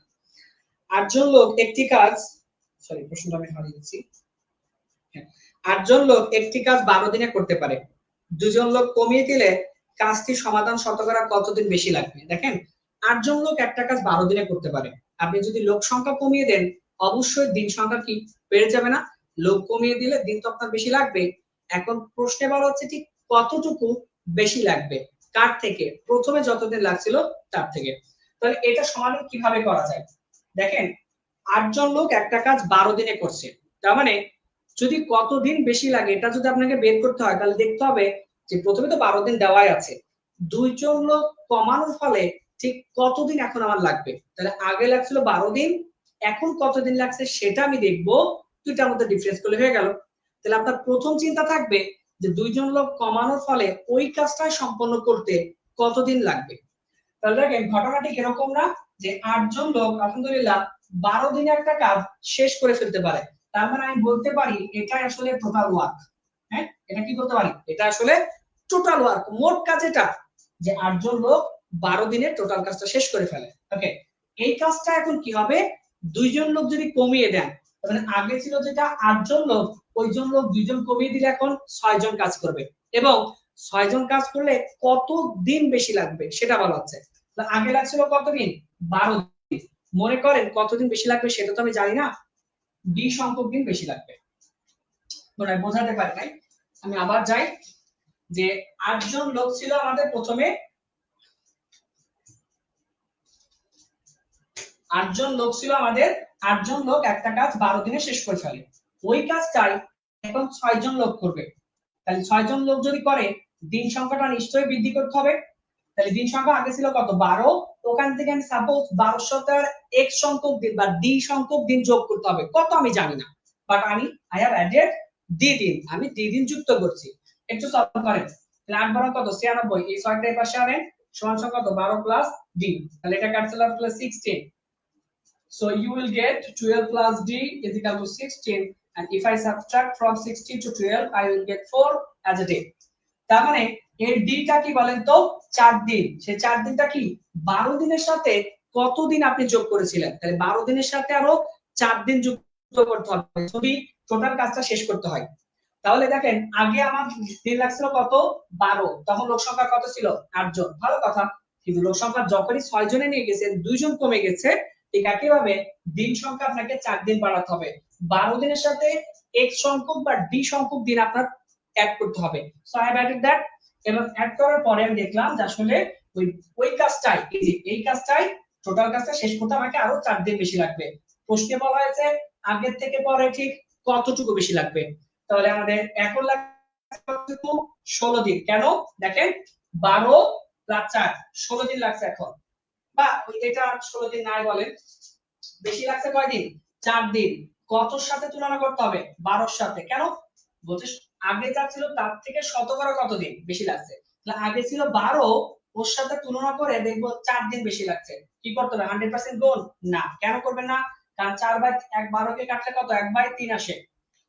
8 জন লোক একটি কাজ, সরি প্রশ্নটা আমি হারিয়ে দিচ্ছি। 8 জন লোক একটি কাজ 12 দিনে করতে পারে। 2 জন লোক কমিয়ে দিলে কাজটি সমাধান শতকরা কতদিন বেশি লাগবে? দেখেন 8 জন লোক একটা কাজ 12 দিনে করতে পারে। আপনি যদি লোক সংখ্যা কমিয়ে দেন অবশ্যই দিন সংখ্যা কি বেড়ে যাবে না? লোক কমিয়ে দিলে দিন তো আপনার বেশি লাগবে। এখন প্রশ্নে বলা হচ্ছে ঠিক কতটুকু বেশি লাগবে, কার থেকে? প্রথমে যতদিন লাগছিল তার থেকে। তাহলে এটা সমাধান কিভাবে করা যায়? দেখেন 8 জন লোক একটা কাজ 12 দিনে করছে, তার মানে যদি কতদিন বেশি লাগে এটা যদি আপনাকে বের করতে হয় তাহলে দেখতে হবে যে প্রথমে তো 12 দিন দেওয়াই আছে, 2 জন লোক কমানোর ফলে ঠিক কতদিন এখন আমার লাগবে। তাহলে আগে লাগছিল 12 দিন, এখন কতদিন লাগছে সেটা আমি দেখবো, দুইটার মধ্যে ডিফারেন্স করলে হয়ে গেল। তাহলে আপনার প্রথম চিন্তা থাকবে যে 2 জন লোক কমানোর ফলে ওই কাজটা সম্পন্ন করতে কতদিন লাগবে। তাহলে দেখেন ঘটনাটি এরকম না যে 8 জন লোক আলহামদুলিল্লাহ 12 দিনে একটা কাজ শেষ করে ফেলতে পারে। তার মানে আমি বলতে পারি এটা আসলে টোটাল ওয়ার্ক। হ্যাঁ, এটা কি বলতে পারি? এটা আসলে টোটাল ওয়ার্ক, মোট কাজ এটা, যে 8 জন লোক 12 দিনে টোটাল কাজটা শেষ করে ফেলে। ওকে, এই কাজটা এখন কি হবে? 2 জন লোক যদি কমিয়ে দেন, মানে আগে ছিল যেটা 8 জন লোক, ওই জন লোক 2 জন কমিয়ে দিলে এখন 6 জন কাজ করবে, এবং 6 জন কাজ করলে কত দিন বেশি লাগবে সেটা বলা হচ্ছে। আগে লাগছিল কতদিন? 12 দিন। মনে করেন কতদিন বেশি লাগবে সেটা তো আমি জানি না, 20 সংখ্যক দিন বেশি লাগবে। মনে হয় বোঝাতে পারি নাই। আমি আবার যাই, যে 8 জন লোক ছিল আমাদের প্রথমে, 8 জন লোক ছিল আমাদের, 8 জন লোক একটা কাজ 12 দিনে শেষ করে ফেলে। ওই কাজটাই এখন 6 জন লোক করবে। তাহলে 6 জন লোক যদি করে দিন সংখ্যাটা নিশ্চয়ই বৃদ্ধি করতে হবে। তাহলে দিন সংখ্যা আগে ছিল কত? 12, ওখান থেকে আমি সাপোজ 1200 এক সংখ্যক দিন বা ডি সংখ্যক দিন যোগ করতে হবে, কত আমি জানি না, বাট আমি আই হ্যাভ অ্যাডেড ডি দিন, আমি ডি দিন যুক্ত করছি। একটু সলভ করেন। তাহলে 8 12 কত? 96, এই 6টা এই পাশে আনেন, সমান সমান কত? 12 প্লাস ডি, তাহলে এটা ক্যান্সেল আউট করলে 16, so you will get 12 plus d is equal to 16, and if I subtract from 16 to 12 I will get 4 as a day. তার মানে এর দিনটা কি বলেন তো? 4 দিন। সেই 4 দিনটা কি 12 দিনের সাথে কতদিন আপনি যোগ করেছিলেন? তাহলে 12 দিনের সাথে আরো 4 দিন যুক্ত করতে হবে যদি টোটাল কাজটা শেষ করতে হয়। তাহলে দেখেন আগে আমার দিন লাগছিল কত? 12, তখন লোক সংখ্যা কত ছিল? 8 জন। ভালো কথা, কিন্তু লোক সংখ্যা যখনই 6 জনে নিয়ে গেছে 2 জন কমে গেছে, ঠিক একইভাবে দিন সংখ্যা আপনাকে 4 দিন বাড়াতে হবে। 12 দিনের সাথে x সংখ্যক বা d সংখ্যক দিন আপনার অ্যাড করতে হবে। So I have added that, এবং অ্যাড করার পরে আমি দেখলাম যে আসলে ওই কাজটাই, এই কাজটাই টোটাল কাজটা শেষ করতে আমাকে আরো 4 দিন বেশি লাগবে। প্রশ্নে বলা হয়েছে আগের থেকে পরে ঠিক কতটুকু বেশি লাগবে। তাহলে আমাদের এখন লাগবে 16 দিন। কেন? দেখেন 12 প্লাস 4, 16 দিন লাগছে এখন, বা এটা 16 দিন নাই বলেন, বেশি লাগছে কয়দিন? 4 দিন। কতর সাথে তুলনা করতে হবে? 12 সাথে। কেন? বলছে আগে যা ছিল তার থেকে শতকরা কতদিন বেশি লাগছে। তাহলে আগে ছিল 12, ওর সাথে তুলনা করে দেখবো 4 দিন বেশি লাগছে। কি করতে হবে? 100% গুণ? না। কেন করবেন না? কারণ 4/1 কে কাটলে কত? 1/3 আসে।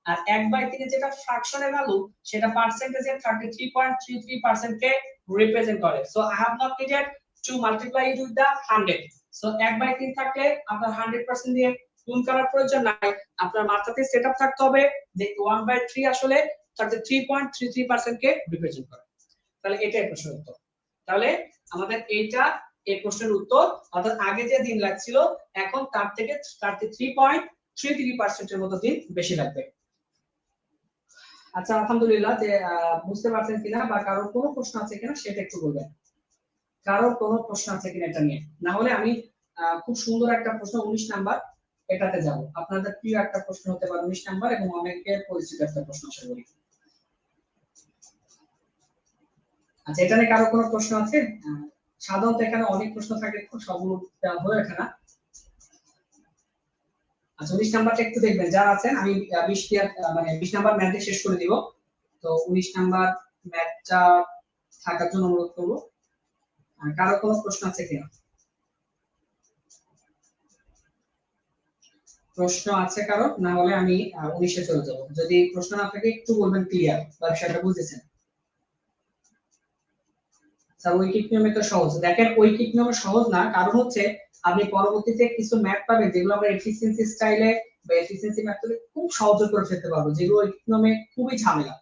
আর 1/3 যেটা ফ্র্যাকশনের ভ্যালু সেটা পার্সেন্টেজে 33.33% কে রিপ্রেজেন্ট করে। So I have not needed to multiply it with the 100। সো 1/3 থাকলে আপনার 100% দিয়ে গুণ করার প্রয়োজন নাই, আপনার মাথাতে সেটআপ থাকতে হবে যে 1/3 আসলে 33.33% কে রিপ্রেজেন্ট করে। তাহলে এটাই প্রশ্নের উত্তর। তাহলে আমাদের এইটা এই প্রশ্নের উত্তর, অর্থাৎ আগে যে দিন লাগছিল এখন তার থেকে 33.33% এর মতো দিন বেশি লাগবে। আচ্ছা আলহামদুলিল্লাহ, যে বুঝতে পারছেন কিনা বা কারোর কোনো প্রশ্ন আছে কিনা সেটা একটু বলবেন। কারোর কোনো প্রশ্ন আছে কিনা এটা নিয়ে? না হলে আমি খুব সুন্দর একটা প্রশ্ন 19 নাম্বার এটাতে যাব। আপনাদের প্রিয় একটা প্রশ্ন হতে পারে 19 নাম্বার, এবং অনেকের পরিচিত একটা প্রশ্ন আশা করি। আচ্ছা এটা নিয়ে কারোর কোনো প্রশ্ন আছে? সাধারণত এখানে অনেক প্রশ্ন থাকে, খুব সবগুলো হয়ে ওঠে না। আচ্ছা 19 নাম্বারটা একটু দেখবেন যারা আছেন, আমি 20 মানে 20 নাম্বার ম্যাথে শেষ করে দিব। তো 19 নাম্বার ম্যাথটা থাকার জন্য অনুরোধ করব। আর কারো কোনো প্রশ্ন আছে কিনা? প্রশ্ন আছে কারো? না হলে আমি 19 চলে যাব। যদি প্রশ্ন না থাকে একটু বলবেন ক্লিয়ার বা বিষয়টা বুঝেছেন। স্যার ঐকিক নিয়মে তো সহজ। দেখেন ঐকিক নিয়মে সহজ না, কারণ হচ্ছে আপনি পরবর্তীতে কিছু ম্যাথ পাবেন যেগুলো আমরা এফিসিয়েন্সি স্টাইলে বা এফিসিয়েন্সি মেথডে খুব সহজে করে ফেলতে পারবো, যেগুলো ঐকিক নিয়মে খুবই ঝামেলা।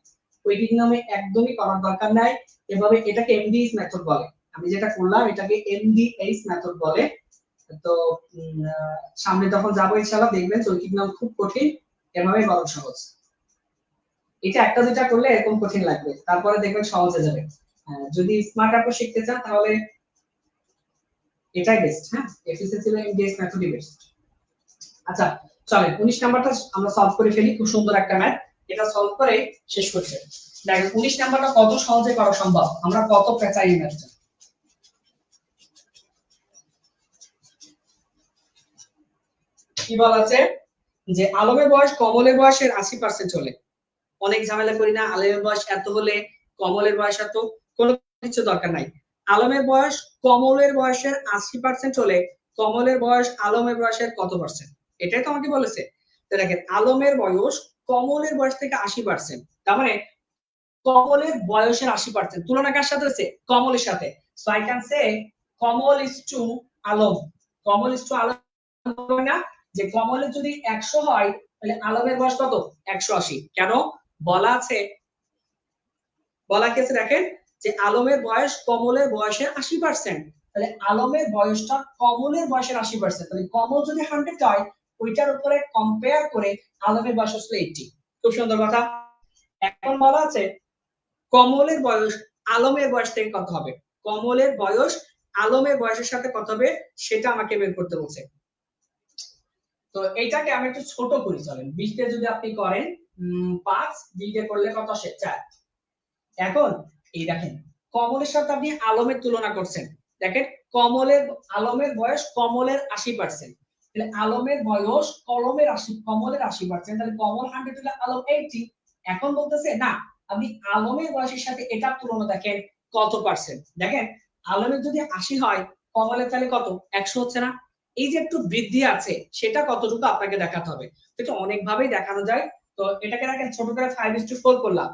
ঐকিক নিয়মে একদমই করার দরকার নাই। এভাবে এটাকে এমডিএস মেথড বলে। আমি যেটা করলাম এটাকে এমডিএস মেথড বলে। তো সামনে যখন যাবো ইনশাআল্লাহ দেখবেন ঐকিক নিয়ম খুব কঠিন, এভাবেই বরং সহজ। এটা একটা দুটা করলে এরকম কঠিন লাগবে, তারপরে দেখবেন সহজ হয়ে যাবে। যদি স্মার্ট অ্যাপ্রোচ শিখতে চান তাহলে এটাই বেস্ট। হ্যাঁ, এফিসিয়েন্সি বা এমডিএস মেথডই বেস্ট। আচ্ছা চলেন 19 নাম্বারটা আমরা সলভ করে ফেলি। খুব সুন্দর একটা ম্যাথ, এটা সলভ করে শেষ করতে। দেখেন 19 নাম্বারটা কত সহজে করা সম্ভব, আমরা কত পেঁচাই ম্যাথটা। কি বলা আছে যে আলমের বয়স কমলের বয়সের 80% চলে। অনেক ঝামেলা করি না, আলমের বয়স এত হলে কমলের বয়স এত, কোনো কিছু দরকার নাই। আলমের বয়স কমলের বয়সের 80% চলে, কমলের বয়স আলমের বয়সের কত পার্সেন্ট, এটাই তো আমাকে বলেছে। তো দেখেন আলমের বয়স কমলের বয়স থেকে 80%, তার মানে কমলের বয়সের 80%। তুলনা কার সাথে হচ্ছে? কমলের সাথে। So I can say Kamal is to Alam. Kamal is to Alam না, যে কমলের যদি 100 হয় তাহলে আলমের বয়স কত? 180। কেন? বলা আছে, বলা কি আছে দেখেন, যে আলমের বয়স কমলের বয়সের 80%, তাহলে আলমের বয়সটা কমলের বয়সের 80%, তাহলে কমল যদি 100 হয় ওইটার উপরে কম্পেয়ার করে আলমের বয়স আসলে 80। খুব সুন্দর কথা। এখন বলা আছে কমলের বয়স আলমের বয়স থেকে কত হবে, কমলের বয়স আলমের বয়সের সাথে কত হবে সেটা আমাকে বের করতে বলছে। তো এইটাকে আমি একটু ছোট করি, চলেন 20 দিয়ে যদি আপনি করেন 5, 2 দিয়ে করলে কত আসে? 4। এখন এই দেখেন কমলের সাথে আপনি আলমের তুলনা করছেন, দেখেন কমলের আলমের বয়স কমলের 80%, তাহলে আলমের বয়স কলমের 80, কমলের 80%, তাহলে কমল 100 হলে আলম 80। এখন বলতেছে না, আপনি আলমের বয়সের সাথে এটার তুলনা দেখেন কত পার্সেন্ট। দেখেন আলমের যদি 80 হয় কমলের তাহলে কত? 100 হচ্ছে না? এই যে একটু বৃদ্ধি আছে সেটা কতটুকু আপনাকে দেখাতে হবে। এটা অনেক ভাবেই দেখানো যায়। তো এটাকে দেখেন ছোট করে 5:4 করলাম।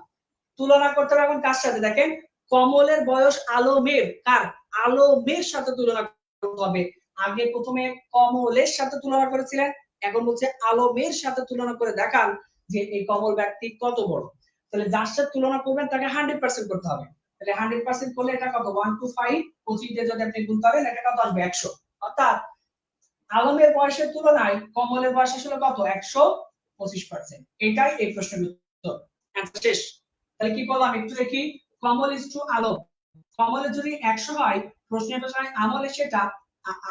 তুলনা করতে হবে এখন কার সাথে? দেখেন কমলের বয়স আলমের, কার? আলমের সাথে তুলনা করতে হবে। আগে প্রথমে কমলের সাথে তুলনা করেছিলেন, এখন বলছে আলমের সাথে তুলনা করে দেখান যে এই কমল ব্যক্তি কত বড়। তাহলে যার সাথে তুলনা করবেন তাকে 100% করতে হবে। তাহলে 100% করলে এটা কত? 1 to 5, 25 দিয়ে যদি আপনি গুণ করেন এটা কত আসবে? 100। অর্থাৎ আলমের বয়সের তুলনায় কমলের বয়স আসলে কত? 125%। এটাই এই প্রশ্নের উত্তর। অ্যান্সার শেষ। তাহলে কি করলাম একটু দেখি। কমল ইজ টু আলম, কমলের যদি 100 হয় প্রশ্নের ভাষায় আমলের সেটা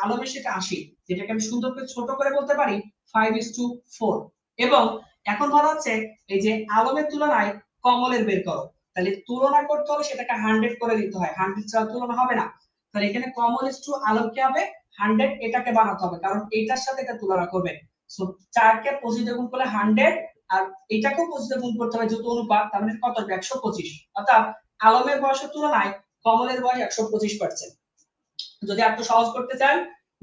আলমের সেটা 80, যেটাকে আমি সুন্দর করে ছোট করে বলতে পারি 5:4। এবং এখন বলা হচ্ছে এই যে আলমের তুলনায় কমলের বের করো, তাহলে তুলনা করতে হলে সেটাকে 100 করে দিতে হয়, 100 ছাড়া তুলনা হবে না। তাহলে এখানে কমল ইজ টু আলম কি হবে? 100, এটাকে বানাতে হবে কারণ এটার সাথে এটা তুলনা করবে। সো 4 কে 25 দিয়ে গুণ করলে 100, আর এটাকেও 25 দিয়ে গুণ করতে হবে যেহেতু অনুপাত, তার মানে কত? 125। অর্থাৎ আলমের বয়সের তুলনায় কমলের বয়স 125%। যদি একটু সহজ করতে চান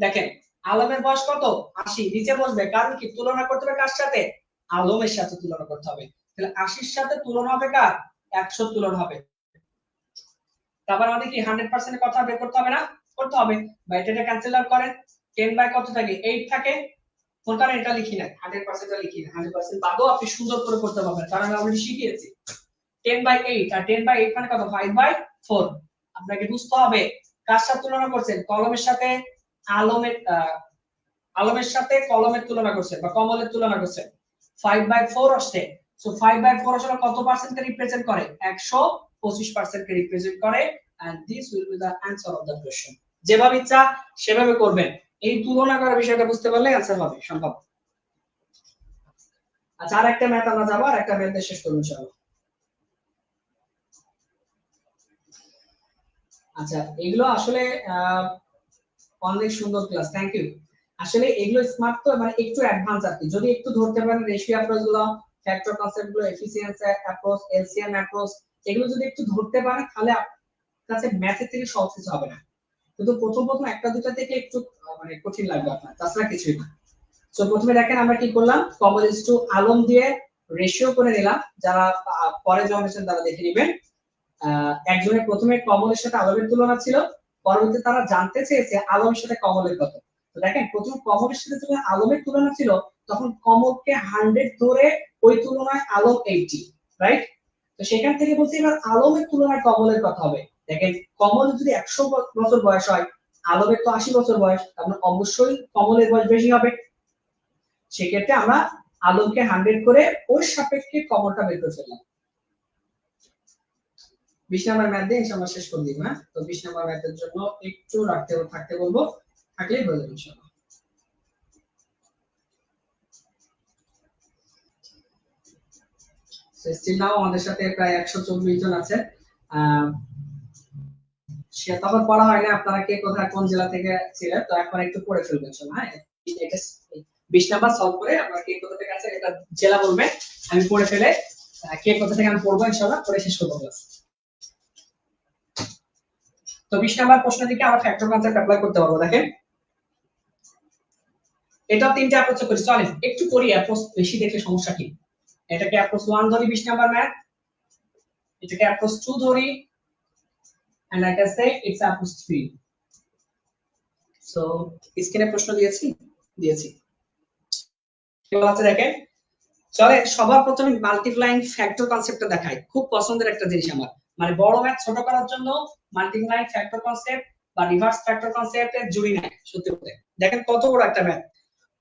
দেখেন আলমের বয়স কত? 80, নিচে বসবে কারণ কি তুলনা করতে হবে কার সাথে? আলমের সাথে তুলনা করতে হবে। তাহলে 80 এর সাথে তুলনা হবে কার? 100 তুলনা হবে। তারপর আমাদের কি 100% এর কথা বের করতে হবে না? করতে হবে। বা এটা ক্যান্সেল আউট করেন, 10 বাই কত থাকে? 8 থাকে। কোন কারণে এটা লিখি না, 100% টা লিখি না। 100% বাদও আপনি সুন্দর করে করতে পারবেন কারণ আমি অলরেডি শিখিয়েছি। 10/8, আর 10/8 মানে কত? 5/4। আপনাকে বুঝতে হবে কার সাথে তুলনা করছেন, কলমের সাথে আলমের, আলমের সাথে কলমের তুলনা করছেন বা কমলের তুলনা করছেন। 5/4 আসছে। সো 5/4 আসলে কত পার্সেন্ট কে রিপ্রেজেন্ট করে? 125% কে রিপ্রেজেন্ট করে। and this will be the answer of the question. যেভাবে ইচ্ছা সেভাবে করবেন, এই তুলনা করার বিষয়টা বুঝতে পারলে आंसर হবে সম্ভব। আচ্ছা আর একটা ম্যাথ আমরা যাব, আর একটা ম্যাথ শেষ করব ইনশাআল্লাহ। আচ্ছা, এগুলো আসলে অনেক সুন্দর ক্লাস, থ্যাংক ইউ। আসলে এগুলো স্মার্ট তো মানে একটু অ্যাডভান্স আর কি, যদি একটু ধরতে পারেন রেশিও অ্যাপ্রোচ গুলো, ফ্যাক্টর কনসেপ্ট গুলো, এফিসিয়েন্সি অ্যাপ্রোচ, এলসিএম অ্যাপ্রোচ, এগুলো যদি একটু ধরতে পারেন তাহলে আপনার কাছে ম্যাথের থেকে সহজ কিছু হবে না। কিন্তু প্রথম প্রথম একটা দুটা থেকে একটু মানে কঠিন লাগবে আপনার, তাছাড়া কিছুই না। তো প্রথমে দেখেন আমরা কি করলাম, কমন ইজ টু আলম দিয়ে রেশিও করে নিলাম, যারা পরে জয়েন তারা দেখে নেবেন। একজনের প্রথমে কমলের সাথে আলমের তুলনা ছিল, পরবর্তীতে তারা জানতে চেয়েছে আলমের সাথে কমলের কত। তো দেখেন প্রথম কমলের সাথে যখন আলমের তুলনা ছিল তখন কমলকে 100 ধরে ওই তুলনায় আলম 80, রাইট? তো সেখান থেকে বলছি এবার আলমের তুলনায় কমলের কথা হবে। দেখেন কমল যদি 100 বছর বয়স হয়, আলমের তো 80 বছর বয়স, তার মানে অবশ্যই কমলের বয়স বেশি হবে। সেক্ষেত্রে আমরা আলমকে 100 করে ওর সাপেক্ষে কমলটা বের করে ফেললাম। 20 নাম্বার ম্যাথ দিয়ে ইনশাআল্লাহ শেষ করে দিব। হ্যাঁ, তো 20 নাম্বার ম্যাথের জন্য একটু থাকতে বলবো, থাকলেই হয়ে যাবে ইনশাআল্লাহ। স্টিল নাও আমাদের সাথে প্রায় 124 জন আছে। সে তখন পড়া হয় না, আপনারা কে কোথায় কোন জেলা থেকে ছিলেন, তো এখন একটু পড়ে ফেলবেন সব। হ্যাঁ, এটা 20 নাম্বার সলভ করে আপনারা কে কোথা থেকে আছে এটা জেলা বলবেন, আমি পড়ে ফেলে কে কোথা থেকে আমি পড়বো ইনশাআল্লাহ পরে শেষ করব ক্লাস। তো 20 নাম্বার প্রশ্ন দিকে আমরা ফ্যাক্টর কনসেপ্ট অ্যাপ্লাই করতে পারবো। দেখেন এটা তিনটা অ্যাপ্রোচ করি, চলেন একটু করি অ্যাপ্রোচ, বেশি দেখলে সমস্যা কি। এটাকে অ্যাপ্রোচ 1 ধরি 20 নাম্বার ম্যাথ, এটাকে অ্যাপ্রোচ 2 ধরি, and I can say it's approach 3. So স্ক্রিনে প্রশ্ন দিয়েছি কেবল আছে দেখেন। চলে সবার প্রথমে মাল্টিপ্লাইং ফ্যাক্টর কনসেপ্টটা দেখাই, খুব পছন্দের একটা জিনিস আমার, মানে বড় ম্যাথ ছোট করার জন্য মাল্টিপ্লাইং ফ্যাক্টর কনসেপ্ট বা রিভার্স ফ্যাক্টর কনসেপ্টের জুড়ি নাই সত্যি বলতে। দেখেন কত বড় একটা ম্যাথ,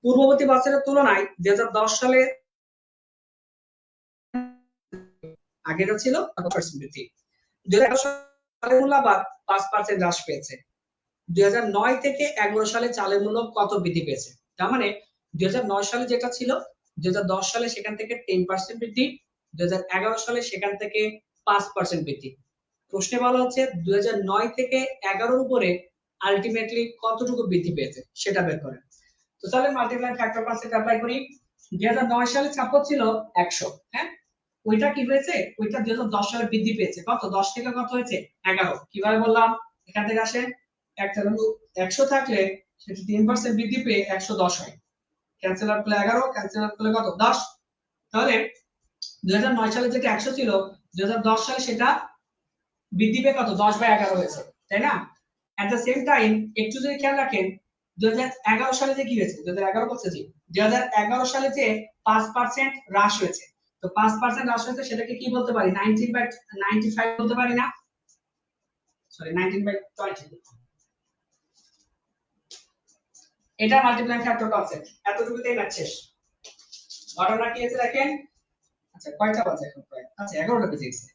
পূর্ববর্তী বছরের তুলনায় 2010 সালে আগেরও ছিল 5% বৃদ্ধি, 2011 সালে মূল্যবাদ 5% হ্রাস পেয়েছে, 2009 থেকে 11 সালে চালের মূল্য কত বৃদ্ধি পেয়েছে। তার মানে 2009 সালে যেটা ছিল 2010 সালে সেখান থেকে 10% বৃদ্ধি, 2011 সালে সেখান থেকে 5% বৃদ্ধি। প্রশ্নে বলা হচ্ছে 2009 থেকে 11 এর উপরে আলটিমেটলি কতটুকু বৃদ্ধি পেয়েছে সেটা বের করেন। তো তাহলে মাল্টিপ্লাই ফ্যাক্টর কনসেপ্ট অ্যাপ্লাই করি। 2009 সালে ছাপক ছিল 100, হ্যাঁ, ওইটা কি হয়েছে, ওইটা 2010 সালে বৃদ্ধি পেয়েছে কত, 10 থেকে কত হয়েছে 11। কিভাবে বললাম, এখান থেকে আসে 100 থাকলে সেটা 3% বৃদ্ধি পেয়ে 110 হয়, ক্যান্সেল আউট করলে 11, ক্যান্সেল আউট করলে কত 10। তাহলে 2009 সালে যেটা 100 ছিল 2010 সালে সেটা বৃদ্ধি পেয়ে কত 10/11 হয়েছে, তাই না? এট দ্য সেম টাইম একটু যদি খেয়াল রাখেন 2011 সালে যে কি হয়েছে, 2011 বলছে জি, 2011 সালে যে 5% হ্রাস হয়েছে, তো 5% হ্রাস হয়েছে সেটাকে কি বলতে পারি, 19/95 বলতে পারি না, সরি 19/20। এটা মাল্টিপ্লাইং ফ্যাক্টর কনসেপ্ট, এতটুকুতেই ম্যাথ শেষ। ঘটনা কি আছে দেখেন। আচ্ছা কয়টা বাজে এখন, প্রায় আচ্ছা 11টা বেজে গেছে।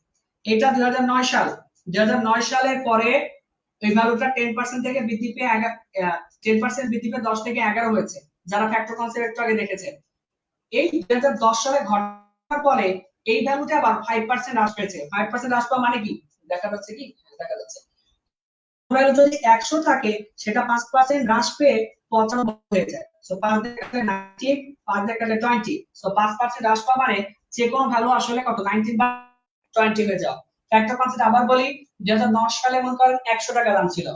এটা 2009 সাল, 2009 সালের পরে এই ভ্যালুটা 10% থেকে বৃদ্ধি পেয়ে 10% বৃদ্ধি পেয়ে 10 থেকে 11 হয়েছে, যারা ফ্যাক্টর কনসেপ্ট একটু আগে দেখেছেন। এই 2010 সালে ঘটনার পরে এই ভ্যালুটা আবার 5% হ্রাস পেয়েছে। 5% হ্রাস পাওয়া মানে কি দেখা যাচ্ছে কি, দেখা যাচ্ছে ভ্যালু যদি 100 থাকে সেটা 5% হ্রাস পেয়ে 95 হয়ে যায়। সো 5 দিয়ে কাটলে 90, 5 দিয়ে কাটলে 20, সো 5% হ্রাস পাওয়া মানে যে কোনো ভ্যালু আসলে কত 19/20 হয়ে যাও। ফ্যাক্টর কনসেপ্ট আবার বলি, 2009 সালে মনে করেন 100 টাকা দাম ছিল,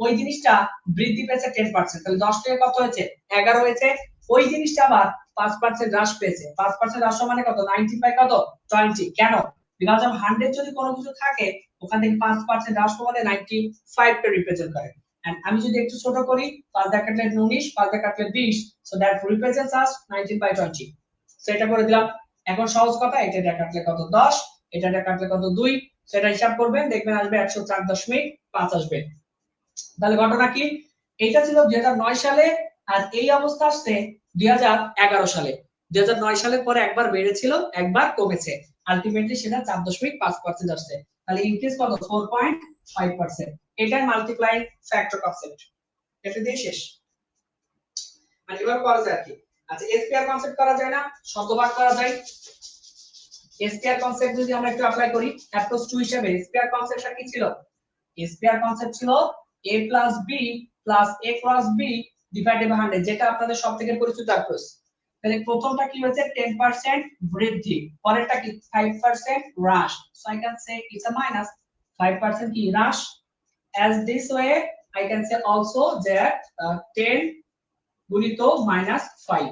ওই জিনিসটা বৃদ্ধি পেয়েছে 10%, তাহলে 10 থেকে কত হয়েছে 11 হয়েছে, ওই জিনিসটা আবার 5% হ্রাস পেয়েছে, 5% হ্রাস মানে কত 19/কত 20। কেন, বিকজ অফ 100 যদি কোনো কিছু থাকে ওখান থেকে 5% হ্রাস পাওয়াতে 95 কে রিপ্রেজেন্ট করে। এন্ড আমি যদি একটু ছোট করি 5 দিয়ে কাটলে 19, 5 দিয়ে কাটলে 20, সো দ্যাট রিপ্রেজেন্টস আস 19/20। সেটা করে দিলাম। এখন সহজ কথা, এটা দিয়ে কাটলে কত 10, এটা দিয়ে কাটলে কত 2, সেটা হিসাব করবেন দেখবেন আসবে 104.5 আসবে। তাহলে ঘটনা কি, এটা ছিল 2009 সালে আর এই অবস্থা আসছে 2011 সালে। 2009 সালের পরে একবার বেড়েছিল একবার কমেছে, আলটিমেটলি সেটা 4.5% আসছে, তাহলে ইনক্রিজ কত 4.5%। এটাই মাল্টিপ্লাইং ফ্যাক্টর কনসেপ্ট, এটা দিয়ে শেষ। মানে এভাবে করা যায় কি। আচ্ছা এসপিআর কনসেপ্ট করা যায় না, শতভাগ করা যায়। এসপিআর কনসেপ্ট যদি আমরা একটু অ্যাপ্লাই করি অ্যাপ্রোচ 2 হিসেবে, এসপিআর কনসেপ্টটা কি ছিল, স্কয়ার কনসেপ্ট ছিল a plus b plus a cross b divided by 100, যেটা আপনাদের সবথেকে পরিচিত অ্যাপ্রোচ। তাহলে প্রথমটা কি হয়েছে 10% বৃদ্ধি, পরেরটা কি 5% হ্রাস, so I can say it's a minus 5% কি হ্রাস। as this way I can say also that 10 গুণিত minus 5,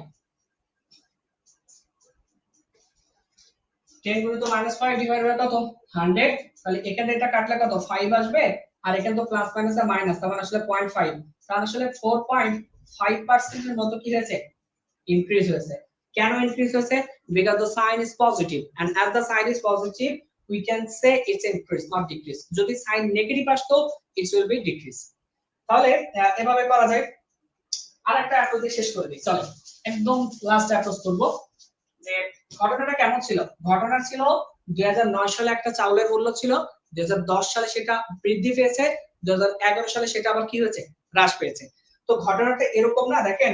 10 গুণিত minus 5 ডিভাইড বাই কত 100, তাহলে এখানে এটা কাটলে কত 5 আসবে, আর এখানে তো প্লাস মাইনাস আর মাইনাস, তার মানে আসলে 0.5, তাহলে আসলে 4.5% এর মতো কি হয়েছে ইনক্রিজ হয়েছে। কেন ইনক্রিজ হয়েছে? Because the sign is positive and as the sign is positive we can say it's increase not decrease, যদি সাইন নেগেটিভ আসতো it will be decrease। তাহলে এভাবে করা যায়। আরেকটা অ্যাপ্রোচ শেষ করে দিই, চলো একদম লাস্ট অ্যাপ্রোচ করব। যে ঘটনাটা কেমন ছিল, ঘটনা ছিল 2009 সালে একটা চাউলের মূল্য ছিল, 2010 সালে সেটা বৃদ্ধি পেয়েছে, 2011 সালে সেটা আবার কি হয়েছে হ্রাস পেয়েছে। তো ঘটনাটা এরকম না, দেখেন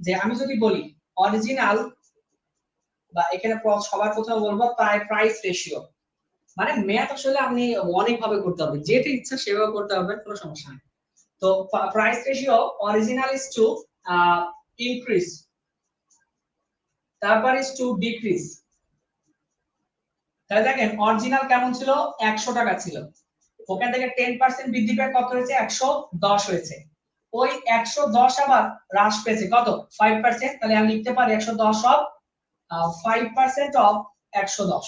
যে আমি যদি বলি অরিজিনাল বা এখানে সবার প্রথমে বলবো প্রাইস রেশিও, মানে ম্যাথ আসলে আপনি অনেক ভাবে করতে হবে, যেটা ইচ্ছা সেভাবে করতে হবে, কোনো সমস্যা নেই। তো price ratio original is to increase, তারপর ইজ টু ডিক্রিজ। তাহলে দেখেন অরিজিনাল কেমন ছিল 100 টাকা ছিল, ওখান থেকে 10% বৃদ্ধি পেয়ে কত হয়েছে 110 হয়েছে, ওই 110 আবার হ্রাস পেয়েছে কত 5%, তাহলে আমি লিখতে পারি 110 অফ 5% অফ 110,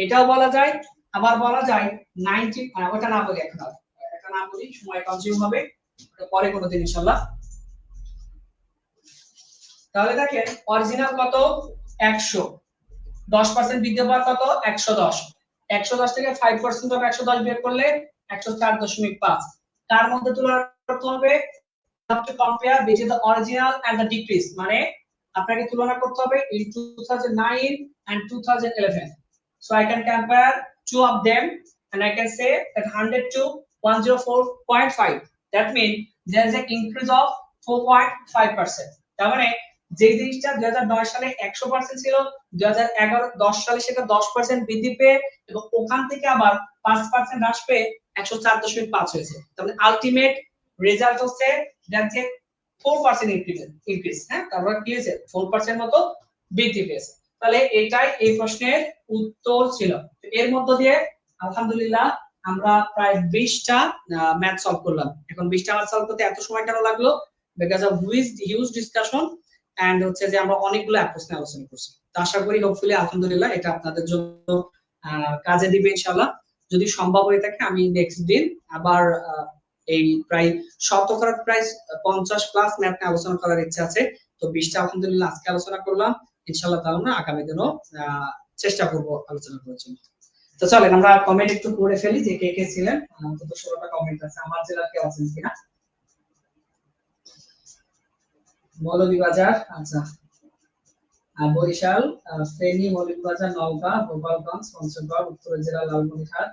এটাও বলা যায়। আবার বলা যায় 90, ওটা না বলি এখন, এটা না বলি সময় কনজিউম হবে, ওটা পরে কোনোদিন ইনশাআল্লাহ। তাহলে দেখেন অরিজিনাল কত 100, 10% বৃদ্ধি পাওয়ার কত 110, 110 থেকে 5% অফ 110 বের করলে 104.5, তার মধ্যে তুলনা করতে হবে to compare between the original and the decrease, মানে আপনাকে তুলনা করতে হবে in 2009 and 2011, so I can compare two of them and I can say that 100 to 104.5, that means there is an increase of 4.5%। তার মানে যে জিনিসটা 2009 সালে 100% ছিল, 2011-10 সালে সেটা 10% বৃদ্ধি পেয়ে এবং ওখান থেকে আবার 5% হ্রাস পেয়ে 104.5 হয়েছে। তার মানে আলটিমেট রেজাল্ট হচ্ছে দেখে 4% ইনক্রিজ, হ্যাঁ তারপর কি হয়েছে 4% মতো বৃদ্ধি পেয়েছে। তাহলে এটাই এই প্রশ্নের উত্তর ছিল। এর মধ্য দিয়ে আলহামদুলিল্লাহ আমরা প্রায় 20টা ম্যাথ সলভ করলাম। এখন 20টা ম্যাথ সলভ করতে এত সময় কেন লাগলো? Because of huge discussion and হচ্ছে যে আমরা অনেকগুলো অ্যাপ্রোচ নিয়ে আলোচনা করছি। তো আশা করি হোপফুলি আলহামদুলিল্লাহ এটা আপনাদের জন্য কাজে দিবে ইনশাআল্লাহ। যদি সম্ভব হয়ে থাকে আমি নেক্সট দিন আবার এই প্রায় শতকরা প্রায় 50 প্লাস ম্যাথ নিয়ে আলোচনা করার ইচ্ছা আছে। তো 20টা আলহামদুলিল্লাহ আজকে আলোচনা করলাম, ইনশাআল্লাহ তাআলা আমরা আগামী দিনও চেষ্টা করব আলোচনা করার জন্য। তো চলেন আমরা কমেন্ট একটু পড়ে ফেলি যে কে কে ছিলেন। অন্তত 16টা কমেন্ট আছে, আমার জেলার কেউ আছেন কিনা। মৌলভীবাজার, আচ্ছা, বরিশাল, ফেনী, মৌলভীবাজার, নওগাঁ, গোপালগঞ্জ, পঞ্চগড়, উত্তর জেলা লালমনিরহাট,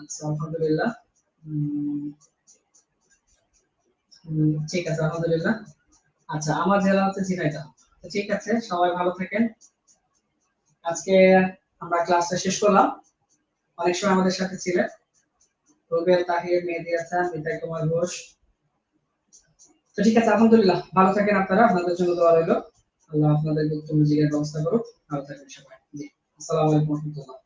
আচ্ছা আলহামদুলিল্লাহ, ঠিক আছে আলহামদুলিল্লাহ। আচ্ছা আমার জেলা হচ্ছে ঝিনাইদহ। ঠিক আছে, সবাই ভালো থাকেন। আজকে আমরা ক্লাসটা শেষ করলাম, অনেক সময় আমাদের সাথে ছিলেন রুবেল, তাহির, মেহেদী হাসান, মিতাই কুমার ঘোষ। তো ঠিক আছে আলহামদুলিল্লাহ, ভালো থাকেন আপনারা, আপনাদের জন্য দোয়া রইল, আল্লাহ আপনাদের উত্তম জীবনের ব্যবস্থা করুক। ভালো থাকবেন সবাই। জি, আসসালামু আলাইকুম ওয়া রাহমাতুল্লাহ।